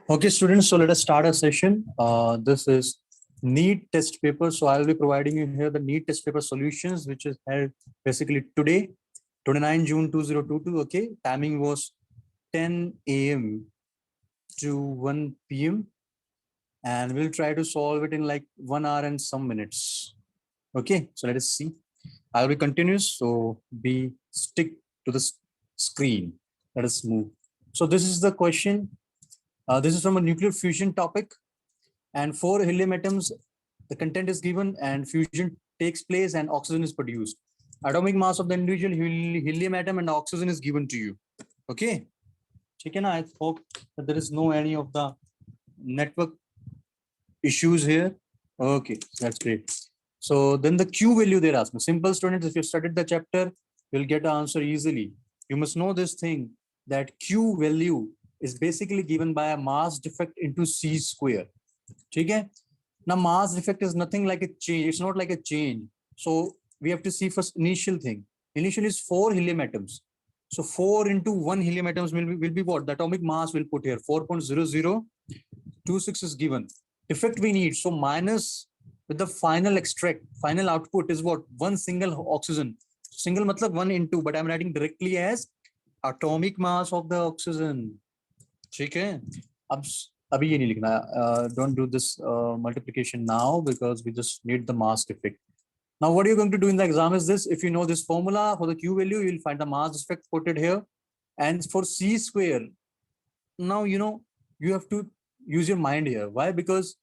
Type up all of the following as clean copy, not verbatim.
Okay, students, so let us start a session. This is neat test paper. So I'll be providing you here the neat test paper solutions, which is held basically today, 29 June 2022. Okay, timing was 10 a.m. to 1 p.m. and we'll try to solve it in like 1 hour and some minutes. Okay, so let us see. I'll be continuous, so be stick to the screen. Let us move. So this is the question. This is from a nuclear fusion topic, and 4 helium atoms, the content is given, and fusion takes place, and oxygen is produced. Atomic mass of the individual helium atom and oxygen is given to you. Okay, chicken. I hope that there is no any of the network issues here. Okay, that's great. So then the Q value they're asking. Simple, students. If you studied the chapter, you'll get the answer easily. You must know this thing that Q value is basically given by a mass defect into C square. Okay. Now mass defect is nothing like a change. It's not like a change. So we have to see first initial thing. Initial is 4 helium atoms. So 4 into 1 helium atoms will be what? The atomic mass will put here. 4.0026 is given. Defect we need. So minus with the final extract, final output is what? One single oxygen. Single matlab 1 into, but I'm writing directly as atomic mass of the oxygen. ठीक है अब अभी ये नहीं लिखना don't do this multiplication now because we just need the mass defect. Now what you're going to do in the exam is this. If you know this formula for the Q value, you'll find the mass defect put it here, and for C square, now you have to use your mind here. Why? Because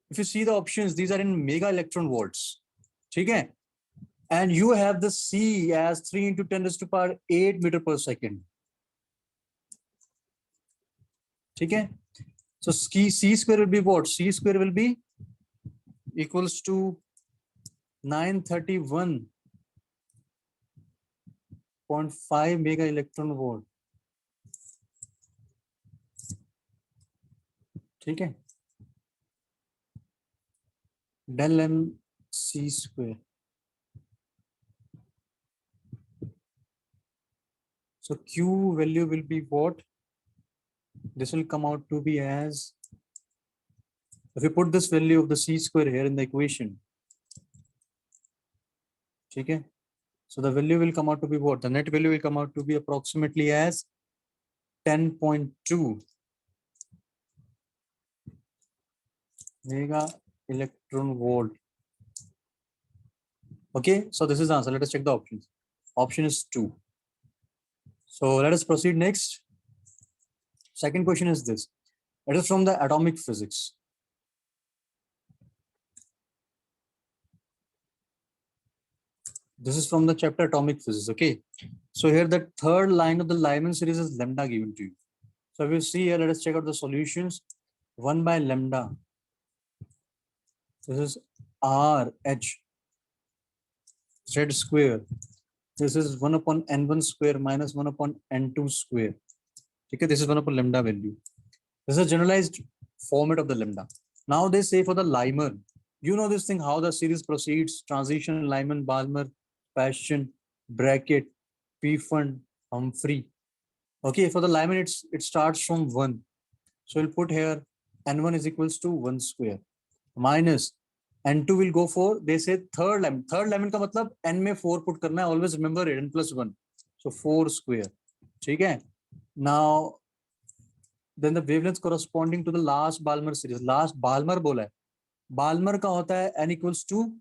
if you see the options, these are in mega electron volts. Okay, and you have the C as 3 into 10 raised to power 8 meter per second. Okay, so C square will be what? C square will be equals to 931.5 mega electron volt. ठीक है, del m C square. So Q value will be what? This will come out to be as, if you put this value of the C square here in the equation, okay, so the value will come out to be what? The net value will come out to be approximately as 10.2 mega electron volt. Okay, so this is the answer. Let us check the options. Option is 2. So let us proceed next. Second question is this. It is from the atomic physics. This is from the chapter atomic physics. Okay, so here the third line of the Lyman series is lambda given to you. So if you see here, let us check out the solutions. 1 by lambda. This is R H Z square. This is 1 upon n1 square minus 1 upon n2 square. Okay, this is 1 upon lambda value. This is a generalized format of the lambda. Now they say for the Lyman, you know this thing, how the series proceeds: transition, Lyman, Balmer, Paschen, bracket, Pfund, Humphrey. Okay, for the Lyman, it starts from 1. So we'll put here n1 is equals to 1 square minus n2 will go for, they say third Lyman. Third Lyman का मतलब n में 4 put करना है. Always remember it, n plus 1. So 4 square. ठीक है. Now then the wavelengths corresponding to the last Balmer series. Last Balmer बोला है. Balmer का होता है n equals to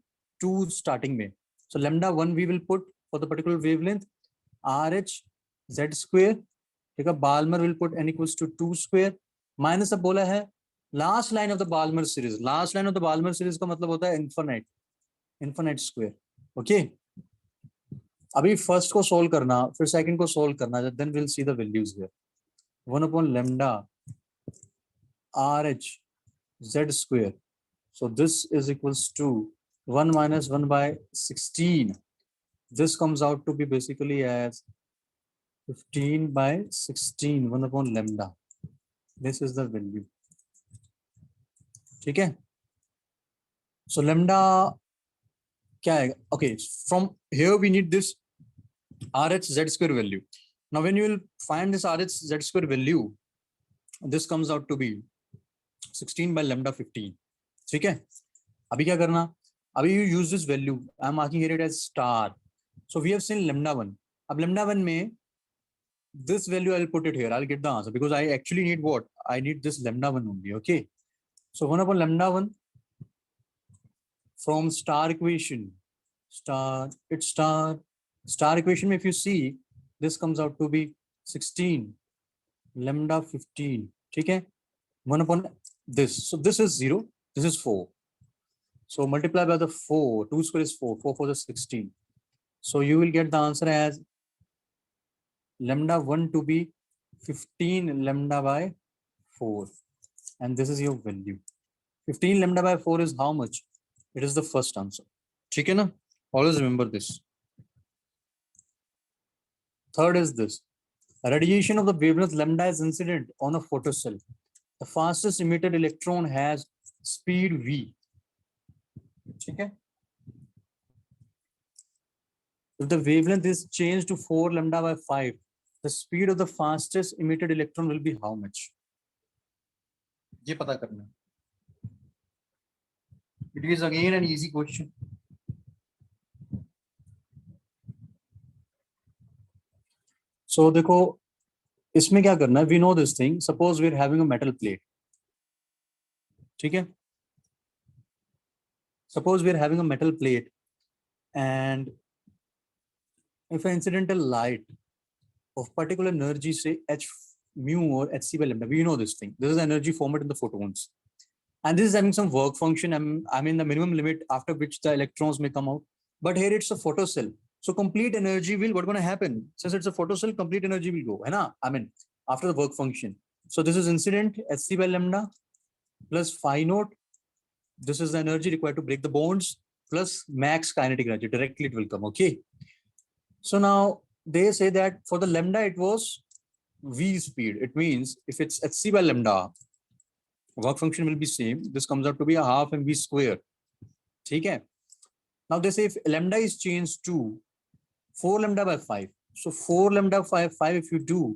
2 starting में. So lambda 1 we will put for the particular wavelength RH Z square. ठीक है. Balmer will put n equals to 2 square minus अब बोला है last line of the Balmer series. Last line of the Balmer series का मतलब होता है infinite square. Okay. अभी first को solve करना, फिर second को solve करना, then we'll see the values here. 1 upon lambda RH Z square. So this is equals to 1 minus 1 by 16. This comes out to be basically as 15 by 16, 1 upon lambda. This is the value. ठीक है. So lambda क्या है? Okay, from here we need this RH Z square value. Now when you will find this RH Z square value, this comes out to be 16 by lambda 15. ठीक है, अभी क्या करना, अभी you use this value, I am marking here it as star. So we have seen lambda 1. अब lambda 1 में this value I'll put it here, I'll get the answer because I actually need what, I need this lambda 1 only. Okay, so 1 upon lambda 1 from star equation, it's star equation. If you see, this comes out to be 16 lambda 15. ठीक है, 1 upon this, so this is 0, this is 4, so multiply by the 4, 2 square is 4, 4 for the 16, so you will get the answer as lambda 1 to be 15 lambda by 4, and this is your value. 15 lambda by 4 is how much? It is the first answer. ठीक है ना, always remember this. Third is this, radiation of the wavelength lambda is incident on a photocell. The fastest emitted electron has speed v. ठीक है, if the wavelength is changed to 4 lambda by 5, the speed of the fastest emitted electron will be how much? ये पता करना. It is again an easy question. So देखो इसमें क्या करना है, we know this thing. Suppose we are having a metal plate. ठीक है, suppose we are having a metal plate, and if an incidental light of particular energy, say h mu or hc by lambda, we know this thing. This is energy formed in the photons, and this is having some work function. I'm in the minimum limit after which the electrons may come out. But here it's a photocell, so complete energy will, what's going to happen? Since it's a photocell, complete energy will go, है ना? I mean after the work function. So this is incident hc by lambda plus phi naught. This is the energy required to break the bonds plus max kinetic energy. Directly it will come. Okay. So now they say that for the lambda it was v speed. It means if it's hc by lambda, work function will be same. This comes out to be a half mv square. ठीक है. Now they say if lambda is changed to 4 lambda by 5. So 4 lambda 5 if you do,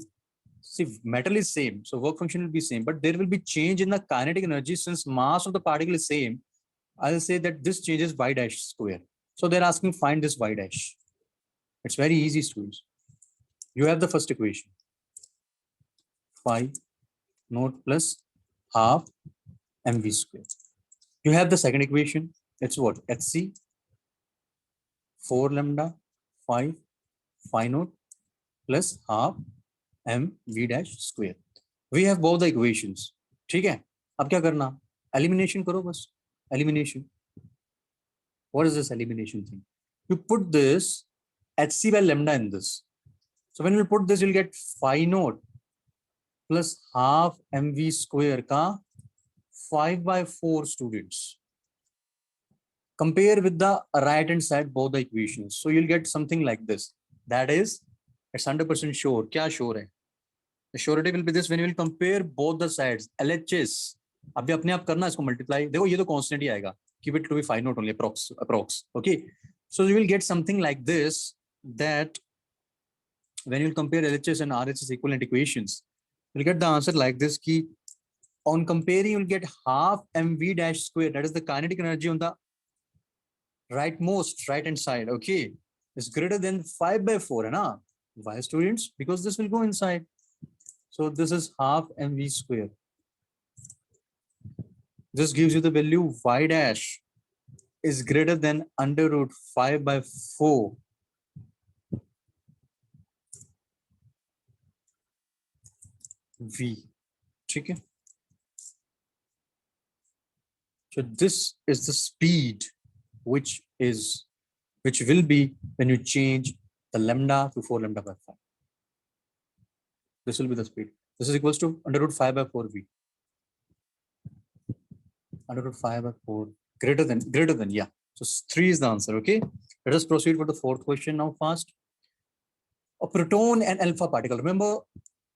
see metal is same, so work function will be same, but there will be change in the kinetic energy. Since mass of the particle is same, I'll say that this changes y dash square. So they're asking find this y dash. It's very easy, students. You have the first equation, phi naught plus half mv square. You have the second equation, it's what, hc 4 lambda 5 phi naught plus half m v dash square. We have both the equations. ठीक है, अब क्या करना, elimination करो बस. Elimination. What is this elimination thing? You put this hc by lambda in this. So when you put this, you'll get phi naught plus half mv square का 5 by 4 students. Compare with the right hand side both the equations. So you'll get something like this. That is, it's 100% sure. क्या sure है? The surety will be this when you will compare both the sides. LHS. अभी अपने आप करना इसको multiply. देखो ये तो constant ही आएगा. Keep it to be phi naught only, approx. Okay. So you will get something like this, that when you compare LHS and RHS equivalent equations, you'll get the answer like this. Ki on comparing, you'll get half mv dash square. That is the kinetic energy on the rightmost right hand side. Okay, is greater than 5 by 4, है ना? Why, students? Because this will go inside. So this is half mv square. This gives you the value y dash is greater than under root 5 by 4 v. ठीक है, so this is the speed which will be when you change the lambda to 4 lambda by 5. This will be the speed. This is equals to under root 5 by 4 v. Under root 5 by 4 greater than, yeah. So 3 is the answer. Okay, let us proceed for the fourth question now fast. A proton and alpha particle. Remember,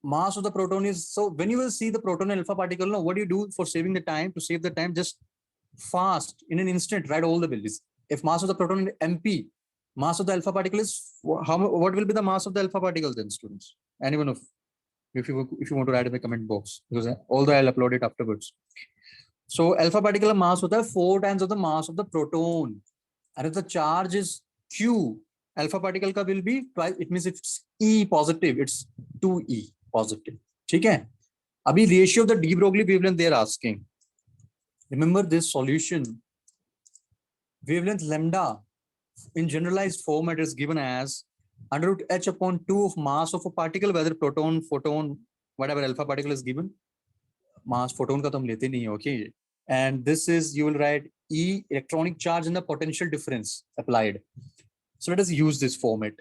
mass of the proton is, so when you will see the proton and alpha particle, now what do you do for saving the time? To save the time, just fast in an instant write all the values. If mass of the proton is mp, mass of the alpha particle is how, what will be the mass of the alpha particle then, students? Anyone of if you want to write in the comment box, because although I'll upload it afterwards. So alpha particle mass होता है 4 times of the mass of the proton, and if the charge is Q, alpha particle का will be twice. It means if it's E positive, it's 2E positive. ठीक है? अभी ratio of the de Broglie wavelength they are asking. Remember this solution. Wavelength lambda in generalized format is given as under root h upon 2 of mass of a particle, whether proton, photon, whatever alpha particle is given. Mass photon का तो हम लेते नहीं है, okay? And this is, you will write E electronic charge and the potential difference applied. So let us use this format.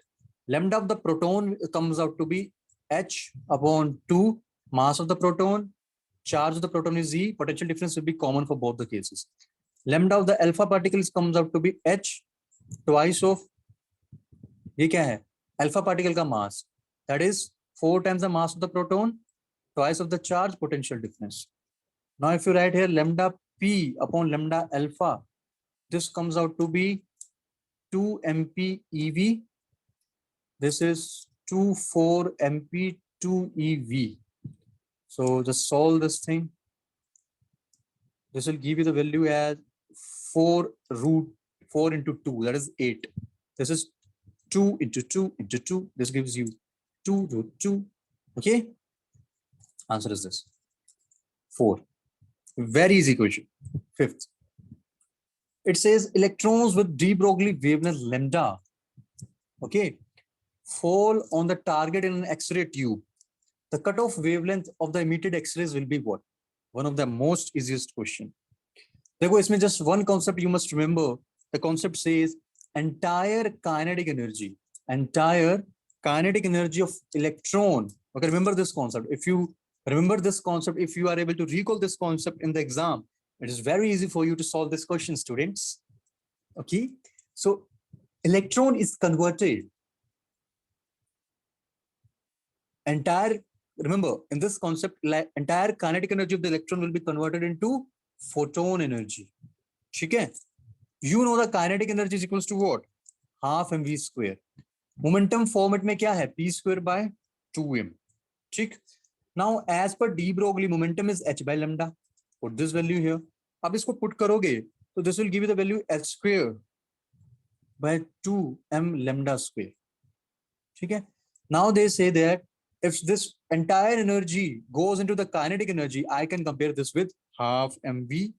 Lambda of the proton comes out to be h upon 2 mass of the proton. Charge of the proton is E. Potential difference will be common for both the cases. Lambda of the alpha particles comes out to be h twice of, ये क्या है? Alpha particle का mass. That is 4 times the mass of the proton, twice of the charge, potential difference. Now if you write here lambda p upon lambda alpha, this comes out to be 2 mp ev. This is 24 mp 2 ev. So just solve this thing. This will give you the value as 4 root 4 into 2, that is 8. This is 2 into 2 into 2. This gives you 2 root 2. Okay. Answer is this 4. Very easy question. Fifth, it says electrons with de Broglie wavelength lambda, okay, fall on the target in an X-ray tube. The cutoff wavelength of the emitted X-rays will be what? One of the most easiest question. देखो इसमें just one concept you must remember. The concept says entire kinetic energy of electron. Okay, remember this concept. If you remember this concept, if you are able to recall this concept in the exam, it is very easy for you to solve this question, students. Okay, so electron is converted. Remember in this concept, entire kinetic energy of the electron will be converted into photon energy. Okay, you know the kinetic energy is equals to what? Half mv square. Momentum format में क्या है? p square by 2m. ठीक. Now as per de Broglie, momentum is h by lambda. Put this value here. अब इसको put करोगे तो this will give you the value h square by 2m lambda square. ठीक है. Now they say that if this entire energy goes into the kinetic energy, I can compare this with half mv.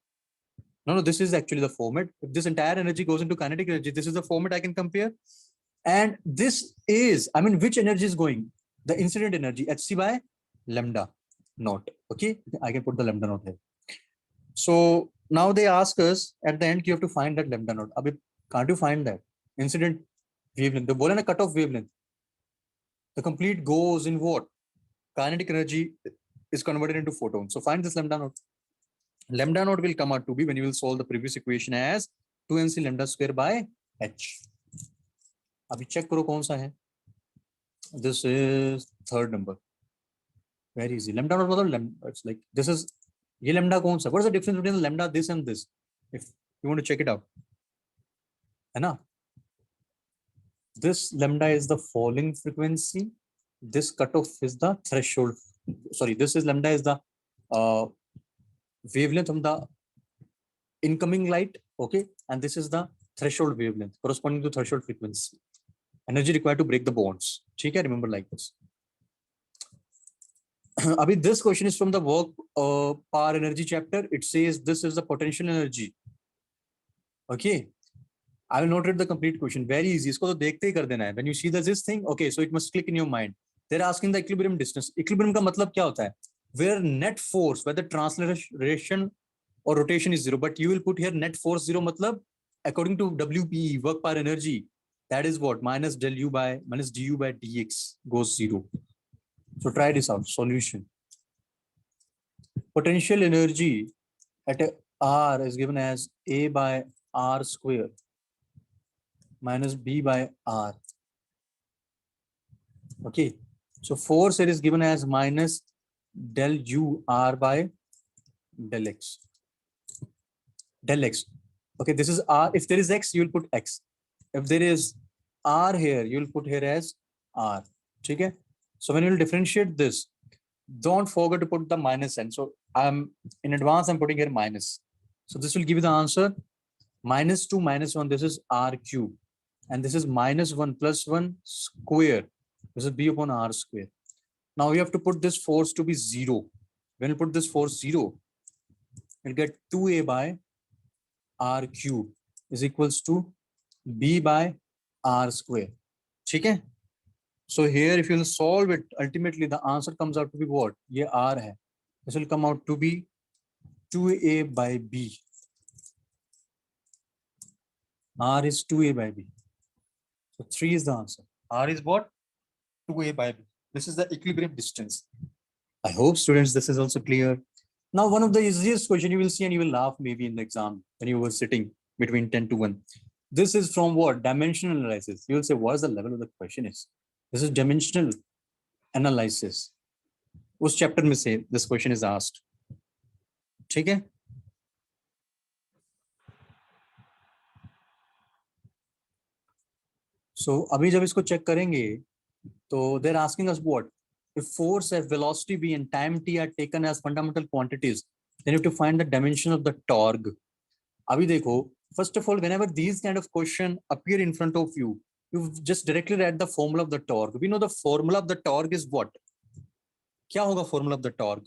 No, this is actually the format. If this entire energy goes into kinetic energy, this is the format I can compare. And this is, I mean, which energy is going? The incident energy, hc by lambda naught. Okay, I can put the lambda naught here. So now they ask us at the end, you have to find that lambda naught. Abhi, can't you find that? Incident wavelength. The bola na cutoff wavelength. The complete goes in what? Kinetic energy is converted into photons. So find this lambda naught. Lambda naught will come out to be, when you will solve the previous equation, as 2nc lambda square by h. अभी check करो कौन सा है. This is third number. Very easy. Lambda naught मतलब lambda. It's like this is ये lambda कौन सा? What is the difference between the lambda this and this? If you want to check it out, है ना? This lambda is the falling frequency. This cutoff is the threshold. Sorry, this is lambda is the wavelength from the incoming light. Okay, and this is the threshold wavelength corresponding to threshold frequency. Energy required to break the bonds. ठीक है, remember like this. Abhi, this question is from the work power energy chapter. It says this is the potential energy. Okay, I will not read the complete question. Very easy. इसको तो देखते ही कर देना है. When you see this thing, okay, so it must click in your mind. They're asking the equilibrium distance. Equilibrium का मतलब क्या होता है? Where net force, whether translation or rotation is zero, but you will put here net force zero. मतलब according to WPE, work power energy, that is what? Minus du by dx goes zero. So try this out. Solution. Potential energy at R is given as A by R square minus B by R. Okay. So force it is given as minus del U R by del X. Del X. Okay, this is R. If there is X, you will put X. If there is R here, you will put here as R. Okay. So when you will differentiate this, don't forget to put the minus n. So I'm in advance, I'm putting here minus. So this will give you the answer. Minus 2 minus 1, this is r cube. And this is minus 1 plus 1 square. This is b upon r square. Now we have to put this force to be 0. When you put this force 0, you'll get 2a by r cube is equals to b by r square. Okay? So here, if you'll solve it, ultimately the answer comes out to be what? Ye r hai. This will come out to be 2a by b. R is 2a by b. So 3 is the answer. R is what? 2a by b. This is the equilibrium distance. I hope, students, this is also clear. Now, one of the easiest question you will see and you will laugh maybe in the exam when you were sitting between 10 to 1. This is from what? Dimensional analysis. You will say, what is the level of the question is? This is dimensional analysis. उस chapter में से this question is asked. ठीक है? So अभी जब इसको check करेंगे, तो they're asking us what? If force F, velocity V, and time T are taken as fundamental quantities, then you have to find the dimension of the torque. Abhi dekho, first of all, whenever these kind of question appear in front of you, you just directly write the formula of the torque. We know the formula of the torque is what? Kya hoga formula of the torque?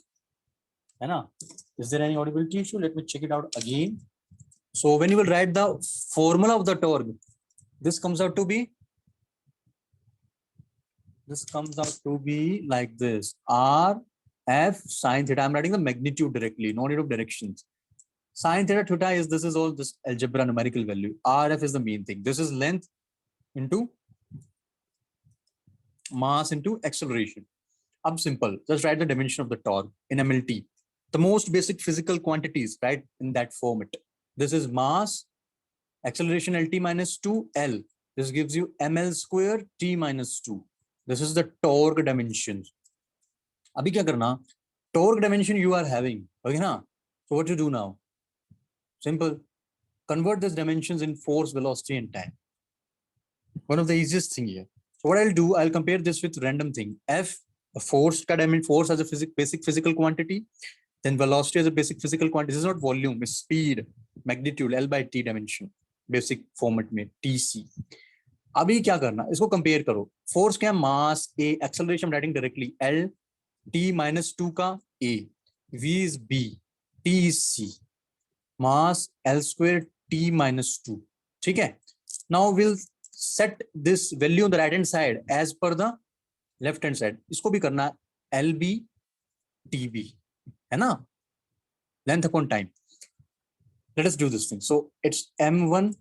Hai na? Is there any audibility issue? Let me check it out again. So when you will write the formula of the torque, this comes out to be like this. R F sine theta. I'm writing the magnitude directly, no need of directions. Sine theta theta is, this is all this algebra numerical value. RF is the main thing. This is length into mass into acceleration. Up simple. Just write the dimension of the torque in MLT. The most basic physical quantities, right, in that format. This is mass, acceleration LT minus 2 L. This gives you ml square T minus 2. This is the torque dimensions. Abhi kya karna? Torque dimension you are having. Okay, na? So what to do now? Simple. Convert these dimensions in force, velocity, and time. One of the easiest thing here. So what I'll do, I'll compare this with random thing. F, a force as a basic physical quantity. Then velocity as a basic physical quantity. This is not volume, it's speed, magnitude, L by T dimension. Basic format में TC. अभी क्या करना? इसको compare करो. Force क्या? Mass A, acceleration writing directly. L, T minus 2 का A. V is B. T is C. Mass L square T minus 2. ठीक है? Now we'll set this value on the right hand side as per the left hand side. इसको भी करना LB TB. है ना? Length upon time. Let us do this thing. So it's M1.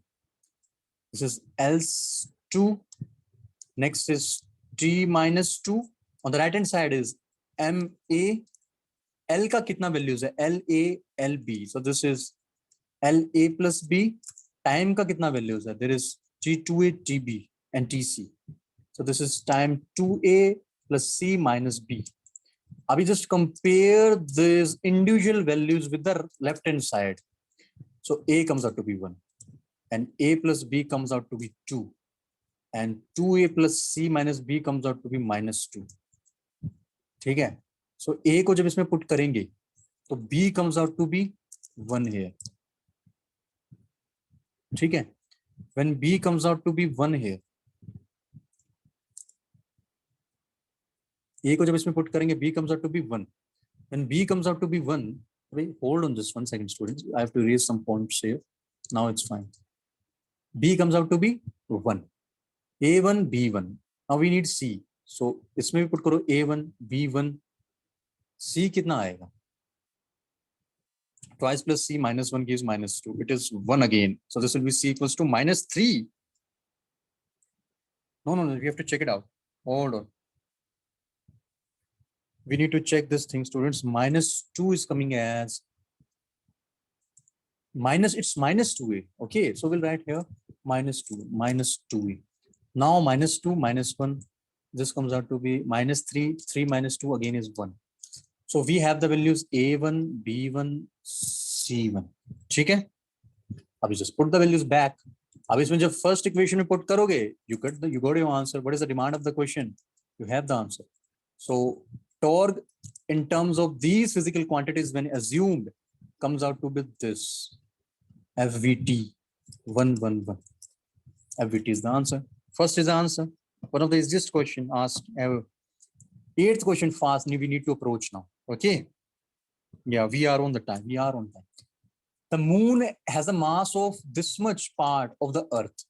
This is L2. Next is T minus 2. On the right hand side is MA. L का कितना values है? LA, LB. So this is LA plus B. Time का कितना values है? There is T2A, TB and TC. So this is time 2A plus C minus B. Abhi just compare these individual values with the left hand side. So A comes out to be 1 and A plus B comes out to be 2 and 2A plus C minus B comes out to be minus 2. ठीक है? So A को जब इसमें put करेंगे तो B comes out to be 1 here. ठीक है? When B comes out to be 1 here, A को जब इसमें put करेंगे B comes out to be 1. When B comes out to be 1, wait, hold on just 1 second, students. I have to erase some points here. Now it's fine. B comes out to be 1. A1, B1. Now we need C. So इसमें भी put करो A1, B1. C कितना आएगा? Twice plus C minus 1 gives minus 2. It is 1 again. So this will be C equals to minus 3. No, we have to check it out. Hold on. We need to check this thing, students. Minus 2 is coming as it's minus 2A. Okay, so we'll write here minus 2A. Now minus 2, minus 1. This comes out to be minus 3. 3 minus 2 again is 1. So we have the values A1, B1, C1. ठीक है? अभी just put the values back. अब इसमें जब first equation में put करोगे, you got your answer. What is the demand of the question? You have the answer. So torque in terms of these physical quantities when assumed comes out to be this FVT 111. FVT is the answer. First is the answer. One of the easiest question asked ever. Eighth question fast, we need to approach now. Okay. Yeah, we are on the time. We are on time. The moon has a mass of this much part of the earth.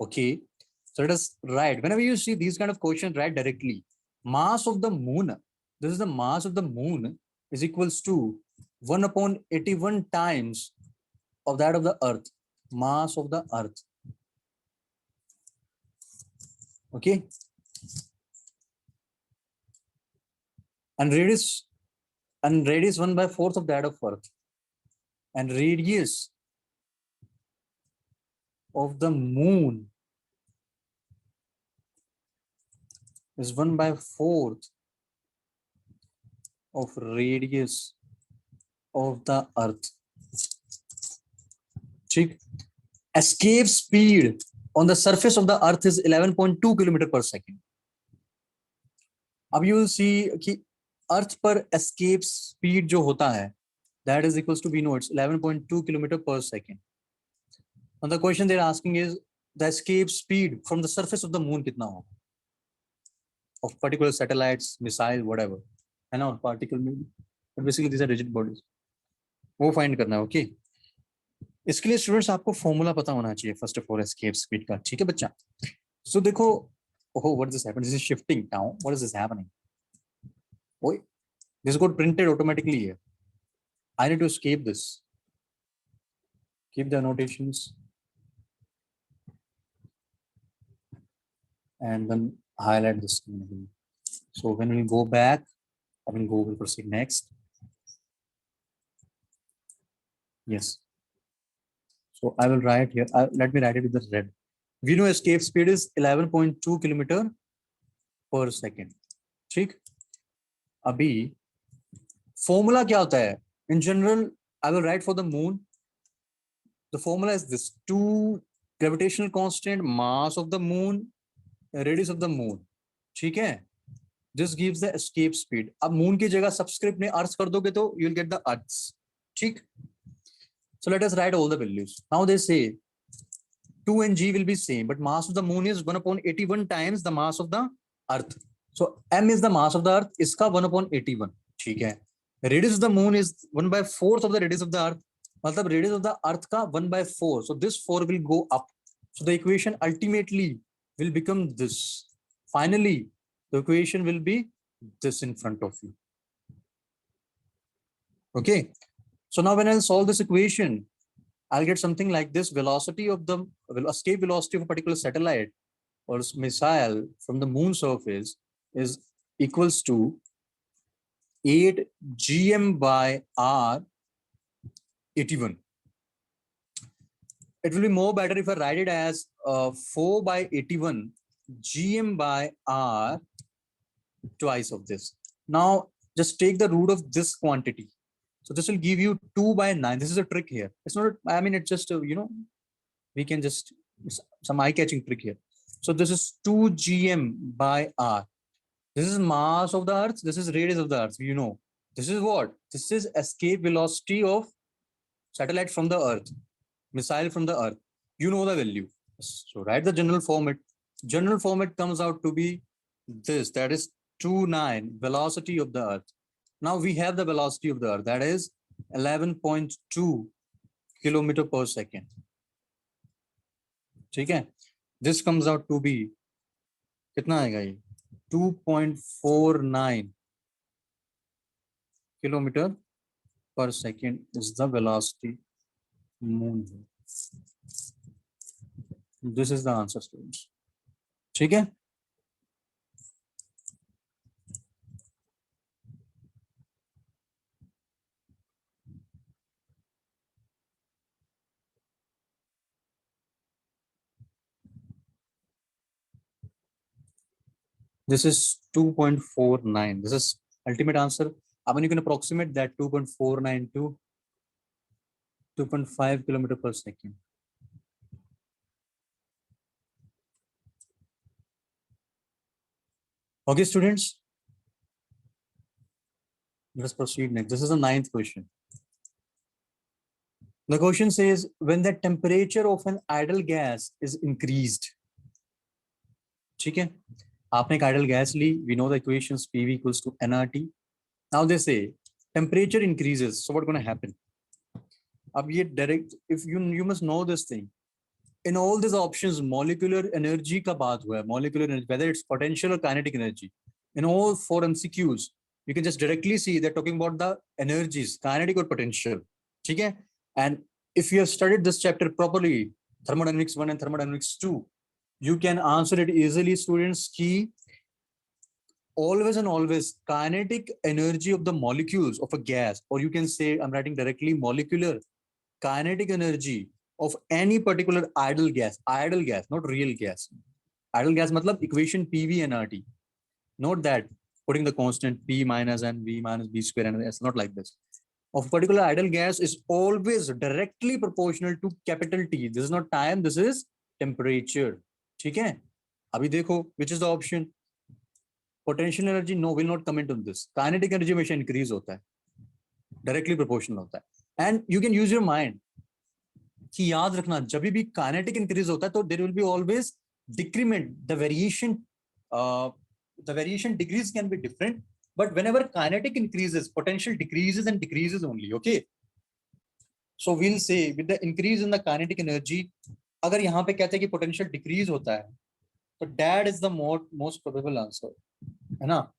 Okay. So let us write. Whenever you see these kind of questions, write directly. Mass of the moon. This is the mass of the moon is equals to 1 upon 81 times of that of the earth. Mass of the earth. Okay. And radius 1 by 4th of that of earth. And radius of the moon is 1 by 4th of radius of the earth. ठीक. Escape speed on the surface of the earth is 11.2 kilometer per second. अब you will see कि अर्थ पर escape speed जो होता है that is equals to, we know it's 11.2 kilometer per second. And the question they're asking is the escape speed from the surface of the moon कितना होगा of particular satellites, missile, whatever, है ना, particle maybe, but basically these are rigid bodies. वो find करना है. Okay. इसके लिए students आपको फॉर्मूला पता होना चाहिए first of all escape speed का. ठीक है बच्चा. सो देखो, oh what this happened, this is shifting now, what is this happening, ओए this got printed automatically here. I need to escape this, keep the annotations and then highlight this. So when we go back, I will go, will proceed next. Yes. So I will write here. Let me write it with the red. We know escape speed is 11.2 kilometer per second. ठीक. अभी formula क्या होता है? In general, I will write for the moon. The formula is this: 2 gravitational constant, mass of the moon, radius of the moon. ठीक है? This gives the escape speed. अब moon की जगह subscript में अर्थ कर दोगे तो you will get the earths. ठीक? So let us write all the values. Now they say 2 and g will be same, but mass of the moon is 1 upon 81 times the mass of the earth. So m is the mass of the earth, इसका 1 upon 81. ठीक है. Radius of the moon is 1 by 4th of the radius of the earth. मतलब radius of the earth का 1 by 4. So this 4 will go up. So the equation ultimately will become this. Finally, the equation will be this in front of you. Okay. So now when I'll solve this equation, I'll get something like this: velocity of the escape velocity of a particular satellite or missile from the moon surface is equals to 8 gm by r 81. It will be more better if I write it as 4 by 81 gm by r twice of this. Now just take the root of this quantity. So this will give you 2 by 9. This is a trick here. It's not, I mean, it's just, we can just, some eye-catching trick here. So this is 2 gm by r. This is mass of the earth. This is radius of the earth. You know, this is what? This is escape velocity of satellite from the earth, missile from the earth. You know the value. So write the general format. General format comes out to be this. That is 29 velocity of the earth. Now we have the velocity of the earth, that is 11.2 kilometer per second. ठीक है? This comes out to be कितना आएगा ये? 2.49 kilometer per second is the velocity moon. This is the answer, students. ठीक है? This is 2.49. This is ultimate answer. I mean, you can approximate that 2.49 to 2.5 kilometer per second. Okay, students. Let's proceed next. This is the 9th question. The question says, when the temperature of an idle gas is increased, ठीक है, आपने एक idle gas Lee, we know the equations PV equals to nRT. Now they say temperature increases, so what's going to happen? अब ये direct, if you must know this thing. In all these options, molecular energy का बात हुआ है, molecular energy, whether it's potential or kinetic energy. In all 4 MCQs, you can just directly see they're talking about the energies, kinetic or potential. ठीक है? And if you have studied this chapter properly, thermodynamics 1 and thermodynamics 2, you can answer it easily, students. Key always and always kinetic energy of the molecules of a gas, or you can say, I'm writing directly, molecular kinetic energy of any particular idle gas, not real gas. Idle gas matlab equation PV and RT. Note that putting the constant P minus and V minus B square, and it's not like this. Of particular idle gas is always directly proportional to capital T. This is not time, this is temperature. ठीक है? अभी देखो, which is the option? Potential energy, no, will not comment on this. Kinetic energy हमेशा increase होता है, directly proportional होता है. And you can use your mind. कि याद रखना, जब भी काइनेटिक इंक्रीज होता है तो there will be always decrement, the variation degrees can be different, but whenever kinetic increases potential decreases and decreases only. Okay, so we'll say with the increase in the kinetic energy, अगर यहाँ पे कहते हैं कि potential decrease होता है तो that is the most probable answer, है ना.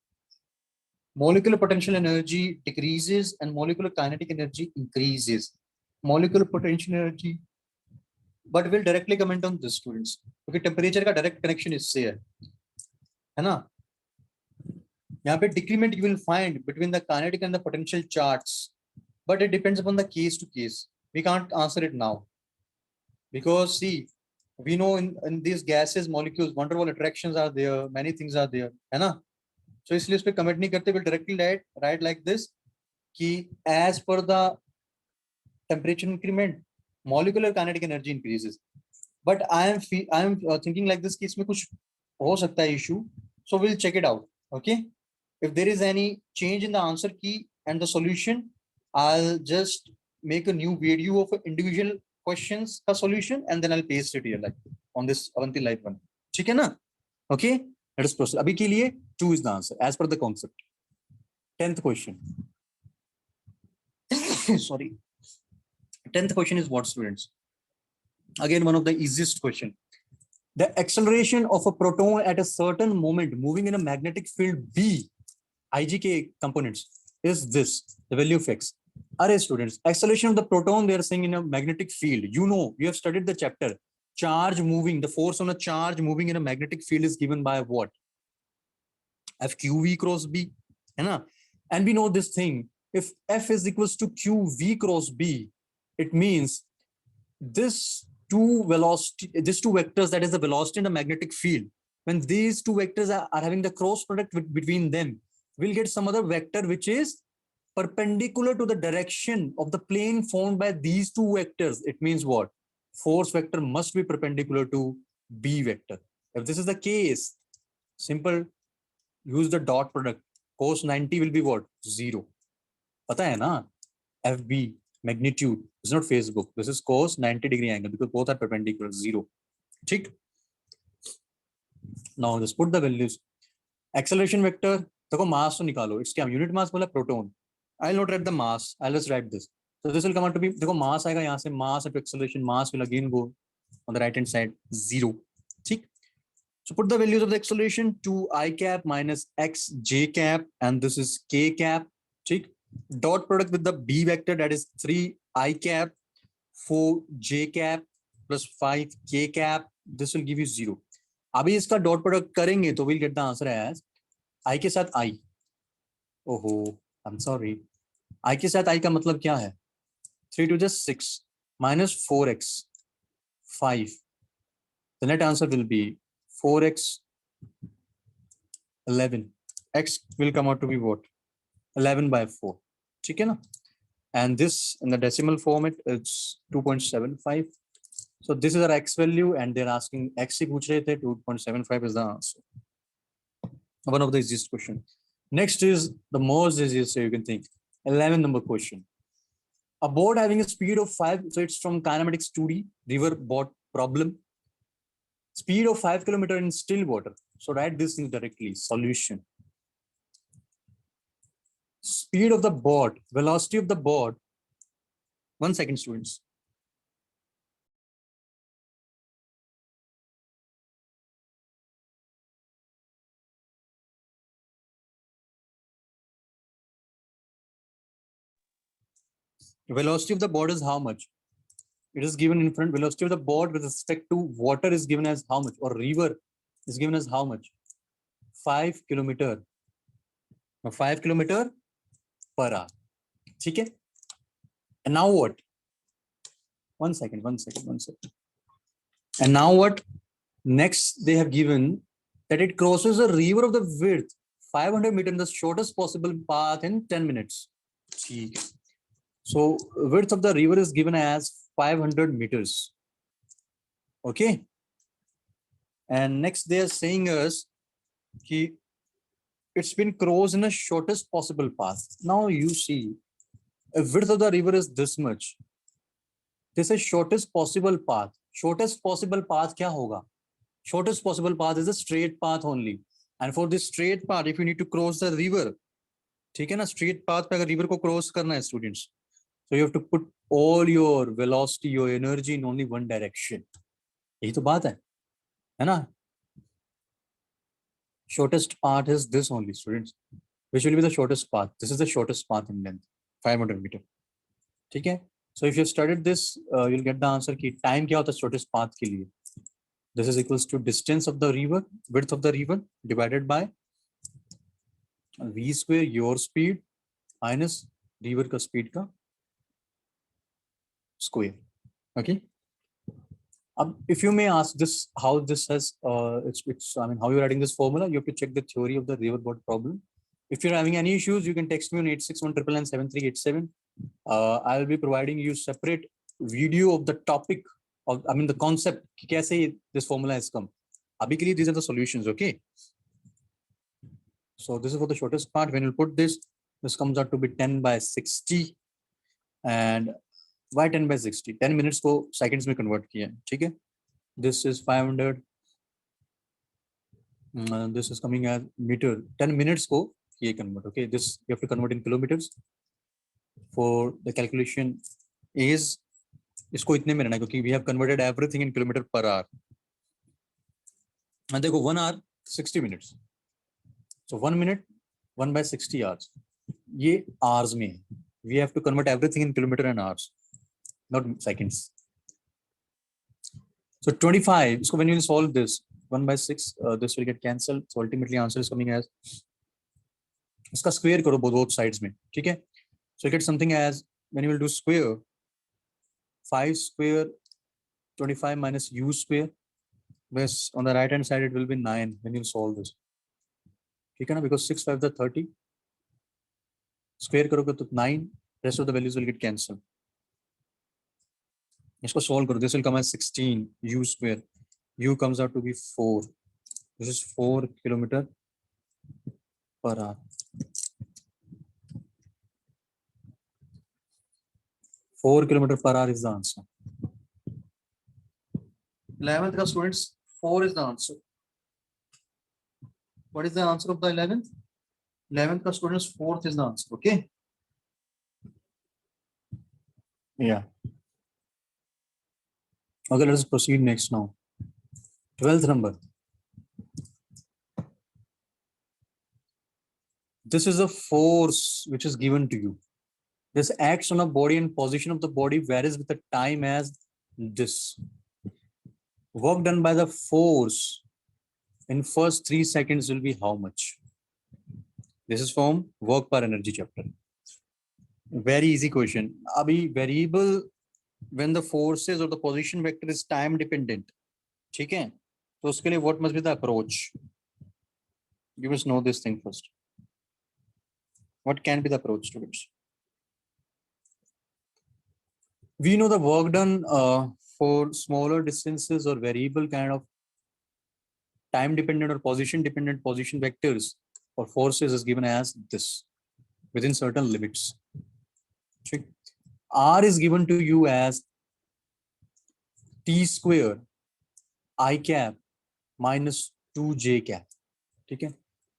Molecular potential energy decreases and molecular kinetic energy increases. Molecular potential energy, but we'll directly comment on this, students, क्योंकि टेम्परेचर का डायरेक्ट कनेक्शन इससे है ना. यहाँ पे decrement you will find between the kinetic and the potential charts, but it depends upon the case to case. We can't answer it now because see, we know in these gases, molecules, van der Waals attractions are there, many things are there, है ना. So इसलिए इस पे comment नहीं करते, will directly write like this कि as per the temperature increment, molecular kinetic energy increases. But I am thinking like this कि इसमें कुछ हो सकता है issue, so we'll check it out. Okay, if there is any change in the answer key and the solution, I'll just make a new video of individual questions का solution and then I'll paste it here like on this Avanti Live one. ठीक है ना? Okay, let us proceed. अभी के लिए 2 is the answer as per the concept. 10th question. Sorry. 10th question is what, students? Again, one of the easiest question. The acceleration of a proton at a certain moment moving in a magnetic field B, IgK components, is this, the value of x. Array, students, acceleration of the proton, they are saying in a magnetic field. You know, you have studied the chapter. Charge moving, the force on a charge moving in a magnetic field is given by what? FQV cross B. And we know this thing. If F is equals to QV cross B, it means this two vectors, that is the velocity and the magnetic field, when these two vectors are having the cross product between them, we'll get some other vector which is perpendicular to the direction of the plane formed by these two vectors. It means what? Force vector must be perpendicular to B vector. If this is the case, simple, use the dot product. Cos 90 will be what? 0. पता है ना? FB magnitude is not Facebook. This is cos 90 degree angle because both are perpendicular, 0. ठीक? Now just put the values. Acceleration vector, देखो mass तो निकालो. It's क्या? Unit mass बोला proton. I'll not write the mass. I'll just write this. So this will come out to be, देखो mass आएगा यहाँ से, mass into acceleration, mass will again go on the right hand side, 0. ठीक? So put the values of the acceleration, 2i cap minus x j cap, and this is k cap. ठीक? Dot product with the B vector, that is 3i cap, 4j cap plus 5k cap. This will give you 0. अभी इसका dot product करेंगे तो we'll get the answer as I के साथ I. ओहो, I'm sorry. I के साथ I का मतलब क्या है? 3 to just 6 minus 4x 5. The net answer will be 4x 11. X will come out to be what? 11 by 4. ठीक है ना? And this in the decimal format it's 2.75. So this is our x value and they're asking x ही पूछ रहे थे, 2.75 is the answer. One of the easiest question. Next is the most easiest, so you can think. 11 number question. A boat having a speed of 5, so it's from kinematics 2D, river boat problem. Speed of 5 kilometer in still water. So write this thing directly. Solution. Speed of the boat, velocity of the boat. 1 second, students. Velocity of the boat is how much? It is given in front. Velocity of the boat with respect to water is given as how much? Or river is given as how much? 5 kilometer. Now 5 kilometer per hour. Okay? And now what? 1 second. And now what? Next, they have given that it crosses a river of the width 500 meters in the shortest possible path in 10 minutes. So width of the river is given as 500 meters. Okay. And next they are saying us it's been crossed in the shortest possible path. Now you see, a width of the river is this much. This is shortest possible path. Shortest possible path kya hoga? Shortest possible path is a straight path only. And for this straight path, if you need to cross the river, ठीक है ना, straight path पे अगर river को cross करना है students, so you have to put all your velocity, your energy in only one direction. यही तो बात है ना? Shortest path is this only, students. Which will be the shortest path? This is the shortest path in length, 500 meter. ठीक है? So if you studied this, you'll get the answer कि time क्या होता है shortest path के लिए. This is equals to distance of the river, width of the river divided by v square, your speed, minus river का speed का square. Okay. If you may ask this, how this has, I mean, how you're writing this formula, you have to check the theory of the river boat problem. If you're having any issues, you can text me on 861997387. I'll be providing you separate video of the topic of, I mean, the concept, kaise this formula has come. Abhi ke liye, these are the solutions, okay? So this is for the shortest part. When you put this comes out to be 10 by 60. And why 10 by 60? 10 minutes को seconds में convert किया है, ठीक है? This is 500. This is coming as meter. 10 minutes को ये convert, okay? This you have to convert in kilometers. For the calculation is इसको इतने में रहना क्योंकि we have converted everything in kilometer per hour. And देखो 1 hour 60 minutes. So 1 minute 1 by 60 hours. ये hours में है. We have to convert everything in kilometer and hours, not seconds. So 25. So when you will solve this 1 by 6, this will get cancelled. So ultimately answer is coming as इसका square करो both sides में, ठीक है? So you get something as, when you will do square, 5 square 25 minus u square. Yes, on the right hand side it will be 9 when you solve this. ठीक है ना? Because 6 5 the 30. Square करोगे तो 9. Rest of the values will get cancelled. इसको solve करो. This will come as 16 u square. U comes out to be 4. This is 4 kilometer per hour. 4 kilometer per hour is the answer. 11th का students, 4 is the answer. What is the answer of the 11th? 11th का students, 4th is the answer. Okay. Yeah. Okay, let us proceed next now. 12th number. This is a force which is given to you. This acts on a body and position of the body varies with the time as this. Work done by the force in first 3 seconds will be how much? This is from work per energy chapter. Very easy question. Abhi variable when the forces or the position vector is time dependent. ठीक है? तो उसके लिए what must be the approach? You must know this thing first. What can be the approach, students? We know the work done for smaller distances or variable kind of time dependent or position dependent position vectors or forces is given as this within certain limits. Okay. R is given to you as T square I cap minus 2J cap. Okay.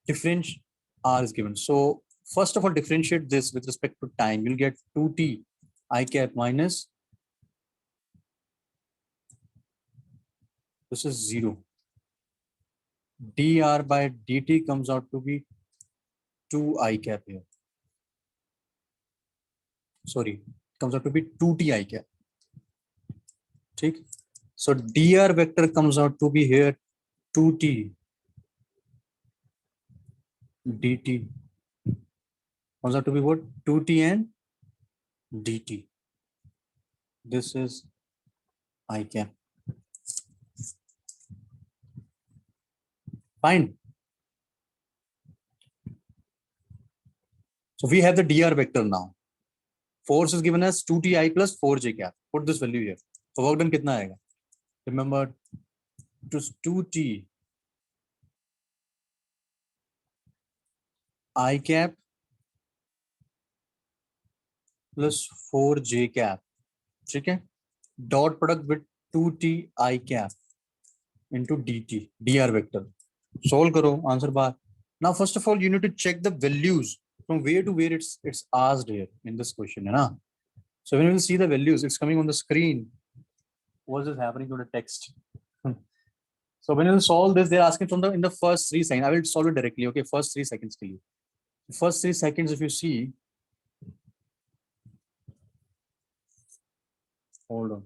Differentiate R is given. So first of all, differentiate this with respect to time. You'll get 2T I cap minus, this is 0. dr by dt comes out to be 2 I cap here. Sorry, comes out to be 2t I cap. ठीक? So dr vector comes out to be here 2t dt comes out to be what? 2t and dt. This is I cap. Fine. So we have the dr vector now. Force is given as 2ti plus 4j cap. Put this value here. So work done कितना आएगा? Remember, it is 2t I cap plus 4j cap. ठीक है? Dot product with 2t I cap into dt, dr vector. Solve karo, answer bar. Now, first of all, you need to check the values from where to where it's asked here in this question. Hai na? So when you will see the values, it's coming on the screen. What is happening to the text? So when you will solve this, they're asking from in the first 3 seconds. I will solve it directly. Okay, first 3 seconds. First 3 seconds, if you see, hold on.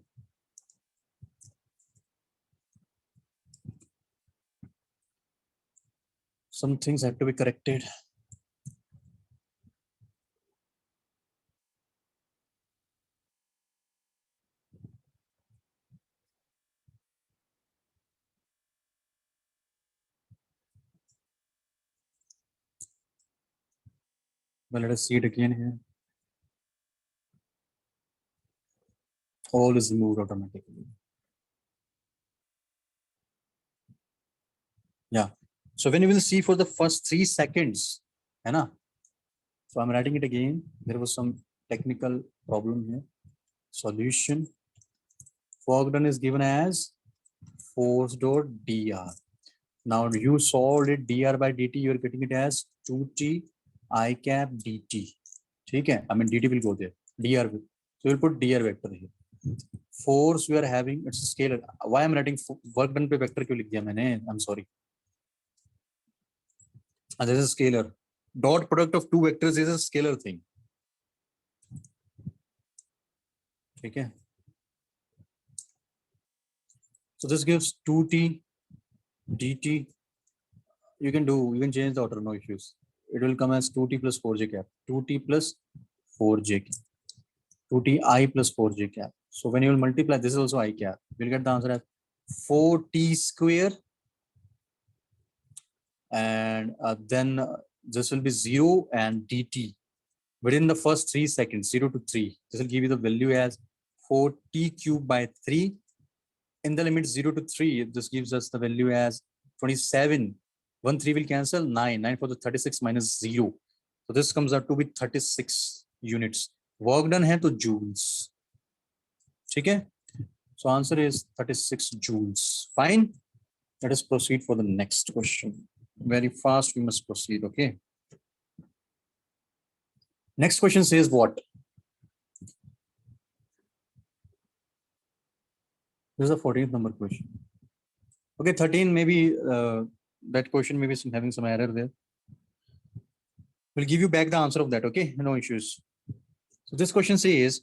Some things have to be corrected. Well, let us see it again here. All is removed automatically. Yeah. So when you will see for the first 3 seconds, hai na? So I'm writing it again. There was some technical problem here. Solution. Work done is given as force dot dr. Now you solved it dr by dt. You are getting it as 2t I cap dt. Okay? I mean dt will go there. Dr. So we'll put dr vector here. Force we are having, it's a scalar. Why I'm writing work done पे vector क्यों लिख दिया मैंने? I'm sorry. This is scalar. Dot product of two vectors is a scalar thing. Okay. So this gives 2t dt. You can change the order, no issues. It will come as 2t plus 4j cap. 2t plus 4j cap. 2t I plus 4j cap. So when you will multiply, this is also I cap. You'll get the answer as 4t square. And then this will be 0 and dt. Within the first 3 seconds, 0 to 3, this will give you the value as 4t cubed by 3. In the limit 0 to 3, this gives us the value as 27. 1 3 will cancel, 9. 9 for the 36 minus 0. So this comes out to be 36 units. Work done hai to joules. Okay? So answer is 36 joules. Fine. Let us proceed for the next question. Very fast we must proceed. Okay. Next question says what? This is a 14th number question. Okay, 13 maybe that question maybe having some error there. We'll give you back the answer of that. Okay, no issues. So this question says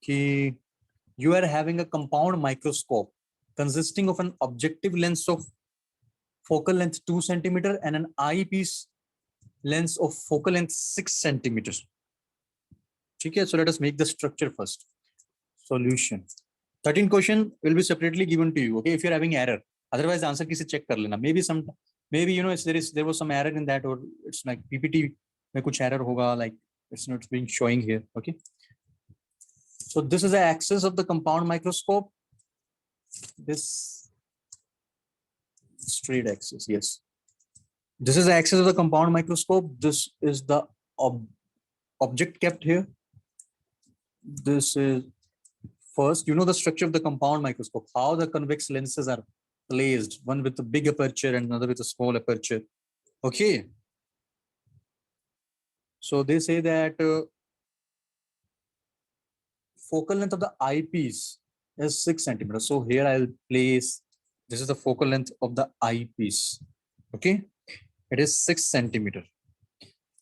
you are having a compound microscope consisting of an objective lens of focal length 2 centimeter and an eyepiece lens of focal length 6 centimeters. Okay, so let us make the structure first. Solution. 13 question will be separately given to you. Okay, if you're having error, otherwise the answer kisi check kar lena. Maybe you know there was some error in that, or it's like PPT mein kuch error hoga, like it's not being showing here. Okay. So this is the axis of the compound microscope. This straight axis. Yes. This is the axis of the compound microscope. This is the object kept here. This is first, you know the structure of the compound microscope, how the convex lenses are placed, one with a big aperture and another with a small aperture. Okay. So they say that focal length of the eyepiece is 6 centimeters. So here I'll place, this is the focal length of the eyepiece. Okay. It is 6 centimeter.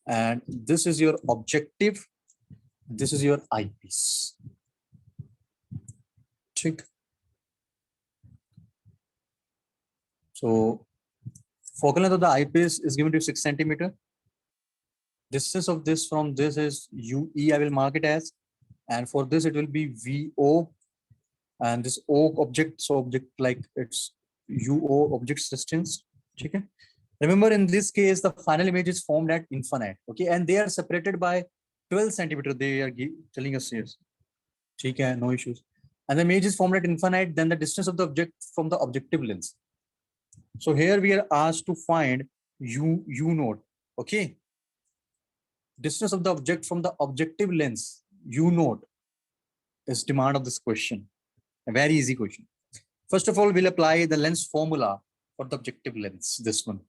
And this is your objective. This is your eyepiece. Check. So focal length of the eyepiece is given to 6 centimeter. Distance of this from this is UE, I will mark it as, and for this it will be VO, and this O object, so object like it's UO object's distance. Okay. Remember in this case, the final image is formed at infinite. Okay. And they are separated by 12 centimeter. They are telling us here. Okay, no issues. And the image is formed at infinite, then the distance of the object from the objective lens. So here we are asked to find U naught. Okay. Distance of the object from the objective lens, U naught, is demand of this question. A very easy question. First of all, we'll apply the lens formula for the objective lens, this one.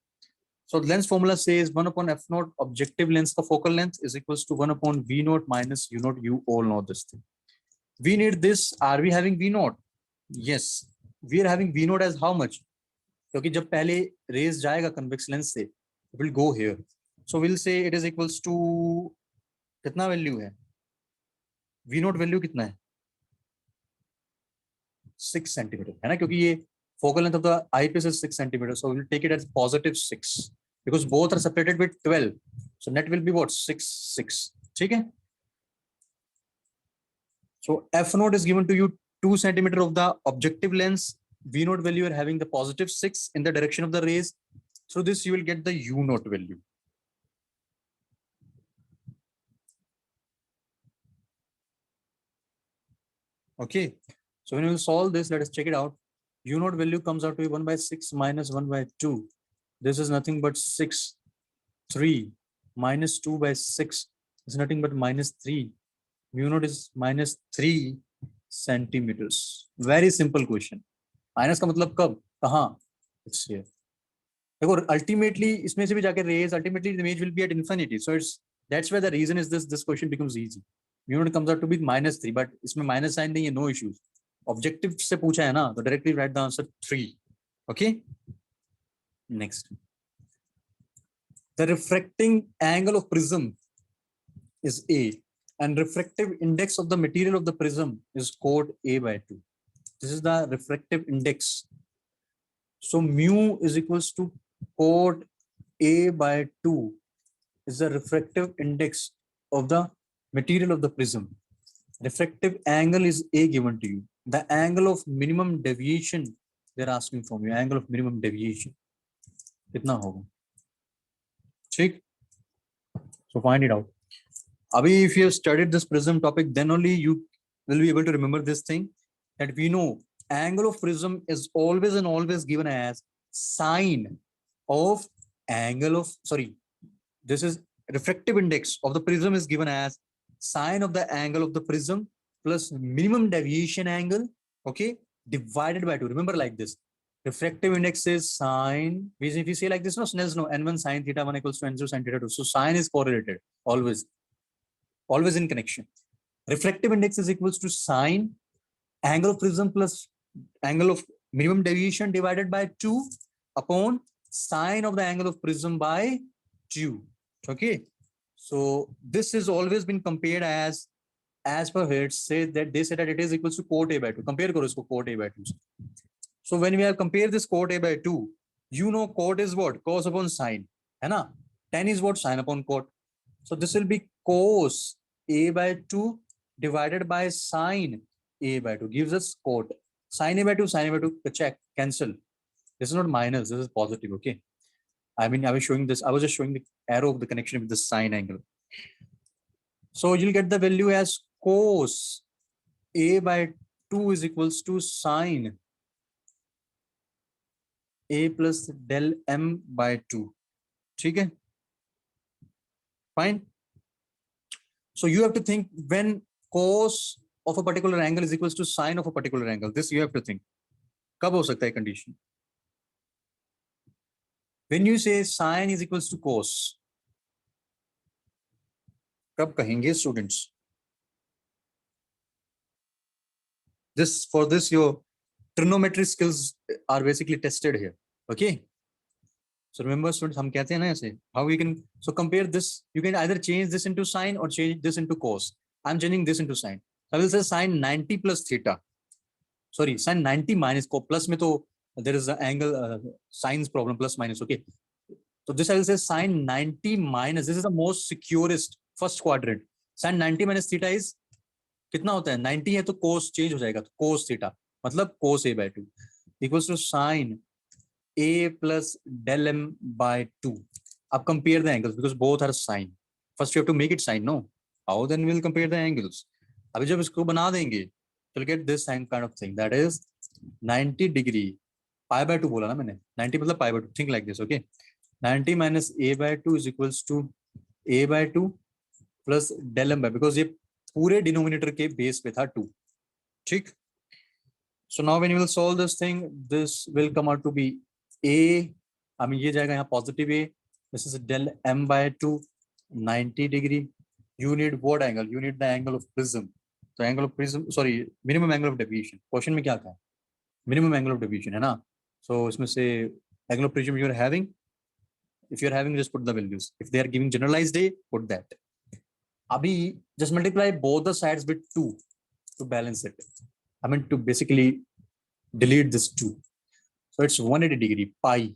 So the lens formula says 1 upon f naught objective lens, the focal length is equals to 1 upon v naught minus u naught. You all know this thing. We need this. Are we having v naught? Yes. We are having v naught as how much? क्योंकि जब पहले raise जाएगा convex lens से, it will go here. So we'll say it is equals to कितना value है? v naught value कितना है? 6 centimeter है ना, क्योंकि ये focal length of the eyepiece is 6 centimeter. So we'll take it as positive 6 because both are separated with 12. So net will be what? 6. ठीक है? So f naught is given to you 2 centimeter of the objective lens. V naught value are having the positive 6 in the direction of the rays. So this you will get the U naught value. Okay. So when we will solve this, let us check it out. U naught value comes out to be 1 by 6 minus 1 by 2. This is nothing but 6. 3 minus 2 by 6 is nothing but minus 3. Mu naught is minus 3 centimeters. Very simple question. Minus का मतलब कब, कहाँ? It's here. देखो ultimately इसमें से भी जाके rays, ultimately the image will be at infinity. So it's, that's why the reason is this question becomes easy. Mu naught comes out to be minus 3, but इसमें minus sign नहीं है, no issues. Objective से पूछा है ना, तो directly write the answer 3. Okay. Next. The refracting angle of prism is A, and refractive index of the material of the prism is code A by 2. This is the refractive index. So mu is equals to code A by 2 is the refractive index of the material of the prism. Refractive angle is A given to you. The angle of minimum deviation they're asking from you. Angle of minimum deviation. कितना होगा? ठीक? So find it out. Abhi, if you have studied this prism topic, then only you will be able to remember this thing, that we know angle of prism is always and always given as sine of angle of, sorry, this is refractive index of the prism is given as sine of the angle of the prism plus minimum deviation angle, okay, divided by 2. Remember like this. Refractive index is sine, if you say like this, no, Snell's no, n1 sine theta 1 equals to n0 sine theta 2. So sine is correlated, always in connection. Refractive index is equals to sine angle of prism plus angle of minimum deviation divided by 2 upon sine of the angle of prism by 2. Okay. So this has always been compared as per here, say that they said that it is equals to cot A by 2. Compare karo isko cot A by 2. So when we have compared this cot A by 2, you know cot is what? Cos upon sine. है ना? Tan is what? Sine upon cot. So this will be cos A by 2 divided by sine A by 2 gives us cot. Sine A by 2, check, cancel. This is not minus, this is positive, okay? I mean, I was showing this, I was just showing the arrow of the connection with the sine angle. So you'll get the value as cos A by 2 is equals to sine a plus del m by 2. ठीक है, fine. So you have to think when cos of a particular angle is equals to sine of a particular angle. This you have to think. कब हो सकता है condition? When you say sine is equals to cos, कब कहेंगे students? For this your trigonometry skills are basically tested here. Okay. So remember students, हम कहते हैं ना ऐसे, how you can, so compare this, you can either change this into sine or change this into cos. I'm changing this into sine. So I will say sine 90 plus theta. Sorry, sine 90 minus co plus में तो there is an angle sines problem plus minus. Okay. So this I will say sine 90 minus, this is the most securest first quadrant. Sine 90 minus theta is कितना होता है? 90 है तो cos change हो जाएगा, तो cos theta मतलब cos a by 2 equals to sine a plus del m by 2. अब compare the angles because both are sine. First you have to make it sine, no? How then we'll compare the angles? अभी जब इसको बना देंगे, you'll get this kind of thing, that is 90 degree pi by 2 बोला ना मैंने, 90 मतलब pi by 2. Think like this, okay? 90 minus a by 2 is equals to a by 2 plus del m by, because ये पूरे डिनोमिनेटर के base पे था 2. ठीक. So now when you will solve this thing, this will come out to be a, I mean ये जाएगा यहाँ positive a, this is del m by 2, 90 degree. You need what angle? You need the angle of prism. So angle of prism, sorry, minimum angle of deviation. Question में क्या था? Minimum angle of deviation है ना? So इसमें से angle of prism you are having, if you are having, just put the values. If they are giving generalized a, put that. अभी just multiply both the sides with 2 to balance it. I mean to basically delete this 2. So it's 180 degree. Pi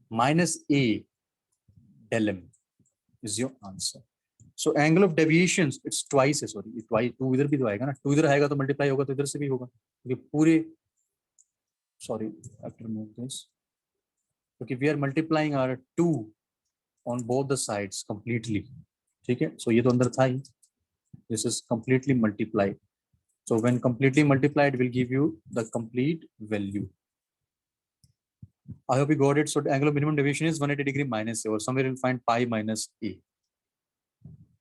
minus a del m is your answer. So angle of deviations, it's twice. Sorry, twice. 2 इधर भी तो आएगा ना, 2 इधर आएगा तो multiply होगा तो इधर से भी होगा, क्योंकि पूरे, sorry, I have to remove this. Okay, we are multiplying our 2 on both the sides completely. ठीक है, so ये तो अंदर था ही. This is completely multiplied. So when completely multiplied, will give you the complete value. I hope you got it. So the angle of minimum deviation is 180 degree minus a, or somewhere you'll find pi minus a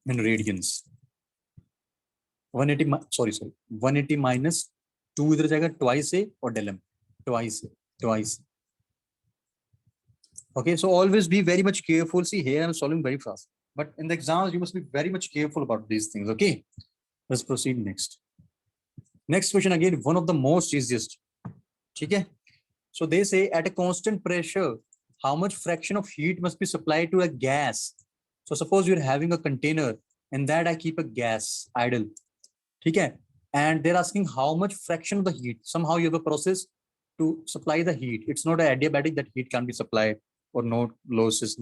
in radians. 180, sorry, 180 minus 2 इधर जाएगा twice a or del m, twice. Okay, so always be very much careful. See here I'm solving very fast, but in the exams you must be very much careful about these things. Okay, let's proceed next. Next question again, one of the most easiest. Okay, so they say at a constant pressure, how much fraction of heat must be supplied to a gas? So suppose you're having a container and that I keep a gas idle. Okay, and they're asking how much fraction of the heat. Somehow you have a process to supply the heat. It's not an adiabatic that heat can be supplied or no losses,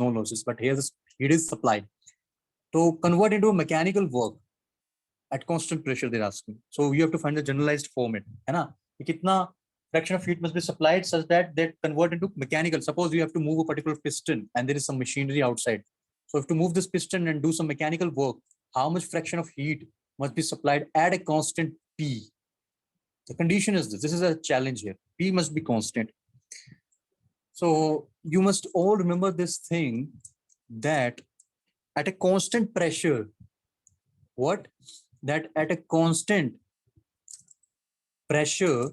but here this heat is supplied. To convert into a mechanical work at constant pressure, they're asking. So you have to find the generalized format. है ना? कितना fraction of heat must be supplied such that they convert into mechanical. Suppose you have to move a particular piston and there is some machinery outside. So if to move this piston and do some mechanical work, how much fraction of heat must be supplied at a constant P? The condition is this. This is a challenge here. P must be constant. So you must all remember this thing, that at a constant pressure, what? That at a constant pressure,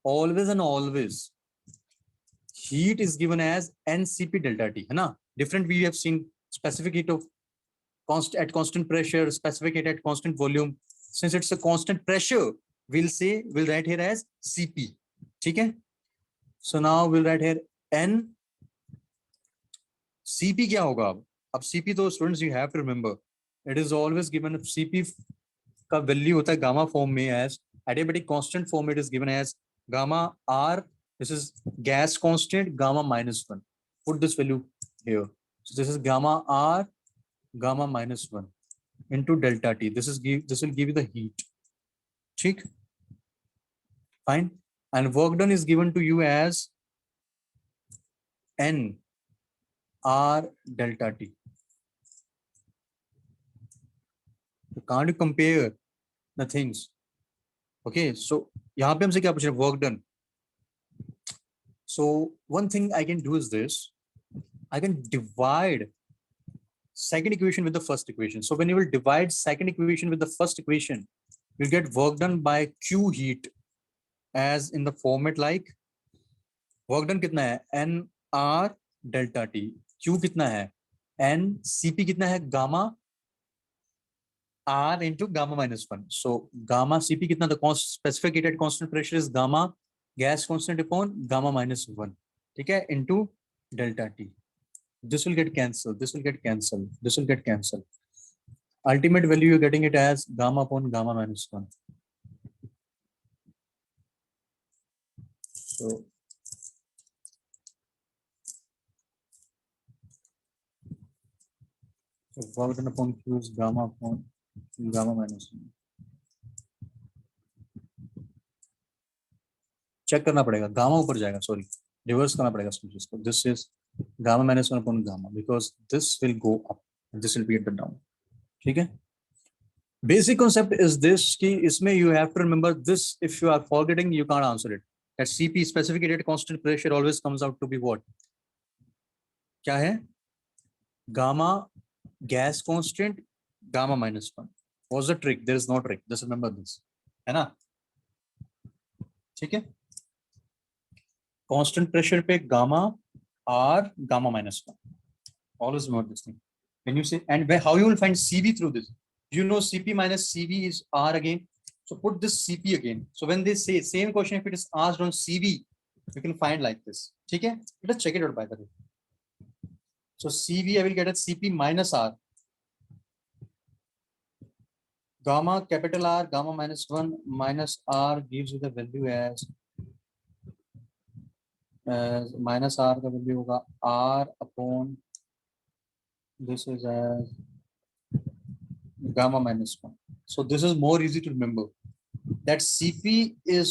always and always, heat is given as NCP delta T. है ना? Different we have seen specific heat of at constant pressure, specific heat at constant volume. Since it's a constant pressure, we'll write here as CP. ठीक है? So now we'll write here N. CP क्या होगा अब? अब CP तो students you have to remember, it is always given. CP का value होता है gamma form में as adiabatic constant form. It is given as gamma R. This is gas constant gamma minus 1. Put this value here. So this is gamma R gamma minus 1 into delta T. This will give you the heat. ठीक? Fine. And work done is given to you as N R delta T. So can't you compare the things? Okay, so यहाँ पे हमसे क्या पूछ रहे हैं? Work done. So one thing I can do is this. I can divide second equation with the first equation. So when you will divide second equation with the first equation, you'll get work done by Q heat as in the format like work done कितना है n r delta t, Q कितना है n, Cp कितना है gamma r into gamma minus 1. So gamma Cp कितना, the specific heat at constant pressure is gamma gas constant upon gamma minus 1, ठीक है, into delta t. This will get cancelled, this will get cancelled, this will get cancelled. Ultimate value you're getting it as gamma upon gamma minus 1. So work done upon Q is gamma upon gamma minus 1. Check करना पड़ेगा, gamma ऊपर जाएगा, sorry reverse करना पड़ेगा इसको. This is gamma minus 1 upon gamma because this will go up, this will be at the down. ठीक है. Basic concept is this कि इसमें you have to remember this. If you are forgetting you can't answer it. That CP specific heat constant pressure always comes out to be what, क्या है, gamma gas constant gamma minus 1. What's the trick? There is no trick, just remember this, है ना. ठीक है. Constant pressure पे gamma r gamma minus 1. Always remember this thing. When you say, and how you will find Cv through this? You know Cp minus Cv is R again. So put this Cp again. So when they say same question, if it is asked on Cv, you can find like this. Okay? Let us check it out by the way. So Cv I will get as Cp minus R. Gamma capital R gamma minus 1 minus R gives you the value as minus R का value होगा R upon this is as gamma minus 1. So this is more easy to remember that Cp is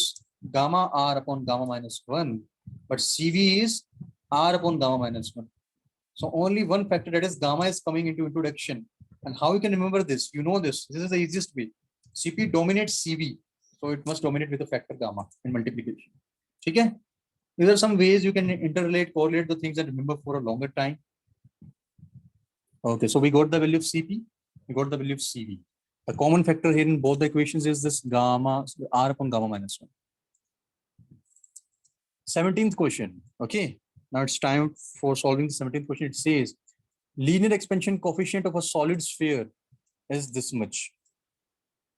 gamma R upon gamma minus 1, but Cv is R upon gamma minus 1. So only one factor, that is gamma, is coming into introduction. And how you can remember this? You know this. This is the easiest way. Cp dominates Cv, so it must dominate with the factor gamma in multiplication. Okay? These are some ways you can interrelate, correlate the things and remember for a longer time. Okay, so we got the value of Cp, we got the value of Cv. The common factor here in both the equations is this gamma R upon gamma minus 1. 17th question. Okay, now it's time for solving the 17th question. It says linear expansion coefficient of a solid sphere is this much.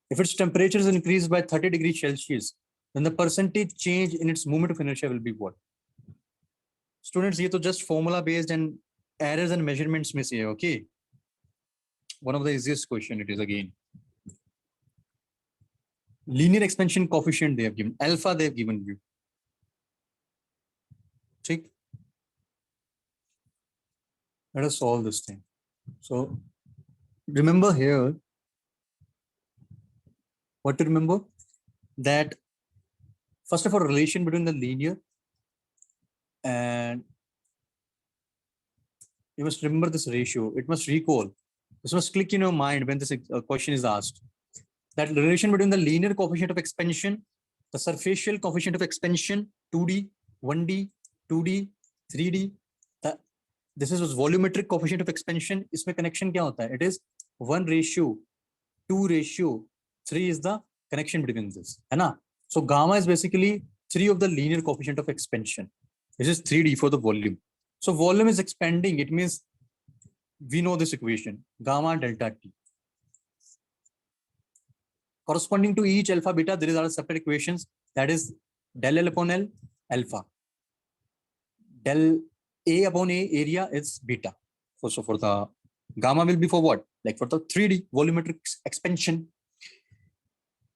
If its temperature is increased by 30 degrees Celsius, then the percentage change in its moment of inertia will be what? Students, ये तो just formula based and errors and measurements में से है, okay? One of the easiest question it is again. Linear expansion coefficient they have given, alpha they have given you. ठीक? Let us solve this thing. So remember here, what to remember? That first of all, relation between the linear and you must remember this ratio. It must recall. This must click in your mind when this question is asked. That relation between the linear coefficient of expansion, the surfacial coefficient of expansion, 2D, 1D, 2D, 3D. This is volumetric coefficient of expansion. इसमें connection क्या होता है? It is 1:2:3 is the connection between this, है ना? So gamma is basically 3 of the linear coefficient of expansion. This is 3D for the volume. So volume is expanding. It means we know this equation, gamma delta T. Corresponding to each alpha beta, there are separate equations. That is del L upon L, alpha. Del A upon A, area is beta. So for the gamma will be for what? Like for the 3D volumetric expansion.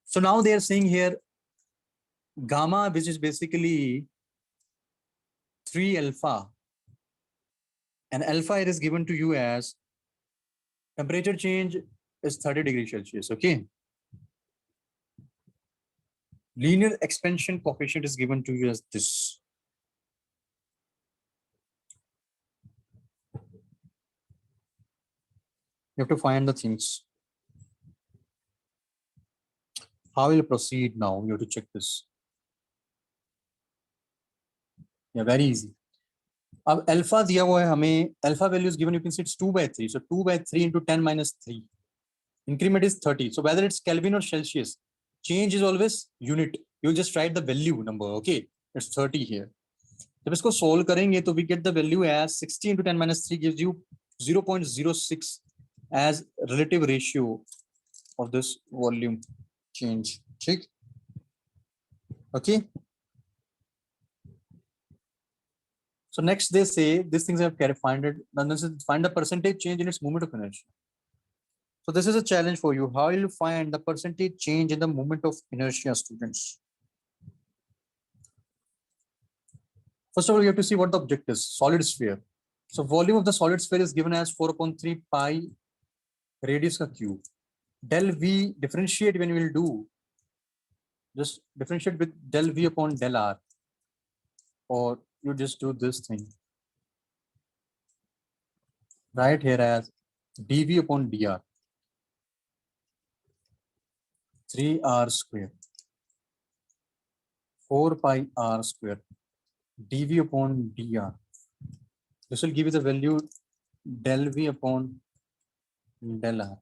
So now they are saying here gamma, which is basically 3 alpha, and alpha it is given to you as temperature change is 30 degrees Celsius. Okay. Linear expansion coefficient is given to you as this. You have to find the things. How will you proceed now? You have to check this. Yeah, very easy. अब alpha दिया हुआ है हमें, alpha value is given, you can see it's 2/3, so 2/3 into 10 minus 3, increment is 30, so whether it's Kelvin or Celsius, change is always unit, you just write the value number. Okay, it's 30 here. जब इसको solve करेंगे तो we get the value as 60 into 10 minus 3 gives you 0.06 as relative ratio of this volume change. ठीक, okay. So next they say these things I have find it, and this is find the percentage change in its moment of inertia. So this is a challenge for you. How will you find the percentage change in the moment of inertia, students? First of all, you have to see what the object is. Solid sphere. So volume of the solid sphere is given as 4/3 pi radius ka cube. Del V differentiate when you will do. Just differentiate with del V upon del R. Or you just do this thing. Write here as dV upon dr. 3r square. 4 pi r square. dV upon dr. This will give you the value del V upon del R.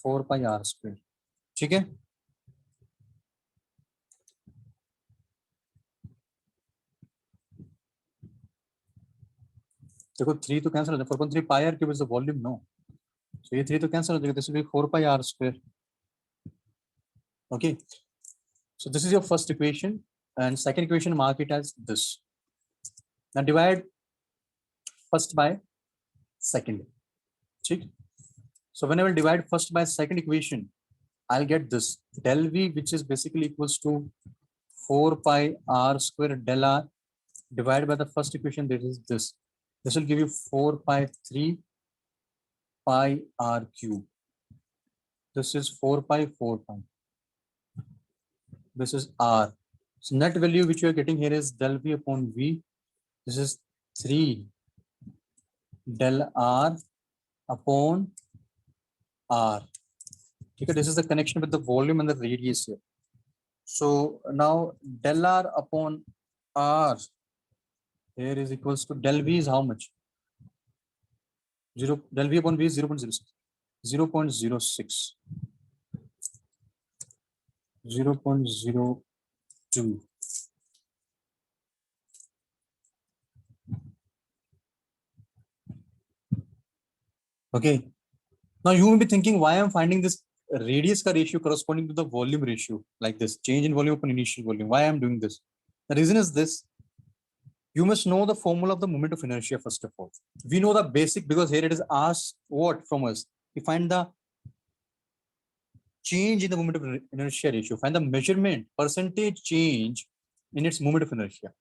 4 pi r square. ठीक है, देखो 3 तो cancel हो जाएगा, 4.3 pi r cube is the volume, no, so ये 3 तो cancel हो जाएगा, this will be 4 pi r square. Okay, so this is your first equation, and second equation mark it as this. Now divide first by second. ठीक, so when I will divide first by second equation, I'll get this del V, which is basically equals to 4 pi r square del r divided by the first equation, that is this. This will give you 4 pi 3 pi r cube. This is 4 pi 4 pi. This is r. So net value which you are getting here is del V upon V. This is 3 del r upon r. Okay, this is the connection with the volume and the radius here. So now del r upon r here is equals to del V is how much? 0, del V upon V is 0.06. 0.06. 0.02. Okay. Now you will be thinking why I'm finding this radius ka ratio corresponding to the volume ratio like this, change in volume upon initial volume. Why I'm doing this? The reason is this. You must know the formula of the moment of inertia first of all. We know the basic because here it is asked what from us. We find the change in the moment of inertia ratio. Find the measurement percentage change in its moment of inertia.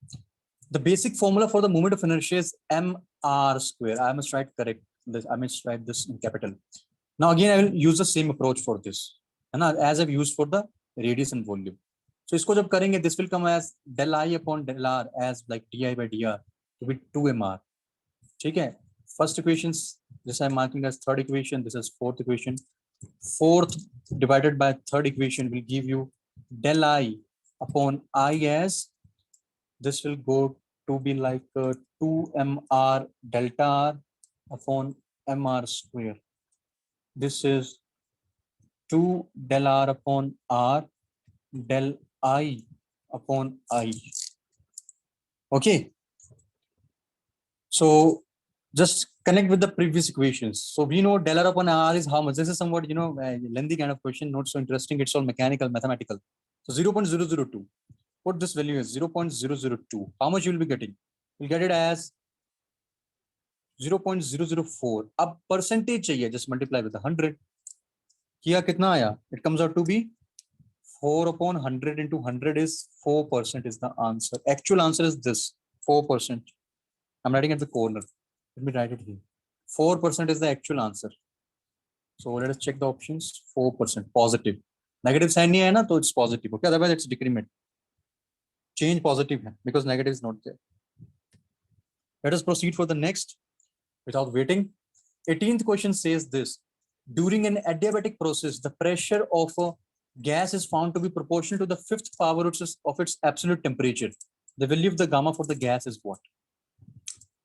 The basic formula for the moment of inertia is mr square. I must write correct this. I must write this in capital. Now again, I will use the same approach for this, and as I've used for the radius and volume. So इसको जब करेंगे, this will come as del I upon del R as like di by dr to be 2mr. ठीक है. First equations, this I'm marking as third equation. This is fourth equation. Fourth divided by third equation will give you del I upon I as this will go to be like 2mr delta r upon mr square. This is 2 del r upon r del I upon I. Okay. So just connect with the previous equations. So we know del r upon r is how much. This is somewhat, lengthy kind of question, not so interesting. It's all mechanical, mathematical. So 0.002. What this value is 0.002. How much you will be getting? You'll get it as 0.004. अब percentage चाहिए, just multiply with 100. किया कितना आया? It comes out to be 4 upon 100 into 100 is 4% is the answer. Actual answer is this 4%. I'm writing at the corner. Let me write it here. 4% is the actual answer. So let us check the options. 4% positive. Negative sign nahi hai na, so it's positive. Okay, otherwise it's decrement. Change positive hai, because negative is not there. Let us proceed for the next without waiting. 18th question says this. During an adiabatic process, the pressure of a gas is found to be proportional to the fifth power of its absolute temperature. The value of the gamma for the gas is what?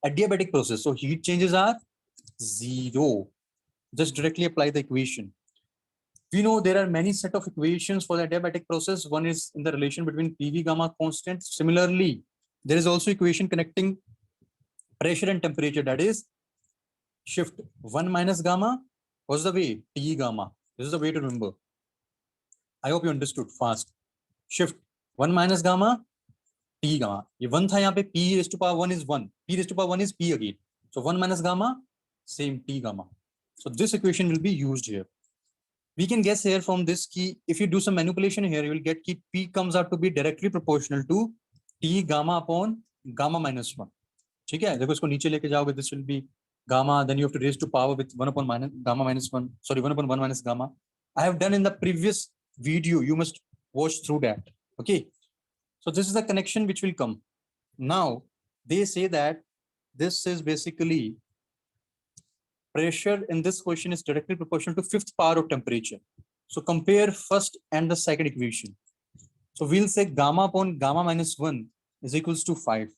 Adiabatic process. So heat changes are 0. Just directly apply the equation. We know there are many set of equations for the adiabatic process. One is in the relation between PV gamma constant. Similarly, there is also equation connecting pressure and temperature, that is shift 1 minus gamma. What's the way? T gamma. This is the way to remember. I hope you understood fast. Shift 1 minus gamma, T gamma. ये 1 था यहाँ पे, P raised to power 1 is 1. P raised to power 1 is P again. So 1 minus gamma, same T gamma. So this equation will be used here. We can guess here from this key, if you do some manipulation here, you will get key P comes out to be directly proportional to T gamma upon gamma minus 1. ठीक है, देखो इसको नीचे लेके जाओगे, this will be gamma, then you have to raise to power with 1 upon minus gamma minus 1, sorry, 1 upon 1 minus gamma. I have done in the previous video, you must watch through that. Okay, so this is the connection which will come. Now they say that this is basically pressure in this question is directly proportional to 5th power of temperature. So compare first and the second equation. So we'll say gamma upon gamma minus 1 is equals to 5.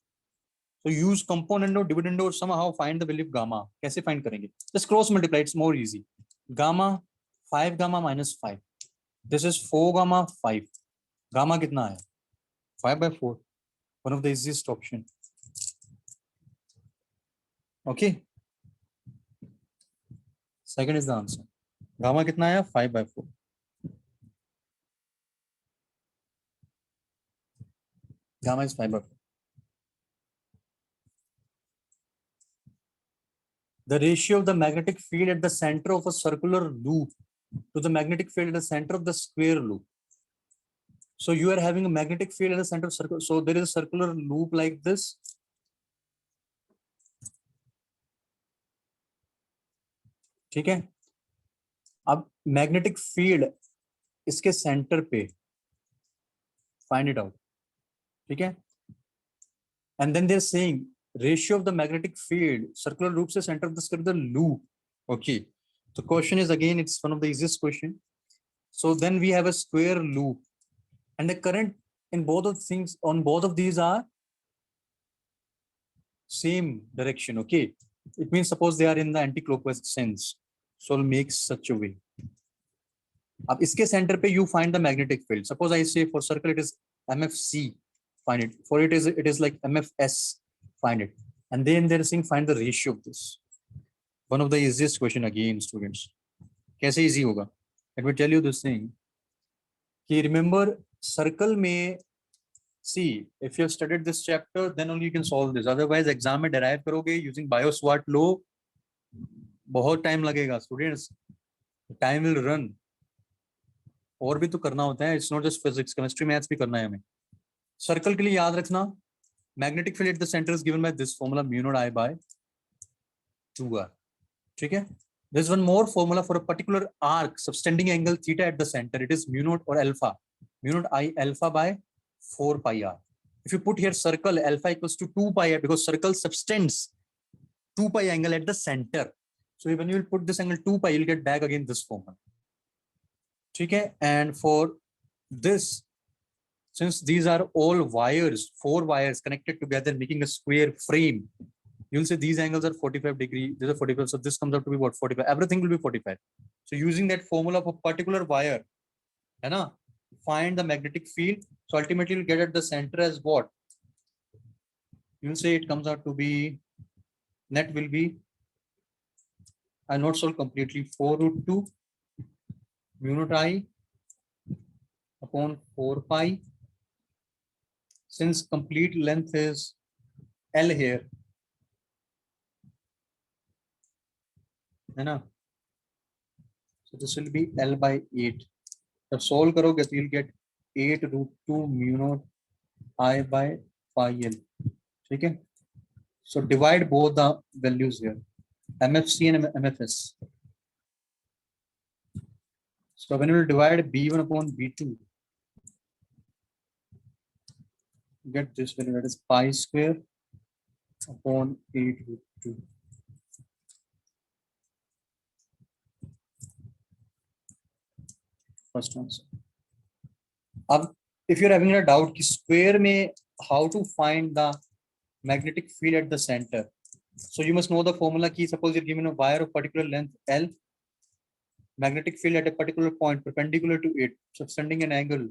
So use component or dividend or somehow find the value of gamma. कैसे find करेंगे? Just cross multiply, it's more easy. Gamma 5 gamma minus 5. This is 4 gamma 5. Gamma कितना है? 5 by 4. One of the easiest option. Okay. Second is the answer. Gamma कितना है? 5 by 4. Gamma is 5 by 4. The ratio of the magnetic field at the center of a circular loop to the magnetic field at the center of the square loop. So you are having a magnetic field at the center of circle. So there is a circular loop like this. ठीक है, अब magnetic field इसके center पे find it out. ठीक है, and then they're saying ratio of the magnetic field circular loop से center of the circular loop. Okay, the question is again, it's one of the easiest question. So then we have a square loop and the current in both of things on both of these are same direction. Okay, it means suppose they are in the anti-clockwise sense, so I'll make such a way. अब इसके center पे you find the magnetic field. Suppose I say for circle it is MFC, find it. For it is like MFS, find it. And then they're saying find the ratio of this. One of the easiest question again, students. कैसे easy होगा? Let me tell you this thing. कि remember circle में, see if you have studied this chapter then only you can solve this. Otherwise exam में derive करोगे using Bioswart law, बहुत time लगेगा students. Time will run. और भी तो करना होता है, it's not just physics, chemistry maths भी करना है हमें. सर्कल के लिए याद रखना, magnetic field at the centre is given by this formula mu naught I by 2r. ठीक है, there is one more formula for a particular arc subtending angle theta at the centre, it is mu naught और alpha, mu naught I alpha by 4 pi r. If you put here circle alpha equals to 2 pi r because circle subtends 2 pi angle at the center. So when you will put this angle 2 pi, you'll get back again this formula. ठीक है, and for this, since these are all wires, 4 wires connected together making a square frame, you'll say these angles are 45 degree, these are 45, so this comes out to be what, 45, everything will be 45. So using that formula for particular wire, है ना, find the magnetic field. So ultimately you'll get at the center as what, you'll say it comes out to be, net will be, I not solve completely, 4 root 2 mu naught I upon 4 pi. Since complete length is L here, है ना, so this will be L by 8. जब solve करोगे तो you'll get 8 root 2 mu naught I by pi L. ठीक है, so divide both the values here, MFC and MFS. So when you will divide B1 upon B2, get this value, that is pi square upon 8 root 2. First answer. अब if you're having a doubt कि square में how to find the magnetic field at the center. So you must know the formula key. Suppose you're given a wire of particular length L, magnetic field at a particular point perpendicular to it. So sending an angle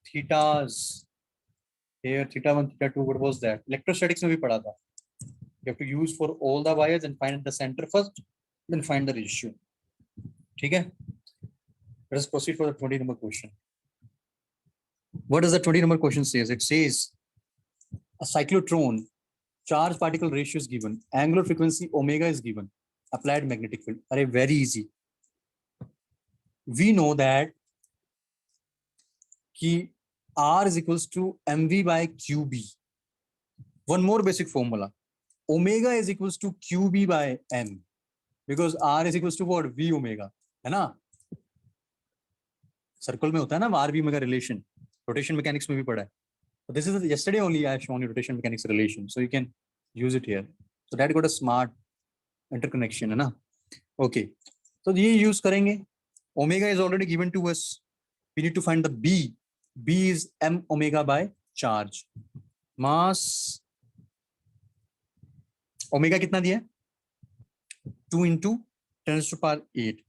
thetas here, theta 1, theta 2. What was that? Electrostatics में भी पढ़ा था. You have to use for all the wires and find the center first, then find the ratio. ठीक है? Let us proceed for the 20 number question. What does the 20 number question says? It says a cyclotron charge particle ratio is given, angular frequency omega is given, applied magnetic field. Are very easy. We know that कि R is equals to mv by qb. One more basic formula. Omega is equals to qb by m, because R is equals to what? V omega, है ना? Circle में होता है ना R V omega relation. Rotation mechanics में भी पढ़ा है. So this is yesterday only I have shown you rotation mechanics relation, so you can use it here. So that got a smart interconnection, है ना? Okay. So ये use करेंगे. Omega is already given to us. We need to find the B. B is m omega by charge. Mass omega कितना दिया? 2 into 10 to the power 8.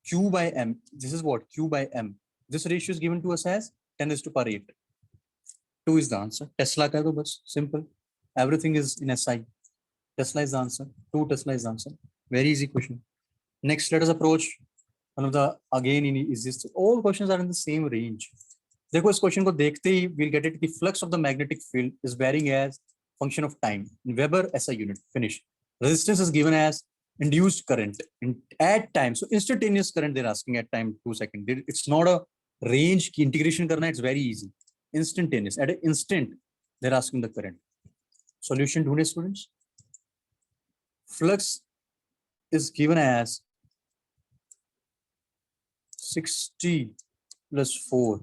Q by m. This is what? Q by m. This ratio is given to us as 10 to the power 8. 2 is the answer. Tesla का तो बस simple. Everything is in SI. Tesla is the answer. 2 Tesla is the answer. Very easy question. Next, let us approach one of the again in is this. All questions are in the same range. देखो इस question को देखते ही we'll get it. The flux of the magnetic field is varying as function of time in Weber SI unit. Finish. Resistance is given as induced current at time. So instantaneous current they're asking at time 2 seconds. It's not a range की integration करना. It's very easy. Instantaneous. At an instant they're asking the current. Solution ढूंढे students. Flux is given as 60 plus 4.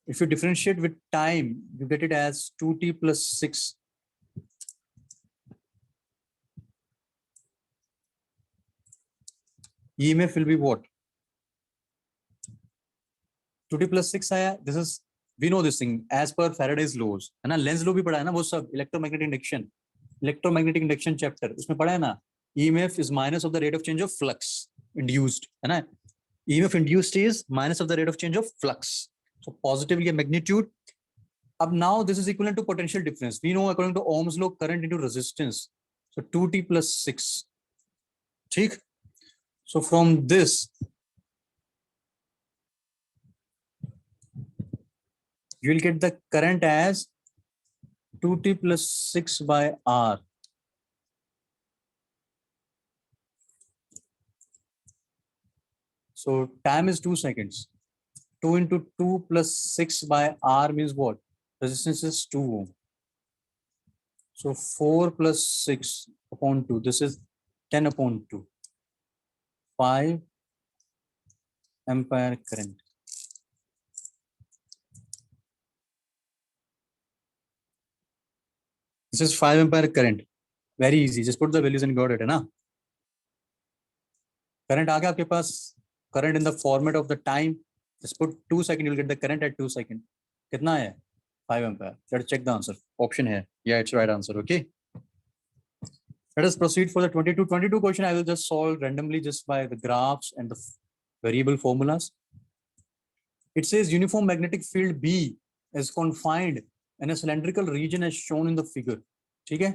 If you differentiate with time, you get it as 2t plus 6. EMF will be what? 2t plus 6 आया. This is, we know this thing as per Faraday's laws. है ना? Lenz law भी पढ़ा है ना? वो सब electromagnetic induction. Electromagnetic induction chapter उसमें पढ़ा है ना? EMF is minus of the rate of change of flux induced. है ना? EMF induced is minus of the rate of change of flux. So positively a magnitude. Up now this is equivalent to potential difference. We know according to Ohm's law current into resistance. So 2t plus 6. ठीक? So from this you will get the current as 2t plus 6 by R. So time is 2 seconds. 2 into 2 plus 6 by R means what? Resistance is 2 ohm. So 4 plus 6 upon 2. This is 10 upon 2. 5 ampere current. This is 5 ampere current. Very easy. Just put the values and got it, है ना? Current आ गया आपके पास. Current in the format of the time. Just put 2 seconds. You'll get the current at 2 seconds. कितना है? 5 ampere. Let's check the answer. Option here. Yeah, it's right answer. Okay. Let us proceed for the 22 question. I will just solve randomly just by the graphs and the variable formulas. It says uniform magnetic field B is confined in a cylindrical region as shown in the figure. Okay?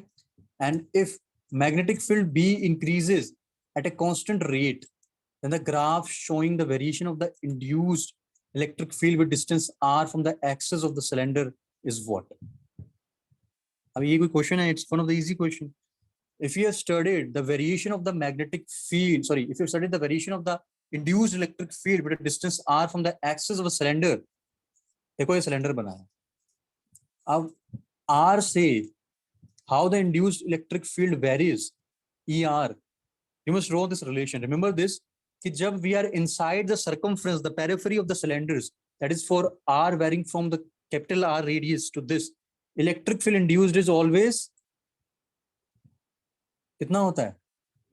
And if magnetic field B increases at a constant rate, then the graph showing the variation of the induced electric field with distance r from the axis of the cylinder is what? अभी ये कोई question है. It's one of the easy question. If you have studied the variation of the magnetic field, if you have studied the variation of the induced electric field with a distance r from the axis of a cylinder, देखो ये cylinder बना है. अब r से how the induced electric field varies, ER, you must draw this relation. Remember this, कि जब we are inside the circumference, the periphery of the cylinders, that is for r varying from the capital R radius to this, electric field induced is always कितना होता है?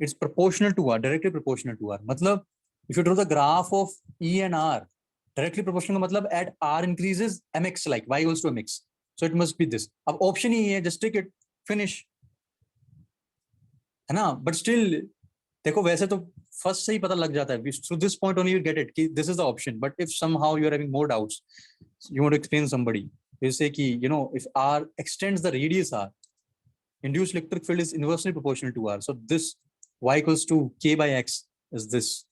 It's proportional to R, directly proportional to R. मतलब if you draw the graph of E and R, directly proportional का मतलब at R increases mx like y equals to mx. So it must be this. अब option ही है, just take it, finish, है ना? But still, देखो वैसे तो first से ही पता लग जाता है. Through this point only you get it कि this is the option. But if somehow you are having more doubts, you want to explain somebody, you say कि if R extends the radius R, induced electric field is inversely proportional to R. So this y equals to k by x is this.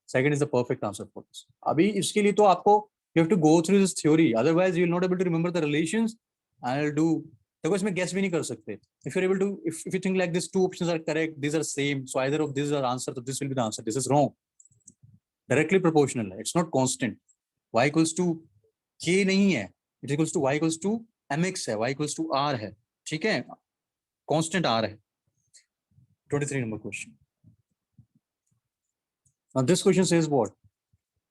Second is the perfect answer for this. अभी इसके लिए तो आपको you have to go through this theory. Otherwise, you will not able to remember the relations. I'll do. देखो इसमें guess भी नहीं कर सकते. If you're able to, if you think like this, two options are correct, these are same. So either of these are answer, so this will be the answer. This is wrong. Directly proportional है. It's not constant. Y equals to k नहीं है. It equals to y equals to mx है. Y equals to r है. ठीक है? Constant r है. 23 number question. Now this question says what?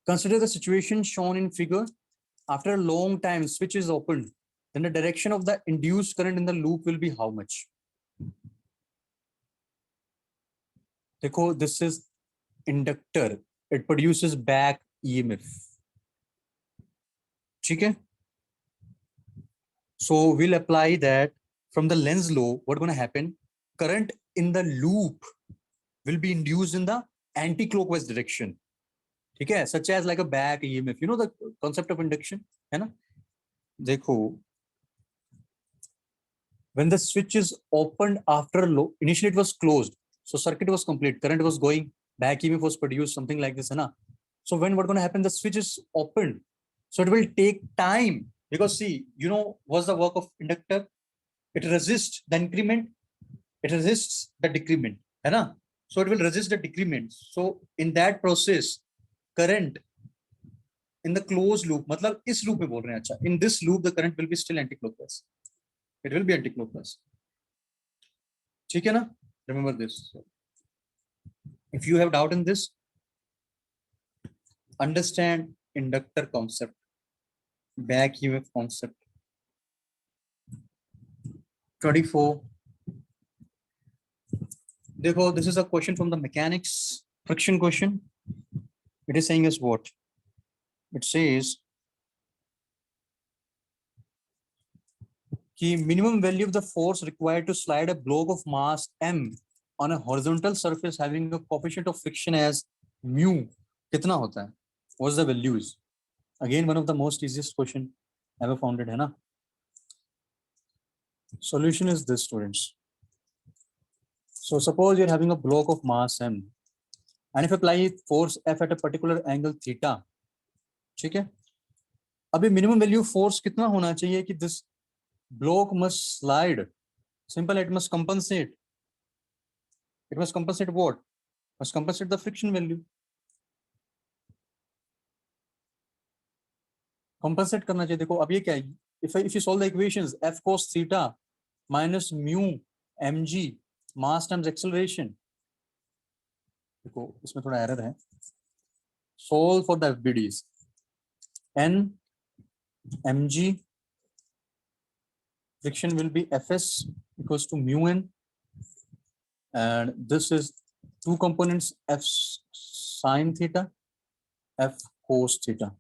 Consider the situation shown in figure. After a long time, switch is opened. Then the direction of the induced current in the loop will be how much? देखो, this is inductor. It produces back EMF. ठीक है? So we'll apply that from the Lenz law. What's going to happen? Current in the loop will be induced in the anti-clockwise direction. ठीक है? Such as like a back EMF. You know the concept of induction, है ना? देखो, when the switch is opened after low, initially it was closed, so circuit was complete, current was going, back EMF was produced, something like this, है ना? So when what's going to happen? The switch is opened, so it will take time, because see, what's the work of inductor? It resists the increment, it resists the decrement, है ना? So it will resist the decrement. So in that process, current in the closed loop, मतलब इस loop में बोल रहे हैं, अच्छा, in this loop the current will be still anti-clockwise. It will be anti-clockwise. ठीक है ना? Remember this. If you have doubt in this, understand inductor concept, back EMF concept. 24. देखो, this is a question from the mechanics, friction question. It is saying as what? It says कि minimum value of the force required to slide a block of mass m on a horizontal surface having a coefficient of friction as mu कितना होता है? What's the values? Again, one of the most easiest question ever found it, है ना? Solution is this, students. So suppose you're having a block of mass m, and if you apply force F at a particular angle theta, ठीक है? अभी minimum value force कितना होना चाहिए कि this block must slide? Simple, it must compensate. It must compensate what? Must compensate the friction value. Compensate करना चाहिए. देखो अब ये क्या है? If you solve the equations, F cos theta minus mu mg mass times acceleration. देखो इसमें थोड़ा error है. Solve for the FBDs. N mg friction will be Fs equals to mu n, and this is two components, F sin theta, F cos theta.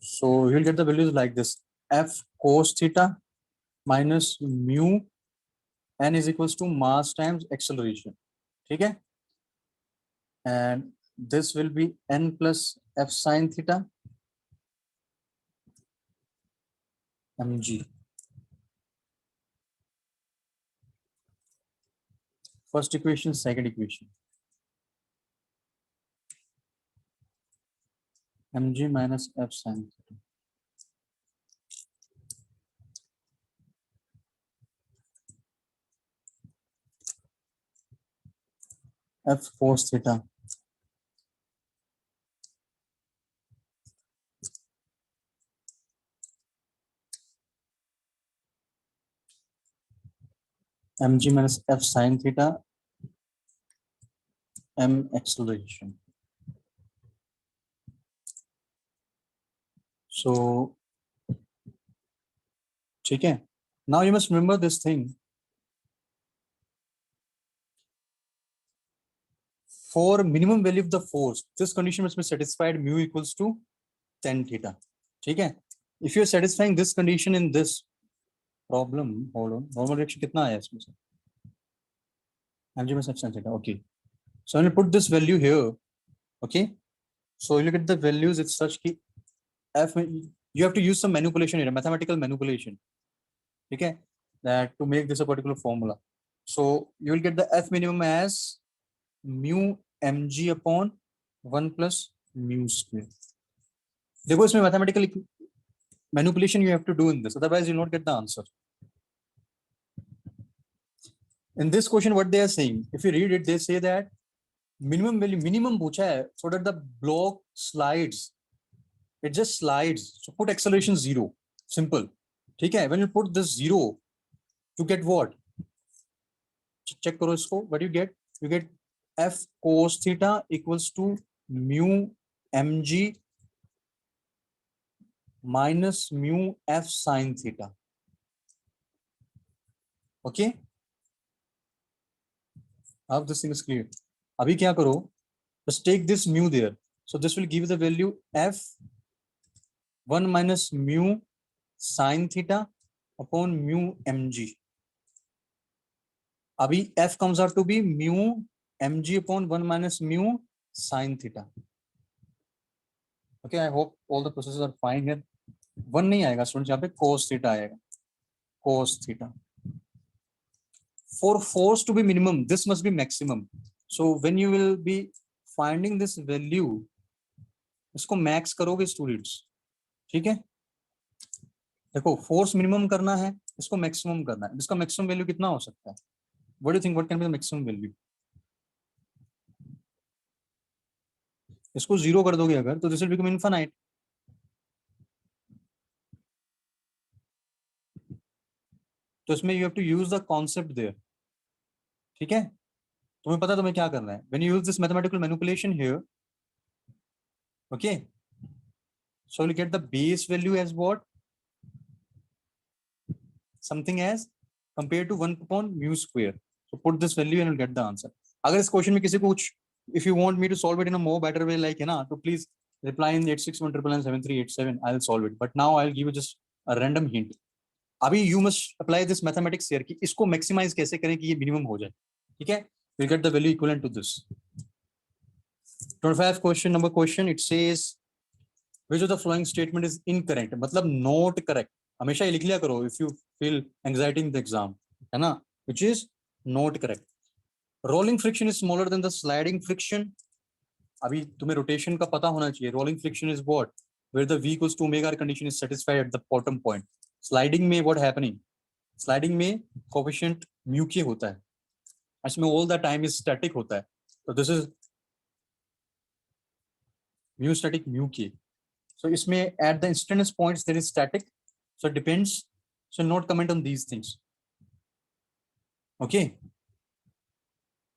So you'll get the values like this: F cos theta minus mu n is equals to mass times acceleration. ठीक है? And this will be n plus F sin theta mg. First equation, second equation. mg minus F sin theta. F cos theta mg minus F sin theta m acceleration. So ठीक है? Now you must remember this thing. For minimum value of the force, this condition must be satisfied, mu equals to tan theta. ठीक है? if you're satisfying this condition in this problem, hold on, normal reaction कितना आया इसमें से? mg minus f sin theta. Okay, so when you put this value here, okay, so you look at the values, it's such ki f, you have to use some manipulation here, mathematical manipulation, okay, that to make this a particular formula. So you will get the f minimum as mu mg upon 1 plus mu square. देखो इसमें mathematical manipulation you have to do in this, otherwise you'll not get the answer. In this question, what they are saying, if you read it, they say that minimum value, minimum पूछा है, so that the block slides, it just slides. So put acceleration 0, simple. ठीक है, when you put this 0, you get what? Check करो इसको. What do you get? You get f cos theta equals to mu mg minus mu f sin theta. Okay. Now this thing is clear. अभी क्या करो? Just take this mu there. So this will give the value f 1 minus mu sin theta upon mu mg. अभी f comes out to be mu mg upon 1 minus mu sin theta. Okay, I hope all the processes are fine here. 1 नहीं आएगा students, यहाँ पे cos theta आएगा, cos theta. For force to be minimum, this must be maximum. So when you will be finding this value, इसको max करोगे students, ठीक है? देखो फोर्स मिनिमम करना है, इसको मैक्सिमम करना है, इसका मैक्सिमम वैल्यू कितना हो सकता है? What do think, what can be the maximum value? इसको 0 कर दोगे अगर, तो दिस विल बिकम इनफिनाइट. तो इसमें you have to use the concept there, ठीक है? तुम्हें पता है तुम्हें क्या करना है. When you use this mathematical manipulation here, okay, so you get the base value as what? something as compared to 1 upon mu square. So put this value and you'll get the answer. अगर इस question में किसी को कुछ, if you want me to solve it in a more better way, like है ना, तो please reply in 8619997387. I'll solve it. But now I'll give you just a random hint. अभी you must apply this mathematics here कि इसको maximize कैसे करें कि ये minimum हो जाए, ठीक है? You'll get the value equivalent to this. 25 question, it says which of the following statement is incorrect? मतलब not correct. हमेशा ये लिख लिया करो if you feel anxiety in the exam, है ना? Which is not correct. Rolling friction is smaller than the sliding friction. अभी तुम्हें rotation का पता होना चाहिए. Rolling friction is what? Where the v equals to omega condition is satisfied at the bottom point. Sliding में what happening? Sliding में coefficient mu k होता है. इसमें all the time is static होता है. So this is mu static mu k. So इसमें at the instantaneous points there is static. So it depends. So not comment on these things. Okay.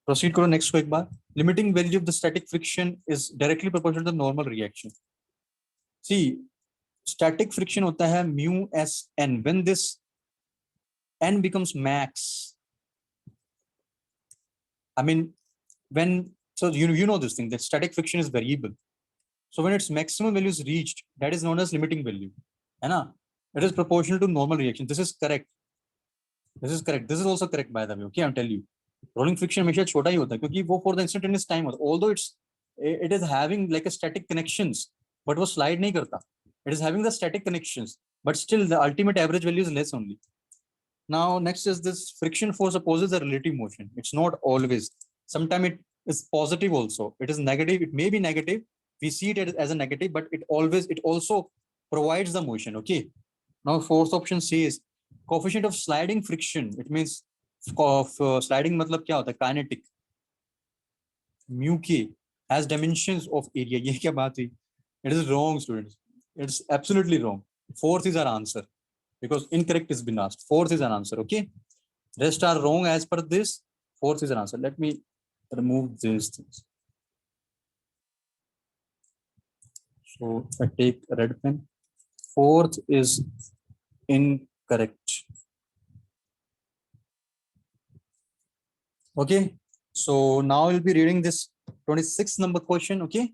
Proceed करो next को एक बार. Limiting value of the static friction is directly proportional to the normal reaction. See, static friction होता है mu s n. When this n becomes max, I mean, when, so you know this thing that static friction is variable. So when its maximum value is reached, that is known as limiting value, है ना? It is proportional to normal reaction. This is correct. This is correct. This is also correct by the way. Okay, I'm telling you. Rolling friction हमेशा छोटा ही होता है क्योंकि वो for the instantaneous time होता है. Although it is having like a static connections, but वो slide नहीं करता. It is having the static connections, but still the ultimate average value is less only. Now next is this friction force opposes the relative motion. It's not always. Sometimes it is positive also. It is negative. It may be negative. We see it as a negative, but it also provides the motion. Okay. Now fourth option says coefficient of sliding friction. It means sliding मतलब क्या होता है? Kinetic. Mu k has dimensions of area. ये क्या बात हुई? It is wrong, students. It's absolutely wrong. Fourth is our answer because incorrect has been asked. Fourth is an answer. Okay. Rest are wrong as per this. Fourth is an answer. Let me remove these things. So I take a red pen. Fourth is incorrect. Okay, so now we'll be reading this 26th number question. Okay,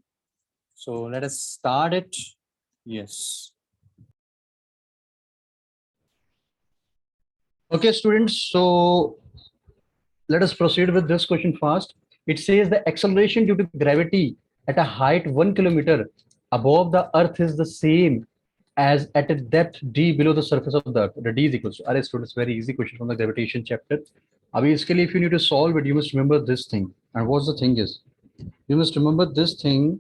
so let us start it. Yes. Okay, students, so let us proceed with this question fast. It says the acceleration due to gravity at a height 1 kilometer above the earth is the same as at a depth d below the surface of the earth. The d is equals to, are students, very easy question from the gravitation chapter. Abhi iske liye, if you need to solve it, you must remember this thing. And what's the thing is, you must remember this thing,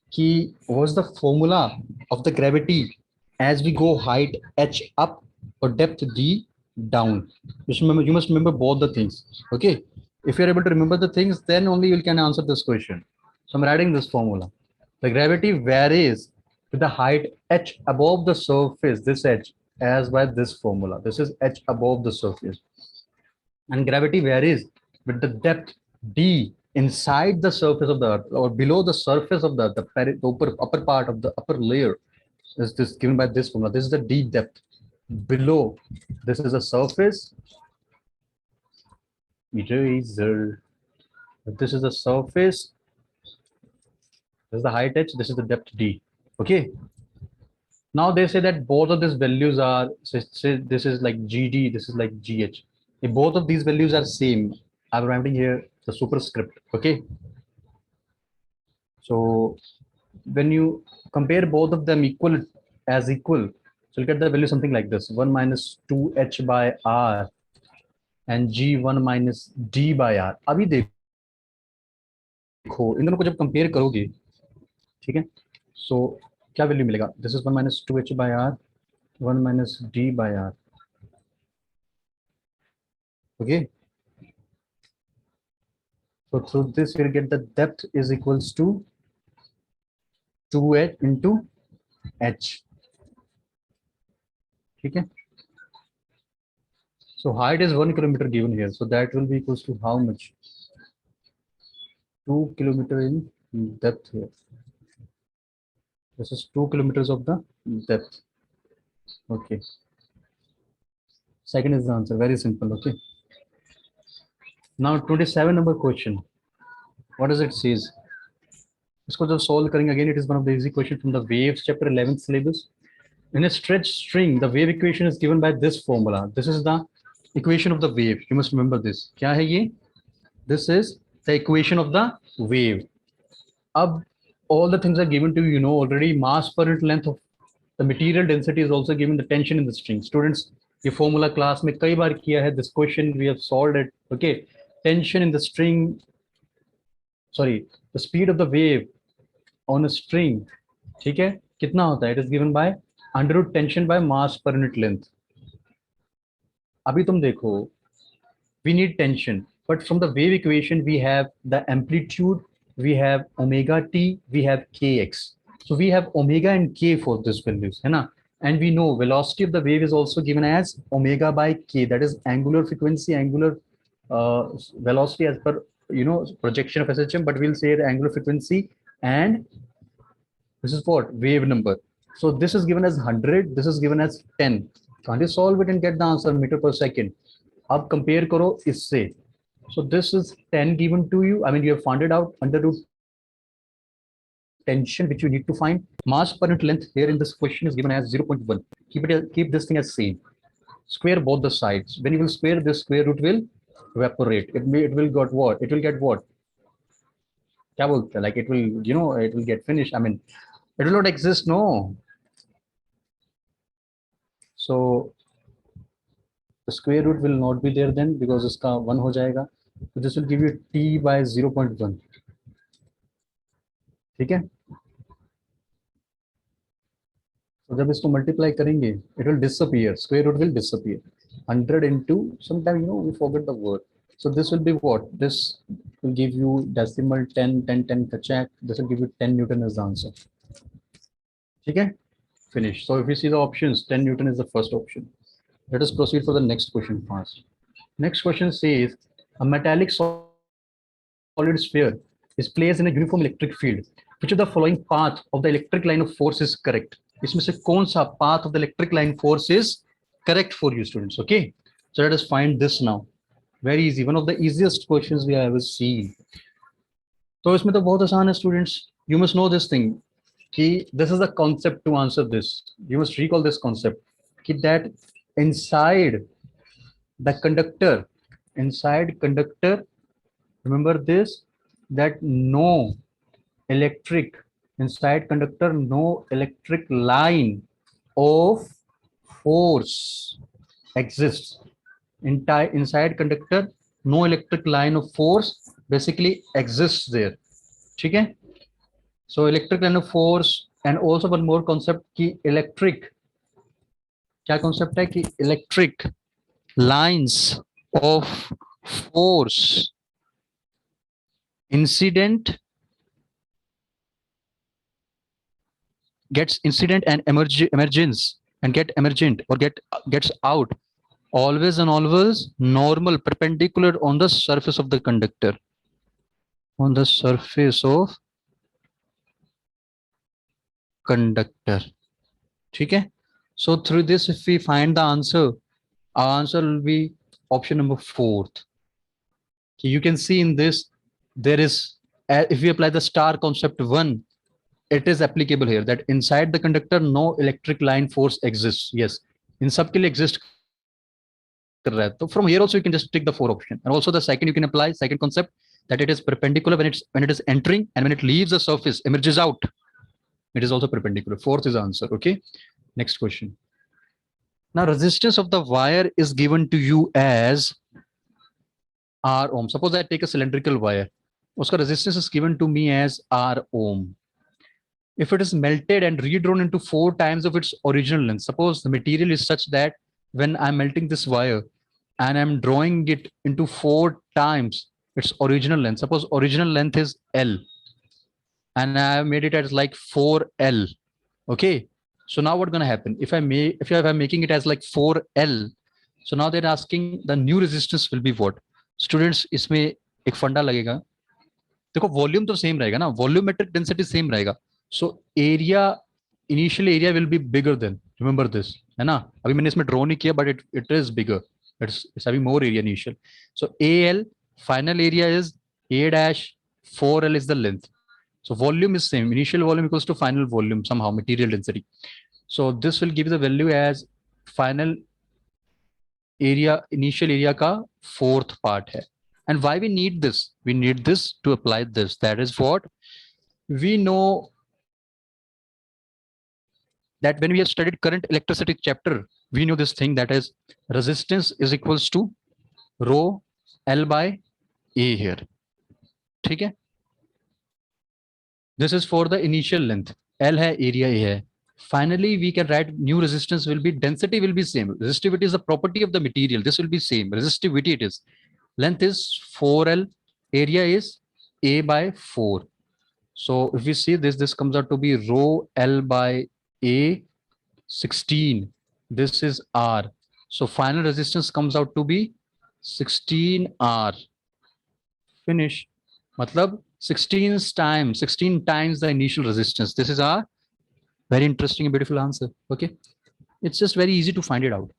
ki what's the formula of the gravity as we go height h up or depth d down. You must remember both the things. Okay, if you're able to remember the things, then only you can answer this question. So I'm writing this formula. The gravity varies with the height h above the surface, this h, as by this formula. This is h above the surface, and gravity varies with the depth d inside the surface of the earth or below the surface of the earth, the upper part of the upper layer is this given by this formula. This is the d depth below. This is the surface. Eraser. This is the surface. This is the height h. This is the depth d. Okay. Now they say that both of these values are, say this is like GD, this is like GH. If both of these values are same, I'm writing here the superscript. Okay. So when you compare both of them equal as equal, so look at the value something like this: 1 minus 2h by r and g 1 minus d by r. अभी देखो इन दोनों को जब compare करोगे, ठीक है, सो क्या value मिलेगा? This is 1 minus 2h by r, 1 minus d by r. Okay, so through this we'll get the depth is equals to 2h into h. ठीक है, so height is 1 kilometer given here, so that will be equals to how much? 2 kilometer in depth here. This is 2 kilometers of the depth. Okay, second is the answer. Very simple. Okay, now 27 number question. What does it says? इसको जब solve करेंगे, again it is one of the easy question from the waves chapter 11th syllabus. In a stretched string, the wave equation is given by this formula. This is the equation of the wave. You must remember this. क्या है ये? This is the equation of the wave. Ab, all the things are given to you, you know already. Mass per unit length of the material density is also given, the tension in the string. Students, ये formula class में कई बार किया है. This question we have solved it. Okay, tension in the string, sorry, the speed of the wave on a string, ठीक है, कितना होता है? It is given by under root tension by mass per unit length. अभी तुम देखो, we need tension, but from the wave equation we have the amplitude, we have omega t, we have kx. So we have omega and k for these values, है ना? And we know velocity of the wave is also given as omega by k, that is angular frequency, angular velocity as per, you know, projection of SHM, but we'll say the angular frequency, and this is what? Wave number. So this is given as 100, this is given as 10. Can't you solve it and get the answer meter per second? अब compare करो इससे. So this is 10 given to you. I mean, you have found it out under root tension, which you need to find. Mass per unit length here in this question is given as 0.1. Keep this thing as same. Square both the sides. When you will square, this square root will evaporate. It will get what? It will get what? क्या बोलते हैं? Like it will, you know, it will get finished. I mean, it will not exist, no. So the square root will not be there then, because इसका 1 हो जाएगा. So this will give you t by 0.1. ठीक है, तो जब इसको multiply करेंगे, it will disappear, square root will disappear. 100 into, sometimes, you know, we forget the word. So this will be what? This will give you decimal 10, 10, 10 का check. This will give you 10 Newton as the answer. ठीक है, finish. So if you see the options, 10 Newton is the first option. Let us proceed for the next question fast. Next question says a metallic solid sphere is placed in a uniform electric field. Which of the following path of the electric line of force is correct? इसमें से कौन सा path of the electric line force is correct for you students? Okay, so let us find this now. Very easy, one of the easiest questions we have ever seen. तो इसमें तो बहुत आसान है students. You must know this thing, कि this is the concept to answer this. You must recall this concept, कि that inside the conductor, inside conductor, remember this, that no electric, inside conductor, no electric line of force exists. Inside conductor, no electric line of force basically exists there. Okay? So electric line of force, and also one more concept ki electric, क्या concept है कि electric lines of force incident gets incident and emergence and get emergent or gets out always and always normal perpendicular on the surface of the conductor, on the surface of conductor. ठीक है? So through this, if we find the answer, our answer will be option number 4th. You can see in this, there is, if we apply the star concept 1, it is applicable here, that inside the conductor no electric line force exists. Yes, in सब के लिए exist कर रहा है. So from here also you can just take the 4 option, and also the second you can apply second concept, that it is perpendicular when it is entering, and when it leaves the surface emerges out, it is also perpendicular. 4th is the answer. Okay, next question. Now resistance of the wire is given to you as R ohm. Suppose I take a cylindrical wire, uska resistance is given to me as R ohm. If it is melted and redrawn into 4 times of its original length, suppose the material is such that when I'm melting this wire and I'm drawing it into 4 times its original length, suppose original length is L and I have made it as like 4L. Okay, so now what's going to happen if I'm making it as like 4L? So now they're asking the new resistance will be what? Students, इसमें एक फंडा लगेगा. देखो volume तो same रहेगा ना, volumetric density same रहेगा. So area, initial area will be bigger than, remember this, है ना. अभी मैंने इसमें ड्रॉ नहीं किया but it is bigger, it's having more area initial. So L final area is a dash, 4L is the length. So volume is same, initial volume equals to final volume somehow, material density. So this will give the value as final area, initial area का 4th part है. And why we need this? We need this to apply this. That is what we know, that when we have studied current electricity chapter, we know this thing, that is resistance is equals to rho L by A here. ठीक है? This is for the initial length. L है, area A है. Finally, we can write new resistance will be, density will be same. Resistivity is the property of the material. This will be same. Resistivity it is. Length is 4L. Area is A by 4. So if we see this, this comes out to be rho L by A 16. This is R. So final resistance comes out to be 16R. Finish. Matlab 16 times the initial resistance. This is our very interesting and beautiful answer. Okay, it's just very easy to find it out.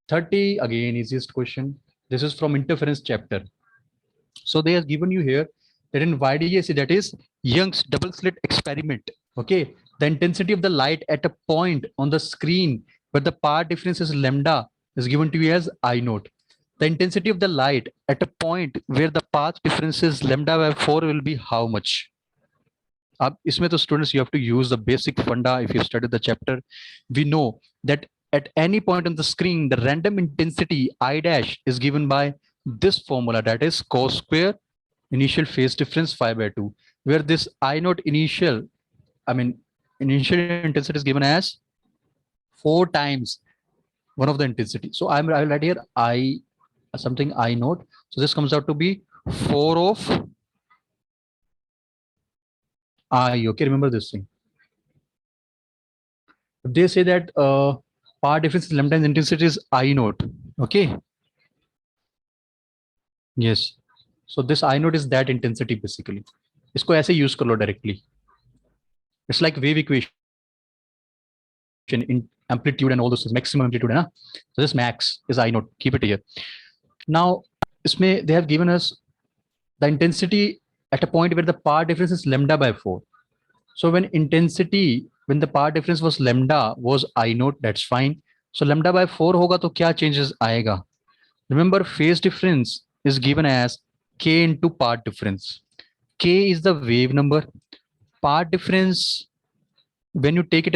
30, again easiest question. This is from interference chapter. So they have given you here that in YDAC, that is Young's double slit experiment. Okay, the intensity of the light at a point on the screen where the path difference is lambda is given to you as I naught. The intensity of the light at a point where the path difference is lambda by 4 will be how much? अब इसमें तो students, you have to use the basic funda. If you study the chapter, we know that at any point on the screen, the random intensity I dash is given by this formula, that is cos square initial phase difference 5 by 2, where this I naught initial, initial intensity is given as 4 times one of the intensity. So I will write here I something I naught. So this comes out to be 4 of I. Okay, remember this thing. If they say that power difference is lambda and intensity is I naught. Okay. Yes. So this I naught is that intensity basically. इसको ऐसे use कर लो directly. It's like wave equation in amplitude and all those things, maximum amplitude, है ना? So this max is I naught. Keep it here. Now, इसमें they have given us the intensity at a point where the power difference is lambda by 4. So when the power difference was lambda was I naught, that's fine. So lambda by 4 होगा तो क्या changes आएगा? Remember, phase difference is given as k into part difference. K is the wave number. Part difference, when you take it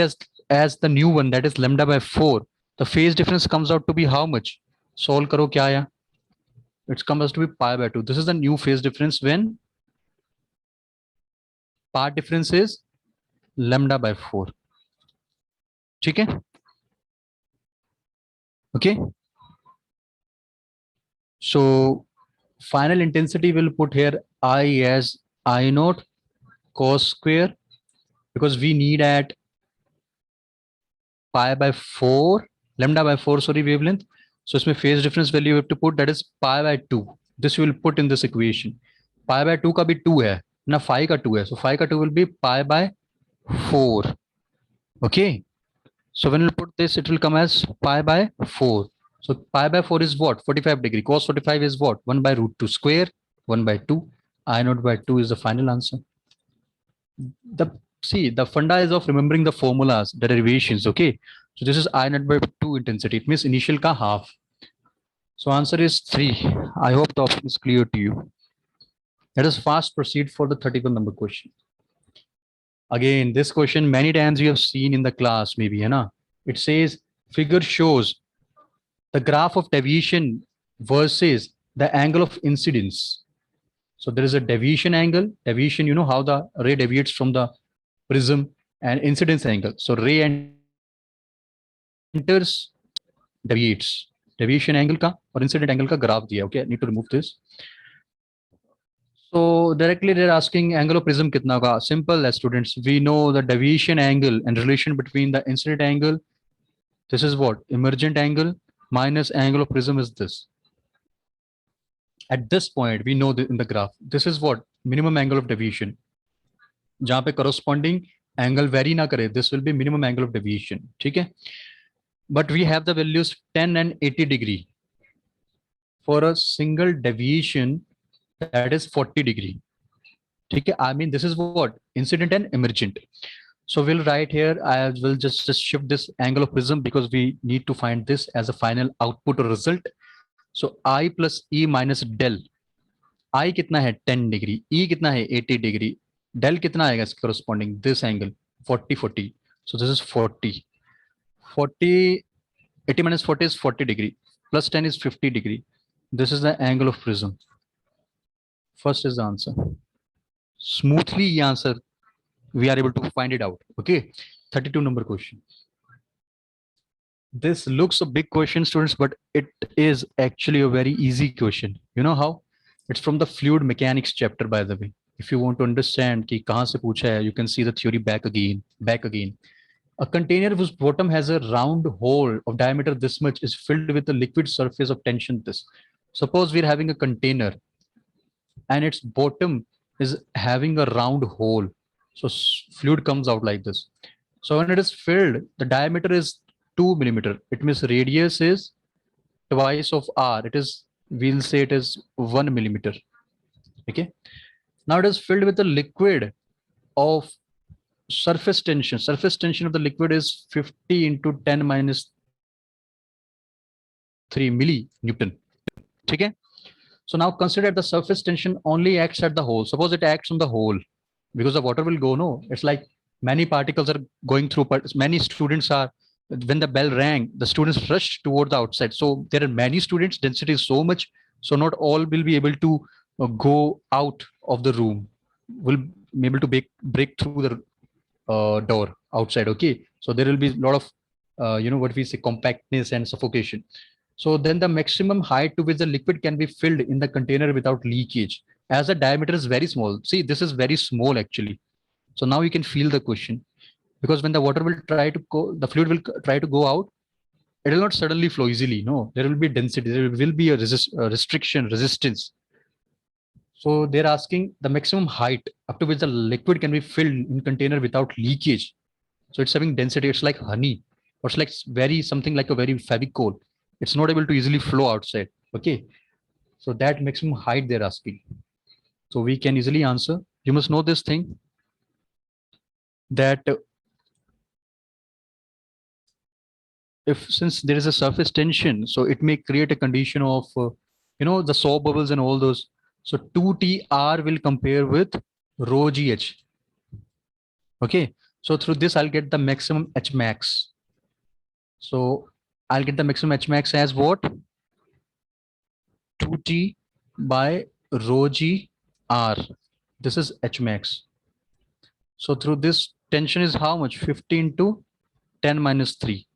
as the new one, that is lambda by 4, the phase difference comes out to be how much? Solve karo kya aaya? It comes out to be pi by 2. This is the new phase difference when part difference is lambda by 4. ठीक है? Okay. So final intensity will put here I as I naught cos square, because we need at pi by 4, lambda by 4, sorry, wavelength. So इसमें phase difference value you have to put, that is pi by 2. This you will put in this equation. Pi by 2 का भी 2 है ना, phi का 2 है, so phi का 2 will be pi by 4. Okay, so when you put this, it will come as pi by 4. So pi by 4 is what? 45 degree. Cos 45 is what? 1 by root 2 square, 1 by 2. I naught by 2 is the final answer. The funda is of remembering the formulas, the derivations. Okay, so this is I naught by 2 intensity. It means initial ka half. So answer is 3. I hope the option is clear to you. Let us fast proceed for the 31 number question. Again, this question many times you have seen in the class, maybe, it says figure shows the graph of deviation versus the angle of incidence. So there is a deviation angle. Deviation, you know how the ray deviates from the prism, and incidence angle. So ray enters, deviates. Deviation angle ka or incident angle ka graph diya. Okay, I need to remove this. So directly they're asking angle of prism kitna hoga. Simple as students. We know the deviation angle and relation between the incident angle. This is what? Emergent angle minus angle of prism is this. At this point, we know that in the graph, this is what? Minimum angle of deviation. जहाँ पे corresponding angle vary ना करे, this will be minimum angle of deviation. ठीक है? But we have the values 10 and 80 degree. For a single deviation, that is 40 degree. ठीक है? I mean, this is what? Incident and emergent. So we'll write here, I will just shift this angle of prism because we need to find this as a final output or result. So I plus E minus del. I कितना है 10 degree, E कितना है 80 degree, del कितना आएगा corresponding this angle 40 40. So this is 40. 80 minus 40 is 40 degree, plus 10 is 50 degree. This is the angle of prism. First is the answer. Smoothly the answer we are able to find it out. Okay, 32 number question. This looks a big question, students, but it is actually a very easy question. You know how? It's from the fluid mechanics chapter, by the way. If you want to understand ki kahan se pucha hai, you can see the theory back again. A container whose bottom has a round hole of diameter this much is filled with a liquid surface of tension this. Suppose we're having a container and its bottom is having a round hole. So fluid comes out like this. So when it is filled, the diameter is 2 millimeter. It means radius is twice of r. It is, we'll say it is 1 millimeter. Okay. Now it is filled with a liquid of surface tension. Surface tension of the liquid is 50 into 10 minus 3 millinewton. Okay. So now consider the surface tension only acts at the hole. Suppose it acts on the hole, because the water will go, no, it's like many particles are going through, but many students are, when the bell rang, the students rushed toward the outside. So there are many students, density is so much, so not all will be able to go out of the room, will be able to break through the door outside. Okay, so there will be a lot of what we say, compactness and suffocation. So then the maximum height to which the liquid can be filled in the container without leakage, as the diameter is very small. See, this is very small actually. So now you can feel the question, because when the water will try to go, the fluid will try to go out, it will not suddenly flow easily. No, there will be density, there will be a restriction, resistance. So they're asking the maximum height up to which the liquid can be filled in container without leakage. So it's having density, it's like honey, or it's like something like a very Fevicol. It's not able to easily flow outside. Okay, so that maximum height they're asking. So we can easily answer. You must know this thing, that if since there is a surface tension, so it may create a condition of the saw bubbles and all those. So 2tr will compare with rho gh. Okay, so through this I'll get the maximum h max. So I'll get the maximum h max as what? 2t by rho g r. This is h max. So through this tension is how much? 15 to 10 minus 3.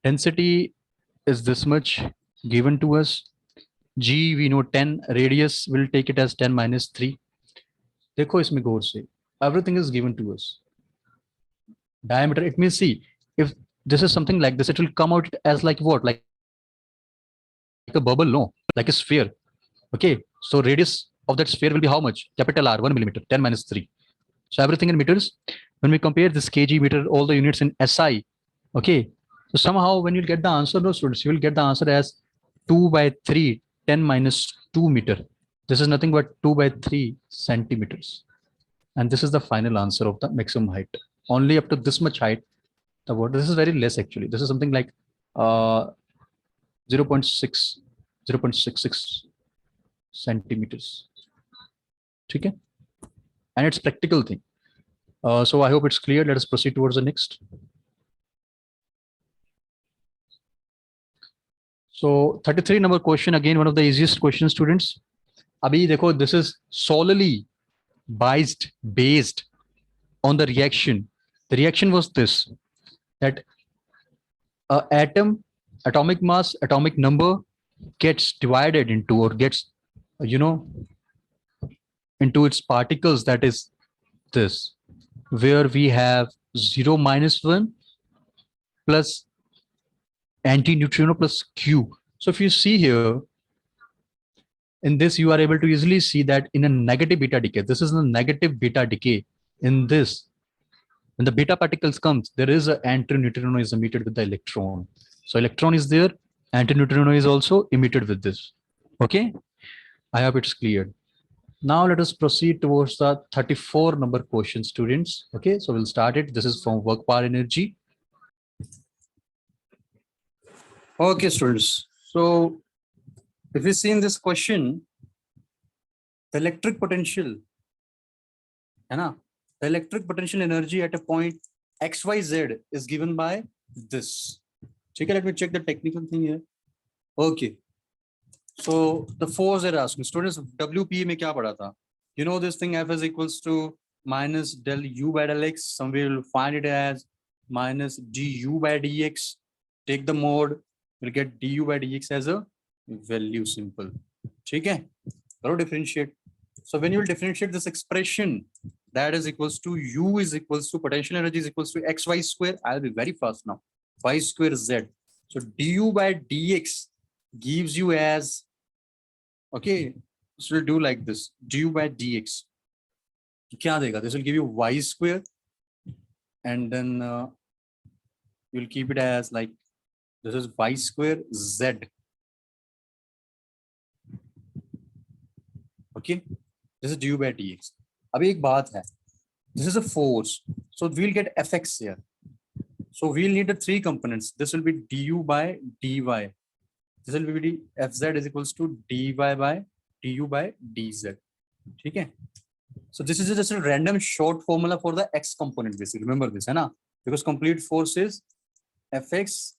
Density is this much given to us. G we know 10, radius will take it as 10 minus 3. देखो इसमें गौर से, everything is given to us. Diameter, it means, see, if this is something like this, it will come out as like what? Like a bubble, no? Like a sphere. Okay, so radius of that sphere will be how much? Capital R, 1 millimeter, 10 minus 3. So everything in meters. When we compare this kg meter, all the units in SI, okay, so somehow when you'll get the answer, no students, you will get the answer as 2 by 3, 10 minus 2 meter. This is nothing but 2 by 3 centimeters. And this is the final answer of the maximum height. Only up to this much height, the water, this is very less actually. This is something like 0.6, 0.66 centimeters. Okay? And it's practical thing. So I hope it's clear. Let us proceed towards the next. So 33 number question, again one of the easiest questions, students. Abhi dekho, this is solely based on the reaction. The reaction was this, that atomic mass, atomic number gets divided into, or gets, into its particles, that is this, where we have 0 minus 1 plus anti-neutrino plus Q. So if you see here, in this you are able to easily see that in a negative beta decay, this is a negative beta decay. In this, when the beta particles comes, there is an antineutrino is emitted with the electron. So electron is there, antineutrino is also emitted with this. Okay, I hope it's clear. Now let us proceed towards the 34 number question, students. Okay, so we'll start it. This is from work power energy. Okay, students. So if you see in this question, the electric potential, the electric potential energy at a point XYZ is given by this. Okay, let me check the technical thing here. Okay. So the force they're asking, students, WP में क्या पढ़ा था? You know this thing, F is equals to minus del U by del X. Somewhere you'll find it as minus du by dx. Take the mode, we'll get du by dx as a value, simple. ठीक है? करो differentiate. So when you will differentiate this expression, that is equals to U is equals to potential energy is equals to xy square. I'll be very fast now. Y square z. So du by dx gives you as, okay, so we'll do like this, du by dx. क्या देगा? This will give you y square, and then you'll keep it as like, this is y square z. Okay, this is du by dx. अभी एक बात है, this is a force, so we'll get fx here. So we'll need the three components. This will be du by dy. This will be fz is equals to dy by du by dz. Okay. So this is just a random short formula for the x component basically. Remember this, है ना? Because complete force is fx.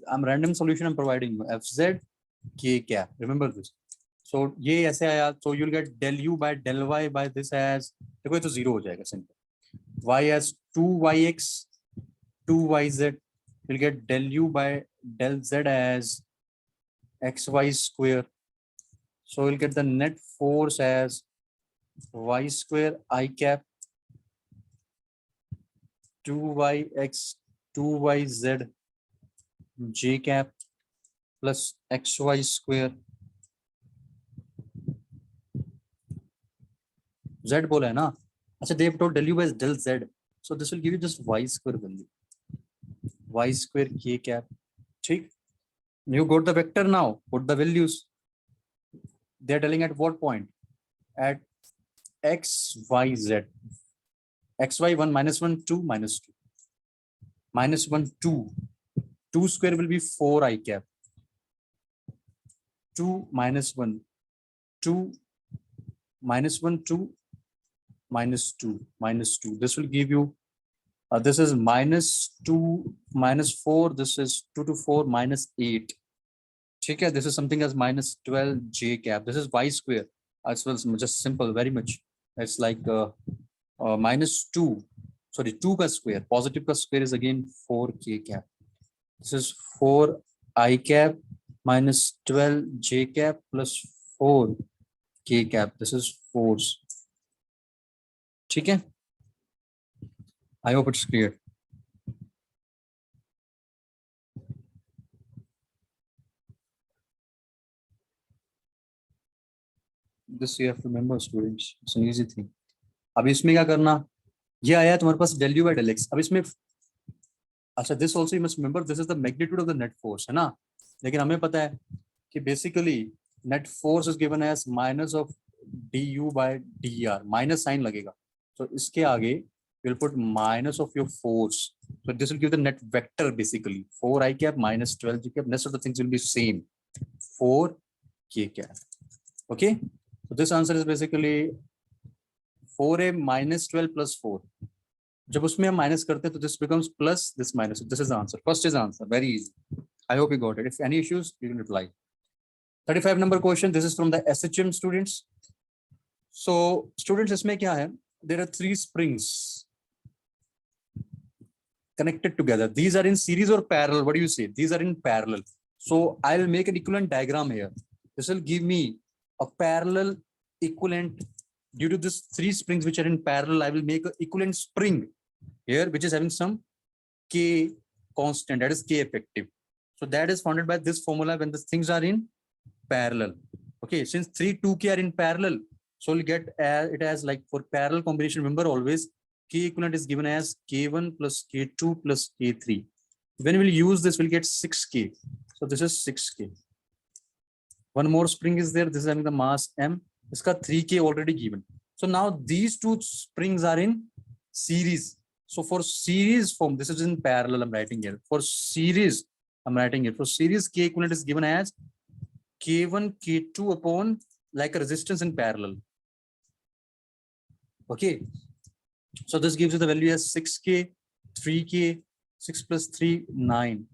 I'm random solution I'm providing you. Fz k cap. Remember this. So ये ऐसे आया. So you'll get del u by del y by this as, देखो ये तो zero हो जाएगा simple. Y as 2yx 2yz. You'll get del u by del z as xy square. So we'll get the net force as y square I cap 2yx 2yz j cap plus xy square. Z बोला है ना? अच्छा, they have told del u by del z. So this will give you just y square value. Y square k cap. ठीक? You got the vector now. Put the values. They are telling at what point? At x, y, z. X, y, 1, -1, 2, -2. -1, 2. 2 square will be 4 I cap. 2 minus 1, 2 minus 1, 2 minus 2 minus 2. This will give you, this is minus 2 minus 4. This is 2 to 4 minus 8. Okay, this is something as minus 12 j cap. This is y square as well, just simple, very much. It's like minus 2, sorry, 2 ka square. Positive ka square is again 4 k cap. This is 4 I cap minus 12 j cap plus 4 k cap. This is force. Okay, I hope it's clear. This you have to remember, students. It's an easy thing. अब इसमें क्या करना, ये आया तुम्हारे पास del u by del x. अब इसमें अच्छा, this also you must remember, this is the magnitude of the net force, है ना. लेकिन हमें पता है कि basically net force is given as minus of du by dr. Minus sign लगेगा, तो इसके आगे you'll put minus of your force. So this will give the net vector basically. 4 I cap minus 12 j cap. Rest of the things will be same. 4 k cap. Okay. So this answer is basically 4a minus 12 plus 4. जब उसमें हम minus करते हैं तो this becomes plus, this minus. This is the answer. First is the answer. Very easy. I hope you got it. If any issues, you can reply. 35 number question. This is from the SHM students. So students, इसमें क्या है? There are 3 springs connected together. These are in series or parallel. What do you say? These are in parallel. So I'll make an equivalent diagram here. This will give me a parallel equivalent. Due to this 3 springs which are in parallel, I will make an equivalent spring here, which is having some K constant, that is K effective. So that is founded by this formula when the things are in parallel. Okay, since 3 2K are in parallel, so we'll get it as like for parallel combination. Remember always K equivalent is given as K1 plus K2 plus K3. When we'll use this, we'll get 6K. So this is 6K. One more spring is there. This is having the mass M. It's got 3K already given. So now these 2 springs are in series. So for series form, this is in parallel, I'm writing here. For series, I'm writing it. For series, K equivalent is given as K1, K2 upon like a resistance in parallel. Okay. So this gives you the value as 6K, 3K, 6 plus 3, 9.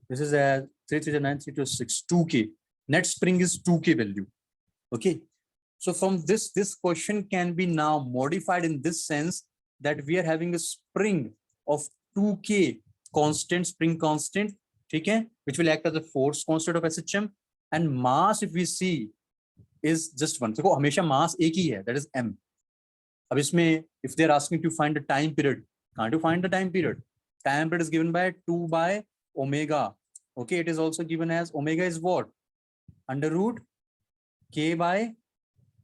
This is as 3, 3, 9, 3, 2, 6, 2K. Net spring is 2K value. Okay. So from this question can be now modified in this sense that we are having a spring of 2K constant, spring constant, okay, which will act as a force constant of SHM, and mass if we see is just one. So हमेशा mass एक ही है, that is M. अब इसमें if they are asking to find the time period, can't you find the time period? Time period is given by 2 by omega. Okay, it is also given as omega is what? Under root K by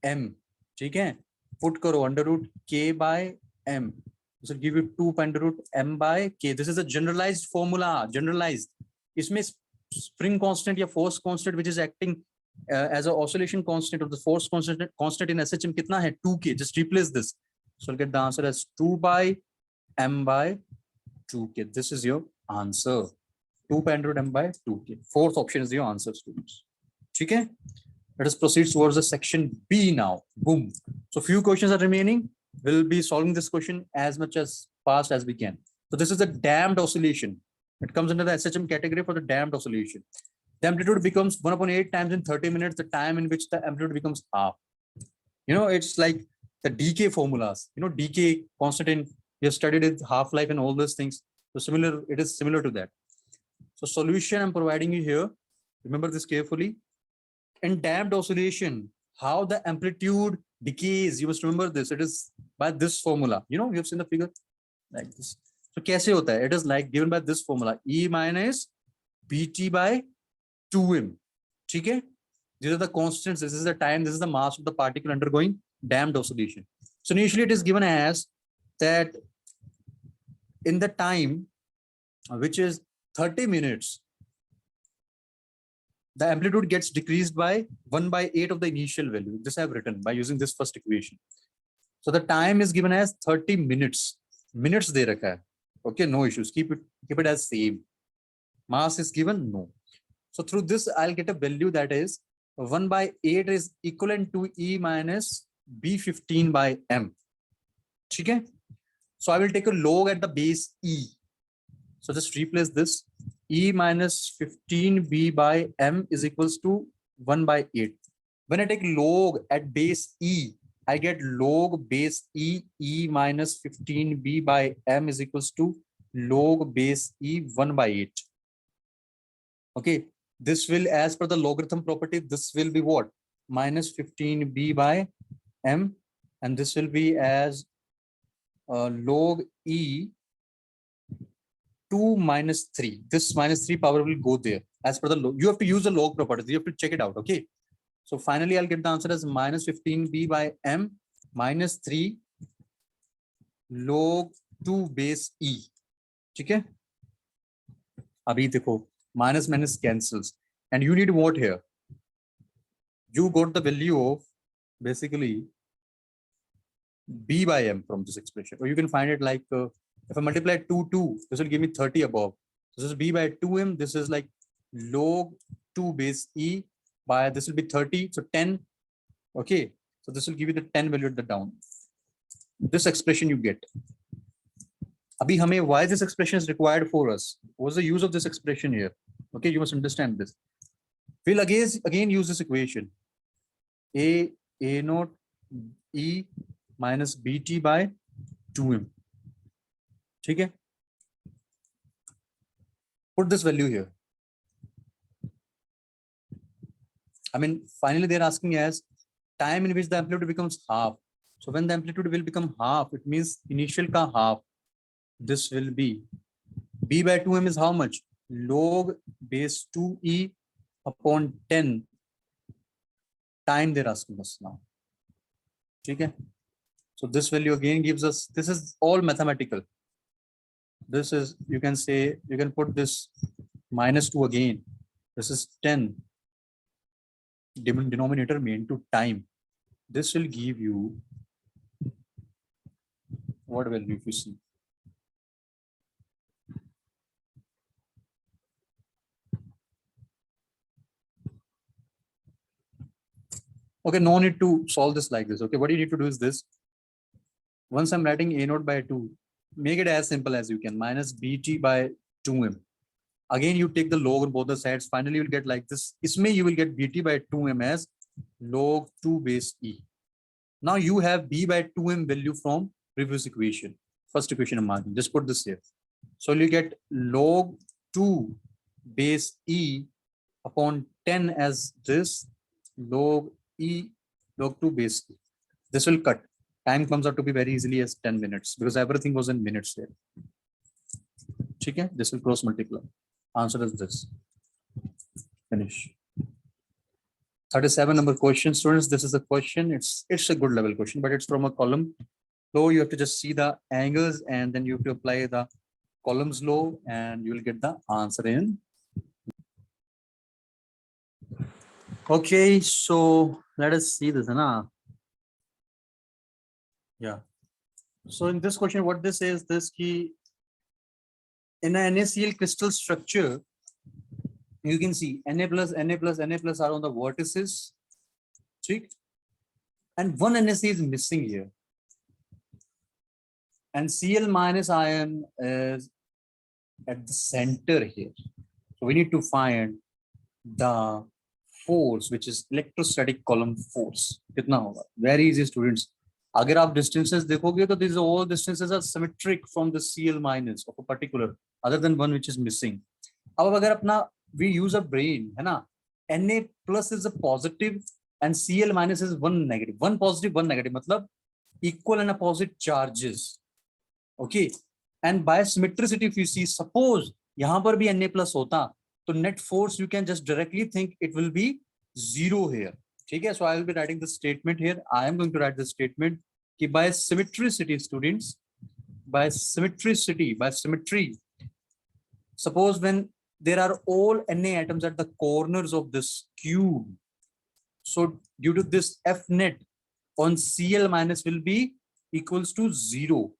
M. ठीक है, put करो under root K by M. This will give you 2 under root M by K. This is a generalized formula, generalized. इसमें spring constant या force constant which is acting as an oscillation constant of the force constant in SHM कितना है? 2K. Just replace this. So you'll get the answer as 2 by M by 2K. This is your answer. 2 under root M by 2K. Fourth option is your answer, students. ठीक है? Let us proceed towards the section B now. Boom. So few questions are remaining. We'll be solving this question as much as fast as we can. So this is a damped oscillation. It comes under the SHM category for the damped oscillation. The amplitude becomes 1/8 times in 30 minutes, the time in which the amplitude becomes half. You know, it's like the decay formulas. You know, decay, constant in, you have studied it, half-life and all those things. So similar, it is similar to that. So solution I'm providing you here. Remember this carefully. In damped oscillation, how the amplitude decays, you must remember this. It is by this formula. You know, you have seen the figure like this. So कैसे होता है? It is like given by this formula, E minus Pt by 2m. ठीक है? These are the constants. This is the time. This is the mass of the particle undergoing damped oscillation. So initially it is given as that in the time which is 30 minutes, the amplitude gets decreased by 1/8 of the initial value. This I have written by using this first equation. So the time is given as 30 minutes. Minutes दे रखा है. Okay, no issues. Keep it as same. Mass is given? No. So through this, I'll get a value that is 1 by 8 is equivalent to E minus B15 by M. Okay? So I will take a log at the base E. So just replace this. E minus 15B by M is equals to 1 by 8. When I take log at base E, I get log base E, E minus 15B by M is equals to log base E 1 by 8. Okay, this will, as per the logarithm property, this will be what? Minus 15B by M, and this will be as log E 2 minus 3. This minus 3 power will go there. As per the log, you have to use the log property. You have to check it out. Okay. So finally, I'll get the answer as minus 15B by M minus 3 log 2 base E. Okay. Abhi dekho, minus minus cancels. And you need what here? You got the value of basically B by M from this expression. Or you can find it like if I multiply 2, this will give me 30 above. This is B by 2M. This is like log 2 base E by, this will be 30. So 10. Okay. So this will give you the 10 value at the down. This expression you get. Abhi hame, why this expression is required for us? What's the use of this expression here? Okay, you must understand this. We'll again use this equation. A naught E minus BT by 2M. Okay? Put this value here. I mean, finally they're asking as time in which the amplitude becomes half. So when the amplitude will become half, it means initial ka half. This will be B by 2M is how much? Log base 2E upon 10 time they're asking us now. Okay? So this value again gives us, this is all mathematical. This is, you can say, you can put this minus 2 again. This is 10 denominator main to time. This will give you what value if you see? Okay, no need to solve this like this. Okay, what you need to do is this. Once I'm writing A naught by 2, make it as simple as you can. Minus BT by 2M. Again, you take the log on both the sides. Finally, you'll get like this. Isme you will get BT by 2M as log 2 base E. Now you have B by 2M value from previous equation. First equation I'm marking. Just put this here. So you get log 2 base E upon 10 as this log E log 2 base E. This will cut. Time comes out to be very easily as 10 minutes because everything was in minutes there. Okay? This will cross multiply. Answer is this. Finish. 37 number question, students. This is a question. It's a good level question, but it's from a column. So you have to just see the angles and then you have to apply the columns law and you will get the answer in. Okay, so let us see this. Yeah. So in this question, what this says, this key in a NaCl crystal structure, you can see Na plus are on the vertices, and one NaC is missing here, and Cl minus ion is at the center here. So we need to find the force, which is electrostatic column force. कितना होगा? Very easy, students. अगर आप distances देखोगे तो these all distances are symmetric from the Cl minus of a particular, other than one which is missing. अब अगर अपना we use a brain, है ना? Na plus is a positive and Cl minus is one negative. One positive, one negative. मतलब equal and opposite charges. Okay. And by symmetricity, if you see, suppose यहाँ पर भी Na plus होता, so net force you can just directly think it will be 0 here. Okay, so I will be writing the statement here. I am going to write the statement कि by symmetricity, students, by symmetry, suppose when there are all Na atoms at the corners of this cube, so due to this F net on Cl minus will be equals to 0.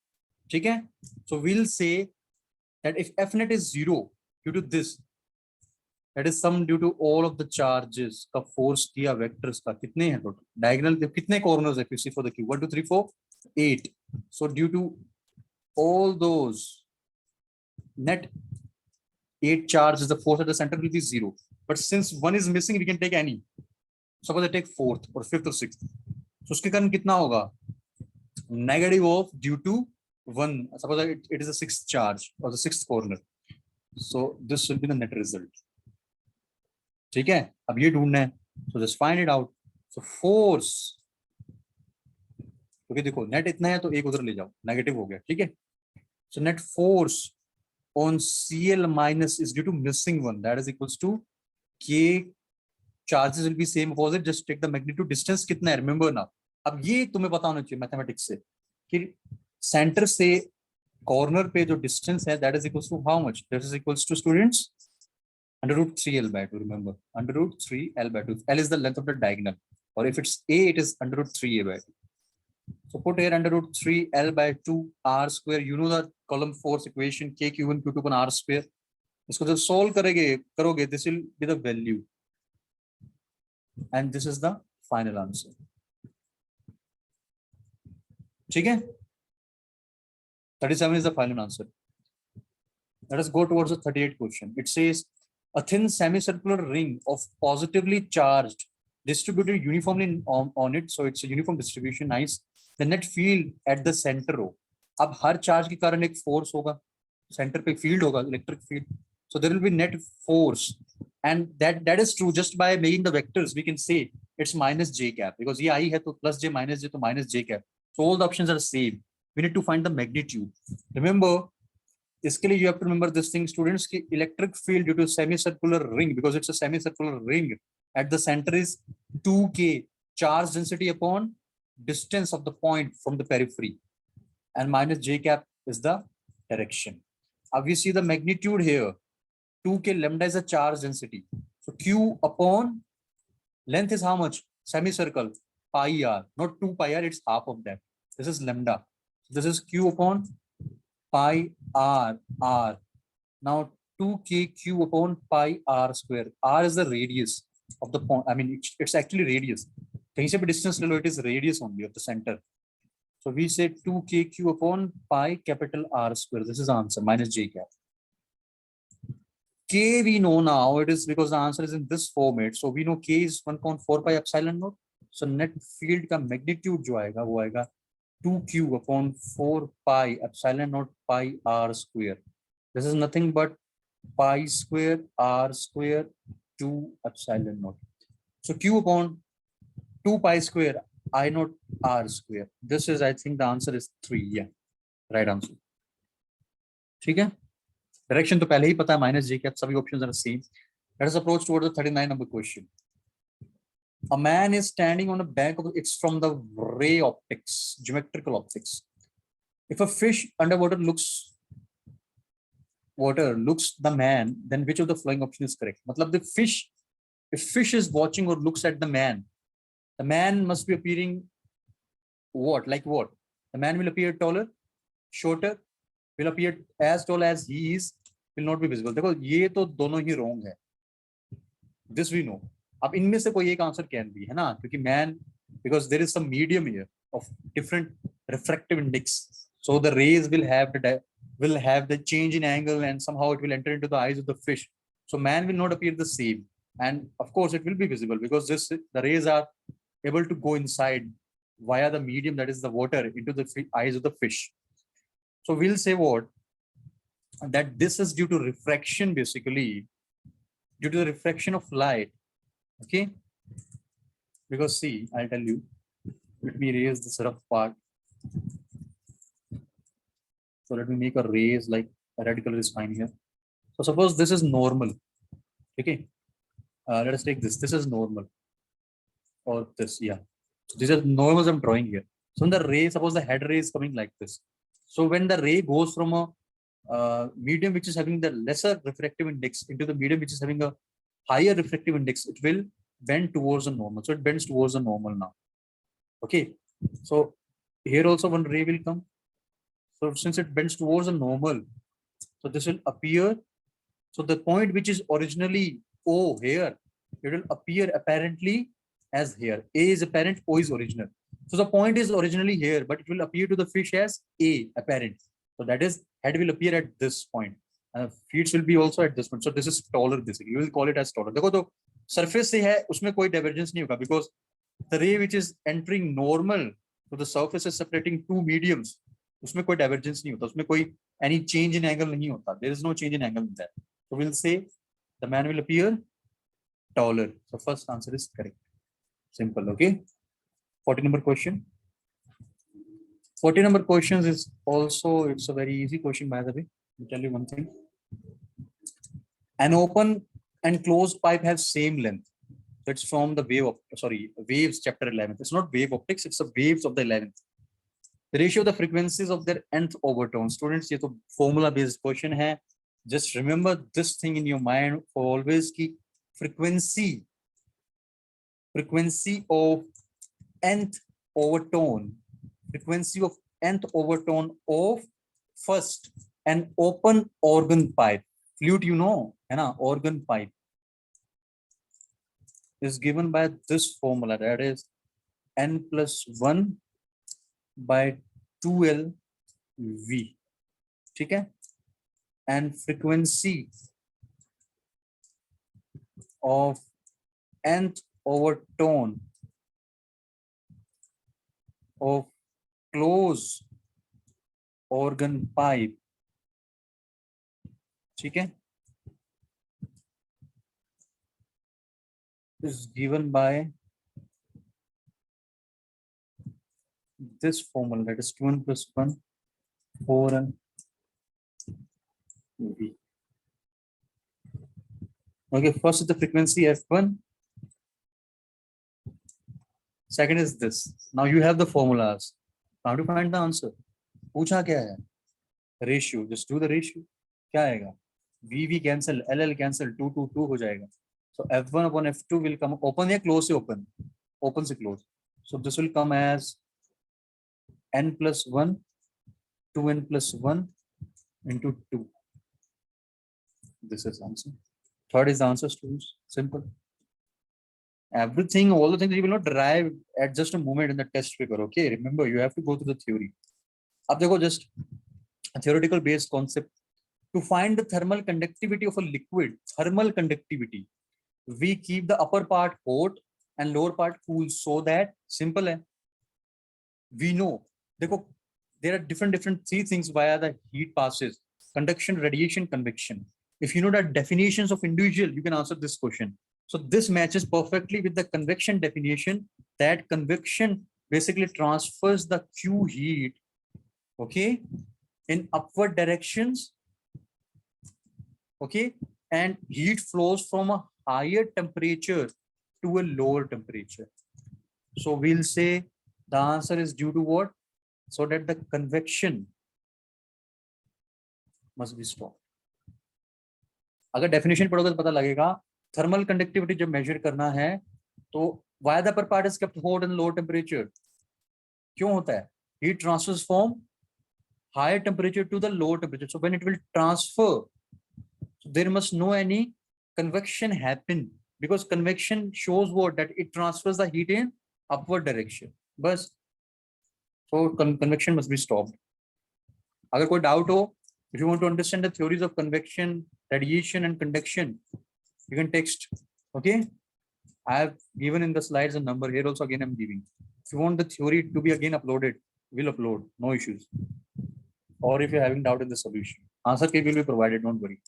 Okay, so we'll say that if F net is 0 due to this, That is sum due to all of the charges का force किया vectors का कितने हैं total diagonal कितने corners है if you see for the cube 1 2 3 4 8 so due to all those net 8 charges the force at the center will be 0 but since one is missing we can take any suppose I take fourth or fifth or sixth so उसके कारण कितना होगा negative of due to one suppose it is a sixth charge or the sixth corner so this will be the net result ठीक है अब ये ढूंढना है so just find it out so force क्योंकि देखो नेट इतना है तो एक उधर ले जाओ नेगेटिव हो गया ठीक है so net force on Cl minus is due to missing one that is equals to K charges will be same opposite just take the magnitude distance कितना है remember now अब ये तुम्हें पता होना चाहिए मैथमेटिक्स से कि सेंटर से कॉर्नर पे जो डिस्टेंस है that is equals to how much that is equals to students under root 3 L by 2 remember under root 3 L by 2 L is the length of the diagonal or if it's A it is under root 3 A by 2 so put here under root 3 L by 2 R square you know the column force equation K Q1 Q2 upon R square इसको जब solve करोगे this will be the value and this is the final answer ठीक है 37 is the final answer let us go towards the 38th question it says a thin semicircular ring of positively charged distributed uniformly on it so it's a uniform distribution nice the net field at the center हो अब हर charge के कारण एक force होगा centre पे field होगा electric field so there will be net force and that is true just by making the vectors we can say it's minus j cap because ये आई है तो plus j minus j तो minus j cap so all the options are same we need to find the magnitude remember इसके लिए you have to remember this thing students की electric field due to semicircular ring because it's a semicircular ring at the center is 2k charge density upon distance of the point from the periphery and minus j cap is the direction now we see the magnitude here 2k lambda is a charge density so q upon length is how much semicircle pi r not 2 pi r it's half of that this is lambda this is q upon pi r r now 2k q upon pi r square r is the radius of the point I mean it's actually radius कहीं से भी distance ले लो it is radius only of the center so we say 2k q upon pi capital R square this is the answer minus j cap k we know now it is because the answer is in this format so we know k is 1.4 pi epsilon naught so net field का magnitude जो आएगा वो आएगा 2q upon 4 pi epsilon naught pi r square this is nothing but pi square r square 2 epsilon naught so q upon 2 pi square I naught r square this is I think the answer is 3 yeah right answer ठीक है direction तो पहले ही पता है minus j cap सभी options are same let us approach towards the 39 number question a man is standing on a bank of it's from the ray optics geometrical optics if a fish underwater looks the man then which of the following option is correct matlab the fish if fish is watching or looks at the man must be appearing what like what the man will appear taller shorter will appear as tall as he is will not be visible देखो ये तो दोनों ही wrong है this we know अब इनमें से कोई एक आंसर कैन भी है ना क्योंकि man because there is some medium here of different refractive index so the rays will have the change in angle and somehow it will enter into the eyes of the fish so man will not appear the same and of course it will be visible because the rays are able to go inside via the medium that is the water into the eyes of the fish so we'll say what that this is due to refraction basically due to the refraction of light okay because see I'll tell you let me erase this rough part so let me make a raise like a red color is fine here so suppose this is normal okay let us take this is normal or this yeah these are normals I'm drawing here so when the ray suppose the head ray is coming like this so when the ray goes from a medium which is having the lesser refractive index into the medium which is having a higher refractive index it will bend towards the normal so it bends towards the normal now okay so here also one ray will come so since it bends towards the normal so this will appear so the point which is originally O here, it will appear apparently as here. A is apparent, O is original. So the point is originally here, but it will appear to the fish as A apparent. So that is head will appear at this point. Feet will be also at this point. So this is taller basically. You will call it as taller. देखो तो surface से है उसमें कोई divergence नहीं होगा because the ray which is entering normal to the surface is separating two mediums. उसमें कोई divergence नहीं होता. उसमें कोई any change in angle नहीं होता. There is no change in angle in that. So we'll say the man will appear taller. So first answer is correct. Simple. Okay. 40 number question. 40 number questions is also, it's a very easy question by the way. I'll tell you one thing. An open and closed pipe have same length. So it's from the waves chapter 11. It's not wave optics, it's the waves of the 11th. The ratio of the frequencies of their nth overtone. Students, ये तो formula based question है. Just remember this thing in your mind for always की frequency of nth overtone. Frequency of nth overtone of first an open organ pipe. Flute, you know, है ना, organ pipe is given by this formula, that is n plus 1 by 2L V. ठीक है? And frequency of nth overtone of closed organ pipe, ठीक है, is given by this formula, that is 2n plus 1 4n V. Okay, first is the frequency f1, second is this. Now you have the formulas. How to find the answer? पूछा क्या है? Ratio. Just do the ratio. क्या आएगा? V cancel, LL cancel, 2 2 2 हो जाएगा. So f1 upon f2 will come open या close से open? Open से close. So this will come as n plus 1, 2n plus 1 into 2. This is answer. Third is the answer, students. Simple. Everything, all the things you will not derive at just a moment in the test paper. Okay, remember you have to go to the theory. अब देखो just a theoretical based concept. To find the thermal conductivity of a liquid, thermal conductivity, we keep the upper part hot and lower part cool so that simple है. We know. देखो, there are different three things via the heat passes: conduction, radiation, convection. If you know the definitions of individual, you can answer this question. So this matches perfectly with the convection definition, that convection basically transfers the Q heat, okay, in upward directions, okay, and heat flows from a higher temperature to a lower temperature. So we'll say the answer is due to what? So that the convection must be stopped. अगर definition पढ़ोगे तो पता लगेगा thermal conductivity जब major करना है तो why the upper part is kept hot and low temperature. क्यों होता है? Heat transfers from higher temperature to the lower temperature. So when it will transfer, so there must no any convection happen, because convection shows what? That it transfers the heat in upward direction. बस. So convection must be stopped. अगर कोई doubt हो, if you want to understand the theories of convection, radiation and conduction, you can text. Okay, I have given in the slides a number here also, again I'm giving. If you want the theory to be again uploaded, we'll upload, no issues. Or if you're having doubt in the solution, answer key will be provided, don't worry.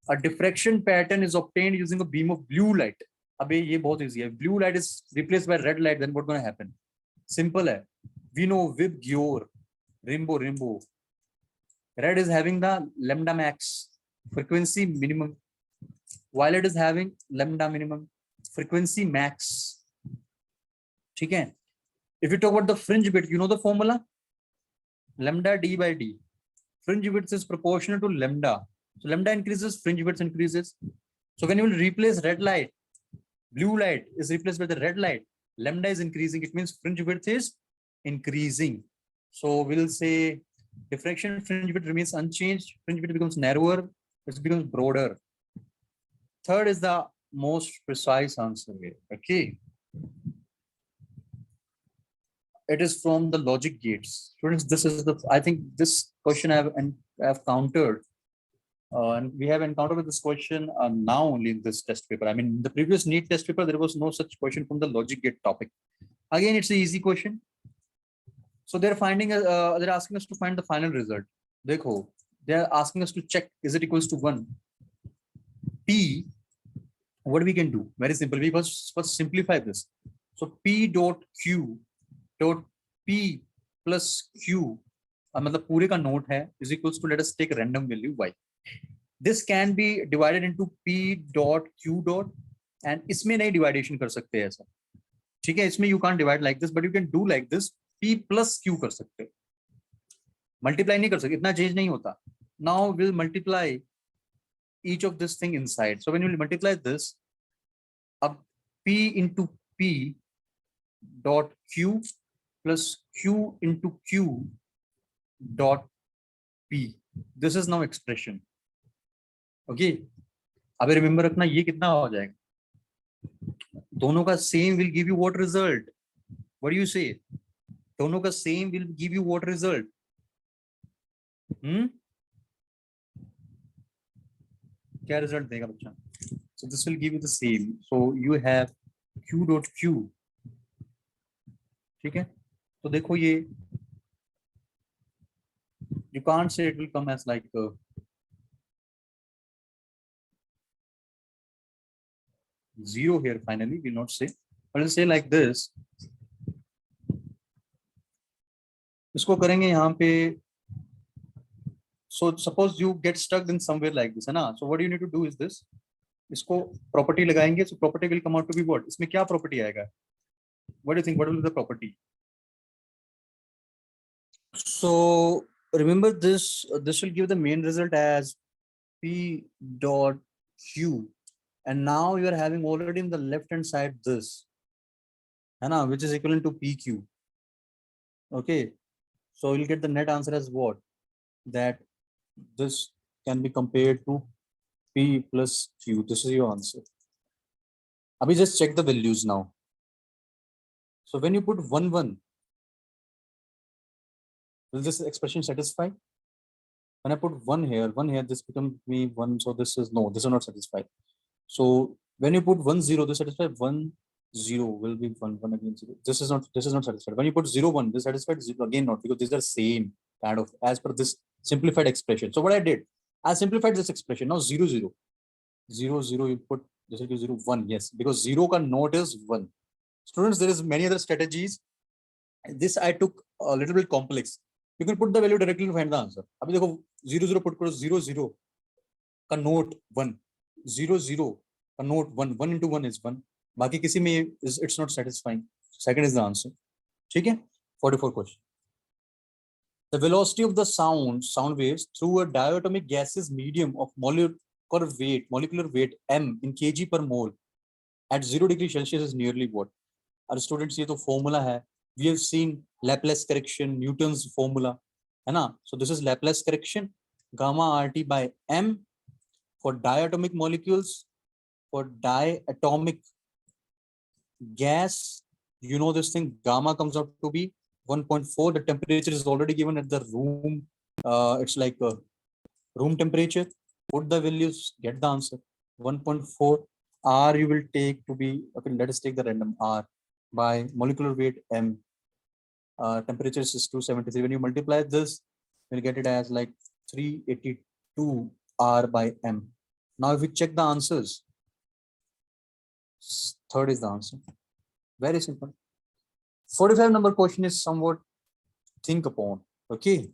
A diffraction pattern is obtained using a beam of blue light. अबे ये बहुत easy है. Blue light is replaced by red light, then what's going to happen? Simple है. We know Vib Gior, Rimbo. Red is having the lambda max, frequency minimum. Violet is having lambda minimum, frequency max. ठीक है? If you talk about the fringe width, you know the formula? Lambda d by d. Fringe width is proportional to lambda. So lambda increases, fringe width increases. So when you will replace red light, blue light is replaced by the red light, lambda is increasing. It means fringe width is increasing. So we'll say diffraction fringe width remains unchanged. Fringe width becomes narrower. It becomes broader. Third is the most precise answer here. Okay, it is from the logic gates. Students, this is the, I think this question I've countered, and we have encountered with this question now only in this test paper. I mean, in the previous NEET test paper, there was no such question from the logic gate topic. Again, it's an easy question. So they're asking us to find the final result. Dekho, they're asking us to check, is it equals to 1? P, what we can do? Very simple. We first simplify this. So P dot Q dot P plus Q, मतलब पूरे का note है, is equals to, let us take random value y. This can be divided into P dot Q dot, and इसमें नहीं dividation कर सकते ऐसा, ठीक है? इसमें you can't divide like this, but you can do like this, P plus Q कर सकते, multiply नहीं कर सकते, इतना change नहीं होता. Now we'll multiply each of this thing inside. So when you multiply this, अब P into P dot Q plus Q into Q dot P. This is now expression. Okay. अब remember रखना, ये कितना हो जाएगा? दोनों का same will give you what result? What do you say? दोनों का same will give you what result? क्या रिजल्ट देगा बच्चा? So this will give you the same. So you have Q dot Q. ठीक है? तो देखो ये, you can't say it will come as like 0 here. Finally, we'll not say, but we'll say like this. इसको करेंगे यहाँ पे. So suppose you get stuck in somewhere like this, है ना? So what you need to do is this. इसको property लगाएंगे. So property will come out to be what? इसमें क्या property आएगा? What do you think? What will be the property? So remember this. This will give the main result as P dot Q, and now you are having already in the left hand side this, है ना, which is equivalent to PQ. Okay, so you'll get the net answer as what? That this can be compared to P plus Q. This is your answer. Abhi just check the values now. So when you put 1 1, will this expression satisfy? When I put 1 here, this becomes me 1. So this is no, this is not satisfied. So when you put 1 0, this satisfies 1 0 will be 1 1 again 0. This is not satisfied. When you put 0 1, this satisfied 0 again not, because these are same kind of as per this simplified expression. So what I did, I simplified this expression. Now 0 0 0 0, you put this will be 0 1. Yes, because 0 ka note is 1. Students, there is many other strategies. This I took a little bit complex. You can put the value directly to find the answer. अभी देखो 0 0 put करो, 0 0 का note 1, 0 0 का note 1, 1 into 1 is 1. बाकी किसी में it's not satisfying. Second is the answer. ठीक है? 44 question. The velocity of the sound waves through a diatomic gaseous medium of molecular weight m in kg per mole at 0 degree Celsius is nearly what? Our students, ये तो formula है. We have seen Laplace correction, Newton's formula, है ना? So this is Laplace correction, gamma RT by m for diatomic molecules. For diatomic gas, you know this thing, gamma comes out to be 1.4. The temperature is already given at the room. It's like a room temperature. Put the values, get the answer. 1.4. R you will take to be, okay, let us take the random R by molecular weight m. Temperature is 273. When you multiply this, you'll get it as like 382 R by m. Now if we check the answers, third is the answer. Very simple. 45 number question is somewhat think upon. Okay.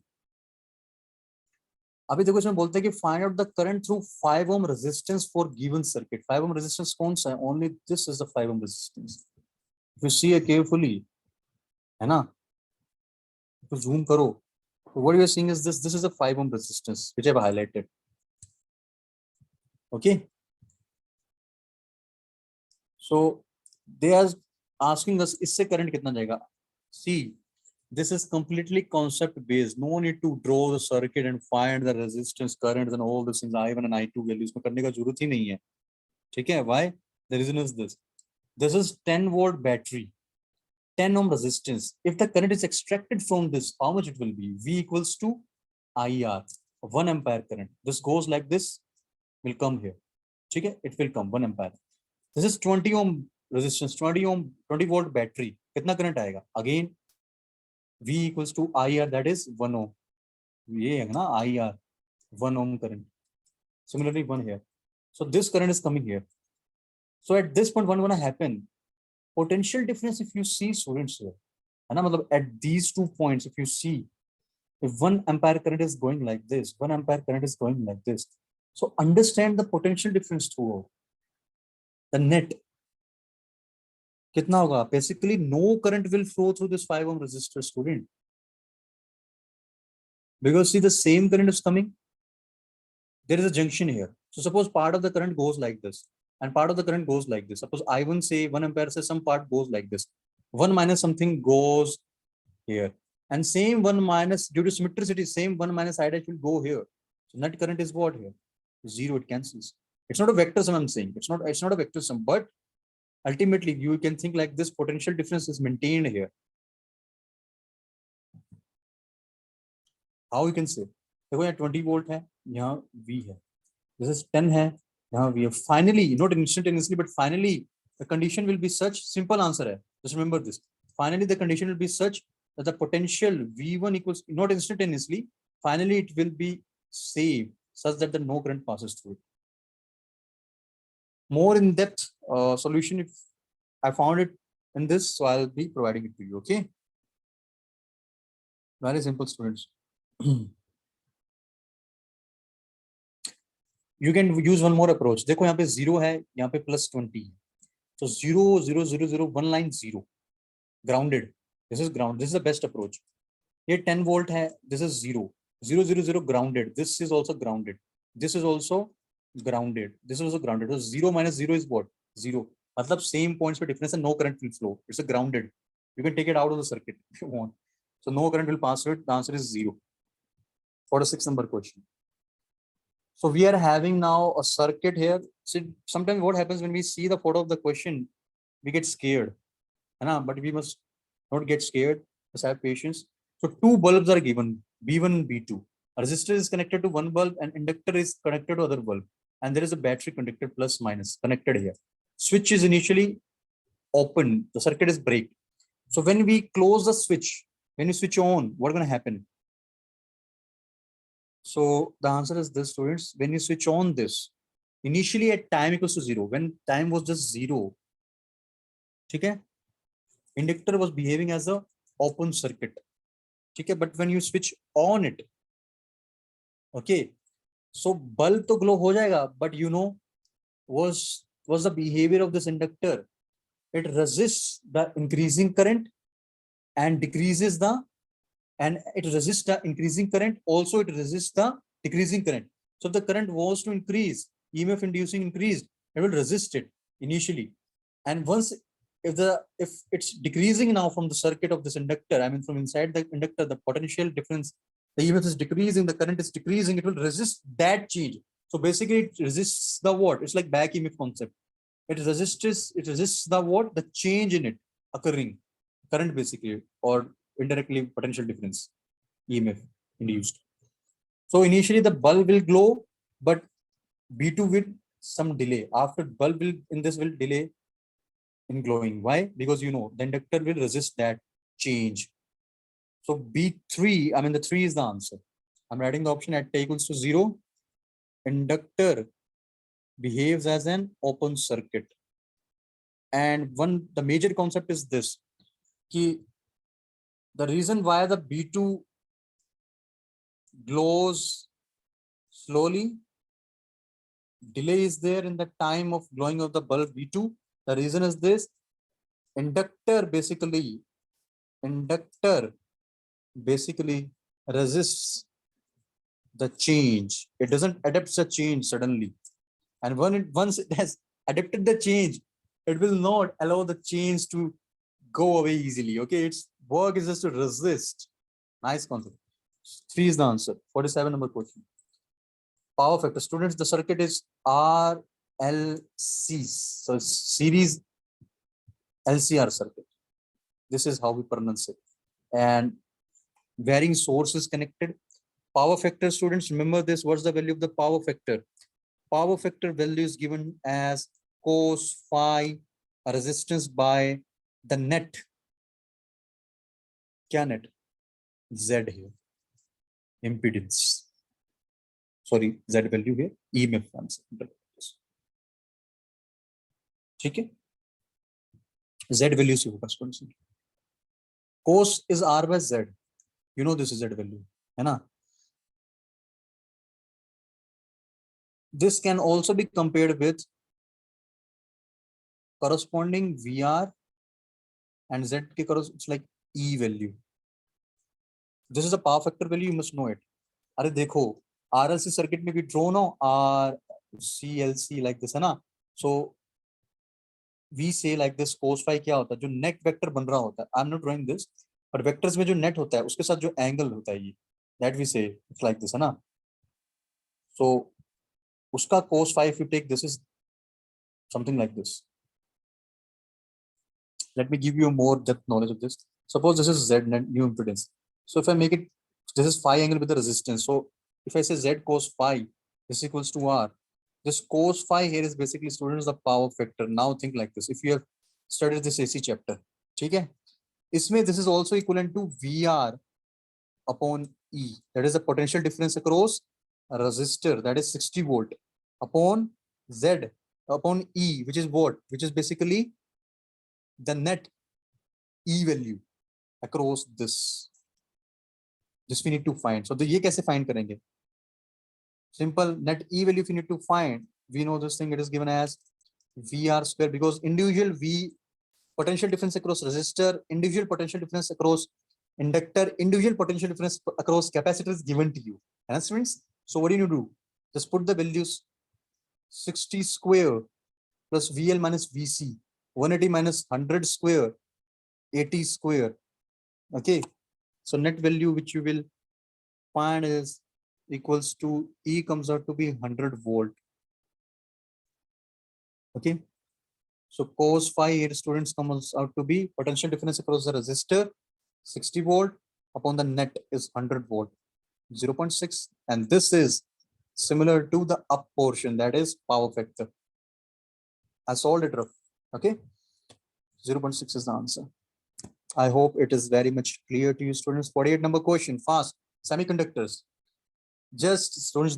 अभी देखो इसमें बोलते हैं कि find out the current through 5 ohm resistance for given circuit. 5 ohm resistance कौन सा है? Only this is the 5 ohm resistance. If you see it carefully, है ना? तो zoom करो. So what you are seeing is this. This is a 5 ohm resistance which I have highlighted. Okay. So they are asking us इससे current कितना जाएगा? See, this is completely concept based. No need to draw the circuit and find the resistance, currents and all these things. I1 and I2 values में करने का जरूरत ही नहीं है. ठीक है? Why? The reason is this. This is 10 volt battery, 10 ohm resistance. If the current is extracted from this, how much it will be? V equals to IR, 1 ampere current. This goes like this, will come here. Okay, it will come 1 ampere. This is 20 ohm resistance, 20 ohm, 20 volt battery. Kitna current aayega? Again, V equals to IR, that is 1 ohm. ये है ना IR, 1 ohm current. Similarly, 1 here. So this current is coming here. So at this point, what gonna happen? Potential difference, if you see students here, at these 2 points, if you see, if 1 ampere current is going like this, 1 ampere current is going like this. So understand the potential difference throughout. The net kitna hoga? Basically, no current will flow through this 5 ohm resistor, student. Because see, the same current is coming. There is a junction here. So suppose part of the current goes like this, and part of the current goes like this. Suppose I1 say 1 ampere says some part goes like this. 1 minus something goes here. And same 1 minus, due to symmetricity, same 1 minus I dash will go here. So net current is what here? 0, it cancels. It's not a vector sum, I'm saying. It's not a vector sum, but ultimately you can think like this, potential difference is maintained here. How you can say? देखो यहाँ 20 volt है, यहाँ V है. This is 10 है, यहाँ V है. Finally, not instantaneously, but finally the condition will be such, simple answer है. Just remember this. Finally, the condition will be such that the potential V1 equals, not instantaneously, finally it will be saved such that the no current passes through it. More in-depth solution, if I found it in this, so I'll be providing it to you, okay? Very simple, students. You can use one more approach. देखो यहाँ पे 0 है, यहाँ पे +20 है. So 0, 0, 0, 0, one line 0. Grounded. This is ground. This is the best approach. ये 10 volt है. This is 0. 0, 0, 0 grounded. This is also grounded. This is also grounded. This is also grounded. So 0 minus 0 is what? 0. मतलब same points पर difference and no current will flow. It's a grounded. You can take it out of the circuit if you want. So no current will pass through it. The answer is 0. 46 number question. So we are having now a circuit here. So sometimes what happens when we see the photo of the question, we get scared. But we must not get scared. Just have patience. So 2 bulbs are given, B1 and B2. A resistor is connected to one bulb and inductor is connected to other bulb. And there is a battery connected plus minus connected here. Switch is initially open. The circuit is break. So when we close the switch, when you switch on, what's going to happen? So the answer is this, students. When you switch on this, initially at time equals to 0, when time was just 0, okay, inductor was behaving as a open circuit. Okay, but when you switch on it, okay, so bulb to glow ho jayega, but you know, was the behavior of this inductor. It resists the increasing current and decreases the, and it resists the increasing current. Also, it resists the decreasing current. So if the current was to increase, EMF inducing increased, it will resist it initially. And once if it's decreasing now from the circuit of this inductor, I mean from inside the inductor, the potential difference, the EMF is decreasing, the current is decreasing, it will resist that change. So basically it resists the what? It's like back EMF concept. It resists the what? The change in it occurring, current basically, or indirectly potential difference, EMF induced. So initially the bulb will glow, but B2 with some delay. After bulb will delay in glowing. Why? Because you know the inductor will resist that change. So B3, I mean the 3 is the answer. I'm writing the option at t equals to 0. Inductor behaves as an open circuit. And the major concept is this. The reason why the B2 glows slowly, delay is there in the time of glowing of the bulb B2. The reason is this: inductor basically resists the change. It doesn't adapt the change suddenly, and once it has adapted the change, it will not allow the change to go away easily. Okay, its work is just to resist. Nice concept. 3 is the answer. 47 number question. Power factor. Students, the circuit is R LCs. So series LCR circuit. This is how we pronounce it. And varying source is connected. Power factor, students, remember this. What's the value of the power factor? Power factor value is given as cos phi resistance by the net. Kya net? Z here. Impedance. Sorry, Z value here. EMF answer. ठीक है? Z value से होगा students. Cos is R by Z. You know this is Z value, है ना? This can also be compared with corresponding VR and Z ke it's like E value. This is a power factor value, you must know it. अरे देखो, RLC circuit में भी draw no RCLC like this है ना? So we say like this cos phi क्या होता है? जो net vector बन रहा होता है. I'm not drawing this, but vectors में जो net होता है, उसके साथ जो angle होता है ये, that we say it's like this है ना? So उसका cos phi if you take this is something like this. Let me give you more depth knowledge of this. Suppose this is Z net new impedance. So if I make it, this is phi angle with the resistance. So if I say Z cos phi, this equals to R. This cos phi here is basically, students, the power factor. Now think like this. If you have studied this AC chapter, okay? This is also equivalent to VR upon E. That is the potential difference across a resistor, that is 60 volt, upon Z upon E, which is what? Which is basically the net E value across this. This we need to find. So ये कैसे find करेंगे? Simple, net E value if you need to find, we know this thing, it is given as VR square, because individual V potential difference across resistor, individual potential difference across inductor, individual potential difference across capacitor is given to you. Understand? So what do you do? Just put the values 60 square plus VL minus VC, 180 minus 100 square, 80 square. Okay. So net value which you will find is equals to E comes out to be 100 volt. Okay. So cos phi here, students, comes out to be potential difference across the resistor 60 volt upon the net is 100 volt, 0.6, and this is similar to the up portion, that is power factor. I solved it rough. Okay. 0.6 is the answer. I hope it is very much clear to you, students. 48 number question, fast. Semiconductors. Just students,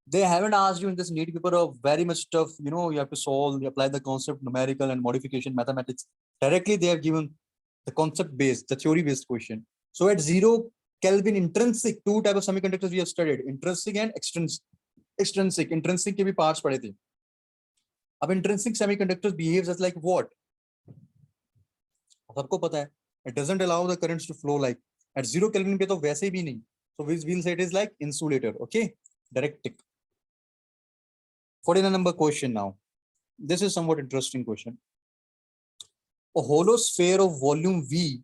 they haven't asked you in this NEET paper of very much tough, you have to solve, you apply the concept, numerical and modification mathematics. Directly they have given the concept based, the theory based question. So at 0 Kelvin intrinsic, two types of semiconductors we have studied, intrinsic and extrinsic. Intrinsic ke bhi parts padhe the. Ab intrinsic semiconductors behaves as like what? सबको पता है, it doesn't allow the currents to flow like at 0 Kelvin पे तो वैसे भी नहीं. So we'll say it is like insulator. Okay, direct tick. 49 number question now. This is somewhat interesting question. A hollow sphere of volume V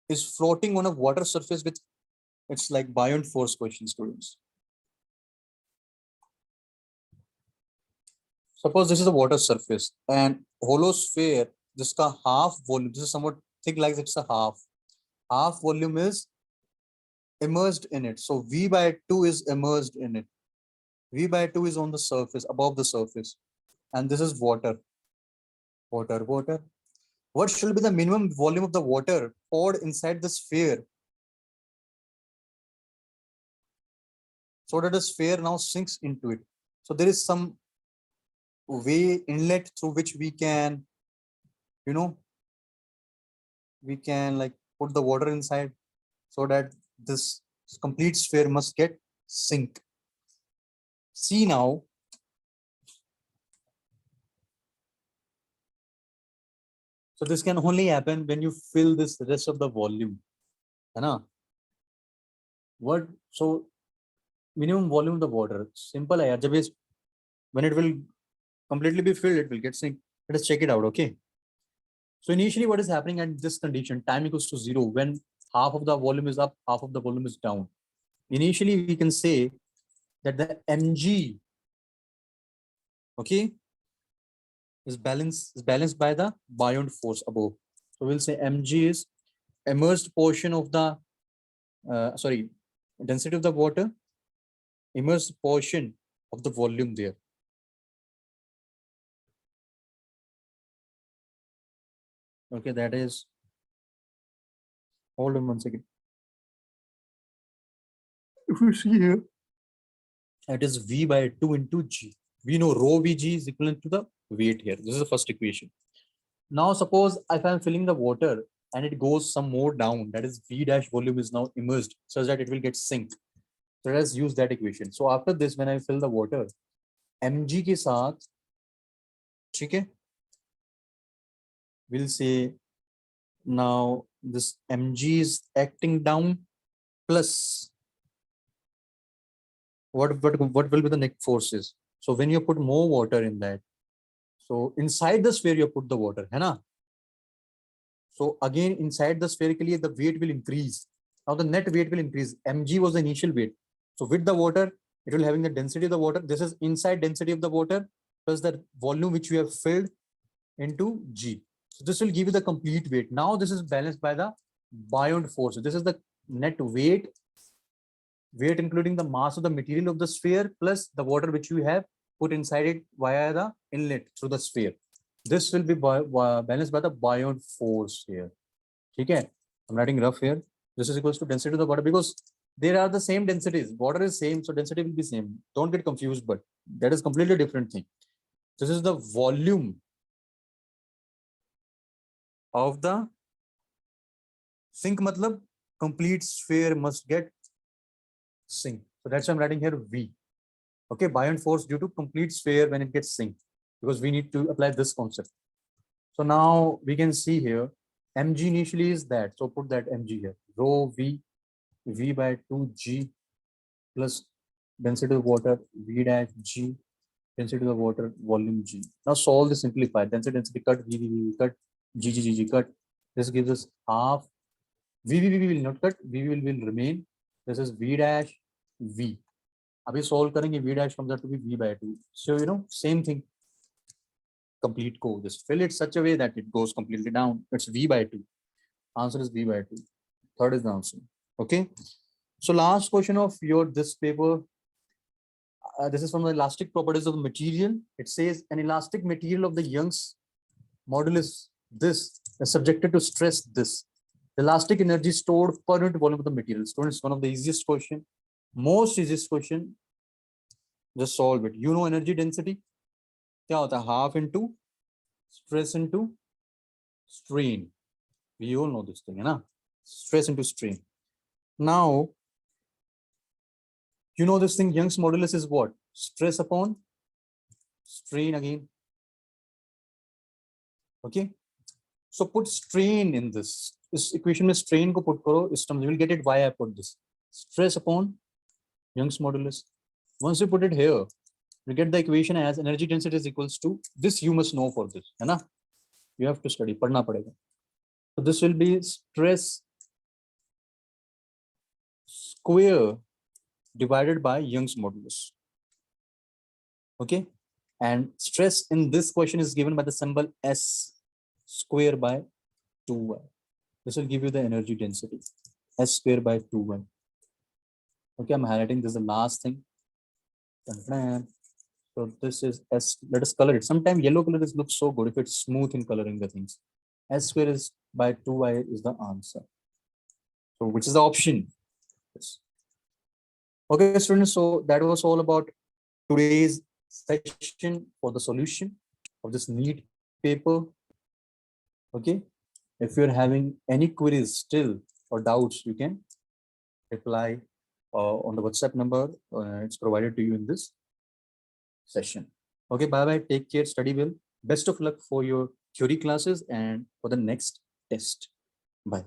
is floating on a water surface with, it's like buoyant force question, students. Suppose this is a water surface and hollow sphere, this ka half volume, this is somewhat think like it's a half volume is immersed in it. So V by 2 is immersed in it. V by 2 is on the surface, above the surface, and this is water. What should be the minimum volume of the water poured inside the sphere so that the sphere now sinks into it? So there is some way, inlet through which we can, we can like put the water inside so that this complete sphere must get sink. See now, so this can only happen when you fill this rest of the volume. What? So minimum volume of the water. Simple. When it will completely be filled, it will get sink. Let us check it out. Okay. So initially what is happening at this condition, time equals to 0, when half of the volume is up, half of the volume is down. Initially we can say that the mg, okay, is balanced by the buoyant force above. So we'll say mg is immersed portion of the density of the water, immersed portion of the volume there. Okay, that is, hold on one second. If you see here, it is V by 2 into G. We know rho Vg is equivalent to the weight here. This is the first equation. Now suppose if I am filling the water and it goes some more down, that is V dash volume is now immersed such that it will get sink. So let us use that equation. So after this, when I fill the water, mg के साथ, ठीक है, we'll say now this mg is acting down plus what will be the next forces. So when you put more water in that, so inside the sphere you put the water, है ना? So again inside the sphere के लिए the weight will increase. Now the net weight will increase. mg was the initial weight. So with the water, it will having the density of the water. This is inside density of the water plus the volume which we have filled into g. So this will give you the complete weight. Now this is balanced by the buoyant force. This is the net weight including the mass of the material of the sphere plus the water which you have put inside it via the inlet through the sphere. This will be balanced by the buoyant force here. Okay, I'm writing rough here. This is equals to density of the water because there are the same densities. Water is same, so density will be same. Don't get confused, but that is completely different thing. This is the volume of the sink. Matlab complete sphere must get sink. So that's why I'm writing here V. Okay, buoyant force due to complete sphere when it gets sink, because we need to apply this concept. So now we can see here mg initially is that, so put that mg here, rho v by 2g plus density of water v dash g, density of the water volume g. Now solve this, simplify density cut v cut g cut. This gives us half v will not cut, v will remain. This is v dash v. अभी solve करेंगे, v dash comes out to be v by 2. So you know, same thing, complete को just fill it such a way that it goes completely down. It's v by 2. Answer is v by 2. Third is the answer. Okay, so last question of your this paper, this is from the elastic properties of the material. It says an elastic material of the Young's modulus this is subjected to stress this. The elastic energy stored per unit volume of the material. Students, one of the easiest question, most easiest question. Just solve it. You know energy density क्या होता है? Half into stress into strain. We all know this thing, है ना? Stress into strain. Now you know this thing, Young's modulus is what? Stress upon strain again. Okay, so put strain in this equation में strain को put करो इस term, you will get it why I put this stress upon Young's modulus. Once you put it here, you get the equation as energy density is equals to this. You must know for this, है ना? You have to study, पढ़ना पड़ेगा. So this will be stress square divided by Young's modulus. Okay, and stress in this question is given by the symbol S square by 2y. This will give you the energy density, S square by 2y. Okay, I'm highlighting this is the last thing. So this is S. Let us color it. Sometimes yellow color looks so good if it's smooth in coloring the things. S square is by 2y is the answer. So which is the option? Yes. Okay, students. So that was all about today's session for the solution of this NEET paper. Okay, if you're having any queries still or doubts, you can reply on the WhatsApp number. It's provided to you in this session. Okay, bye bye. Take care. Study well. Best of luck for your theory classes and for the next test. Bye.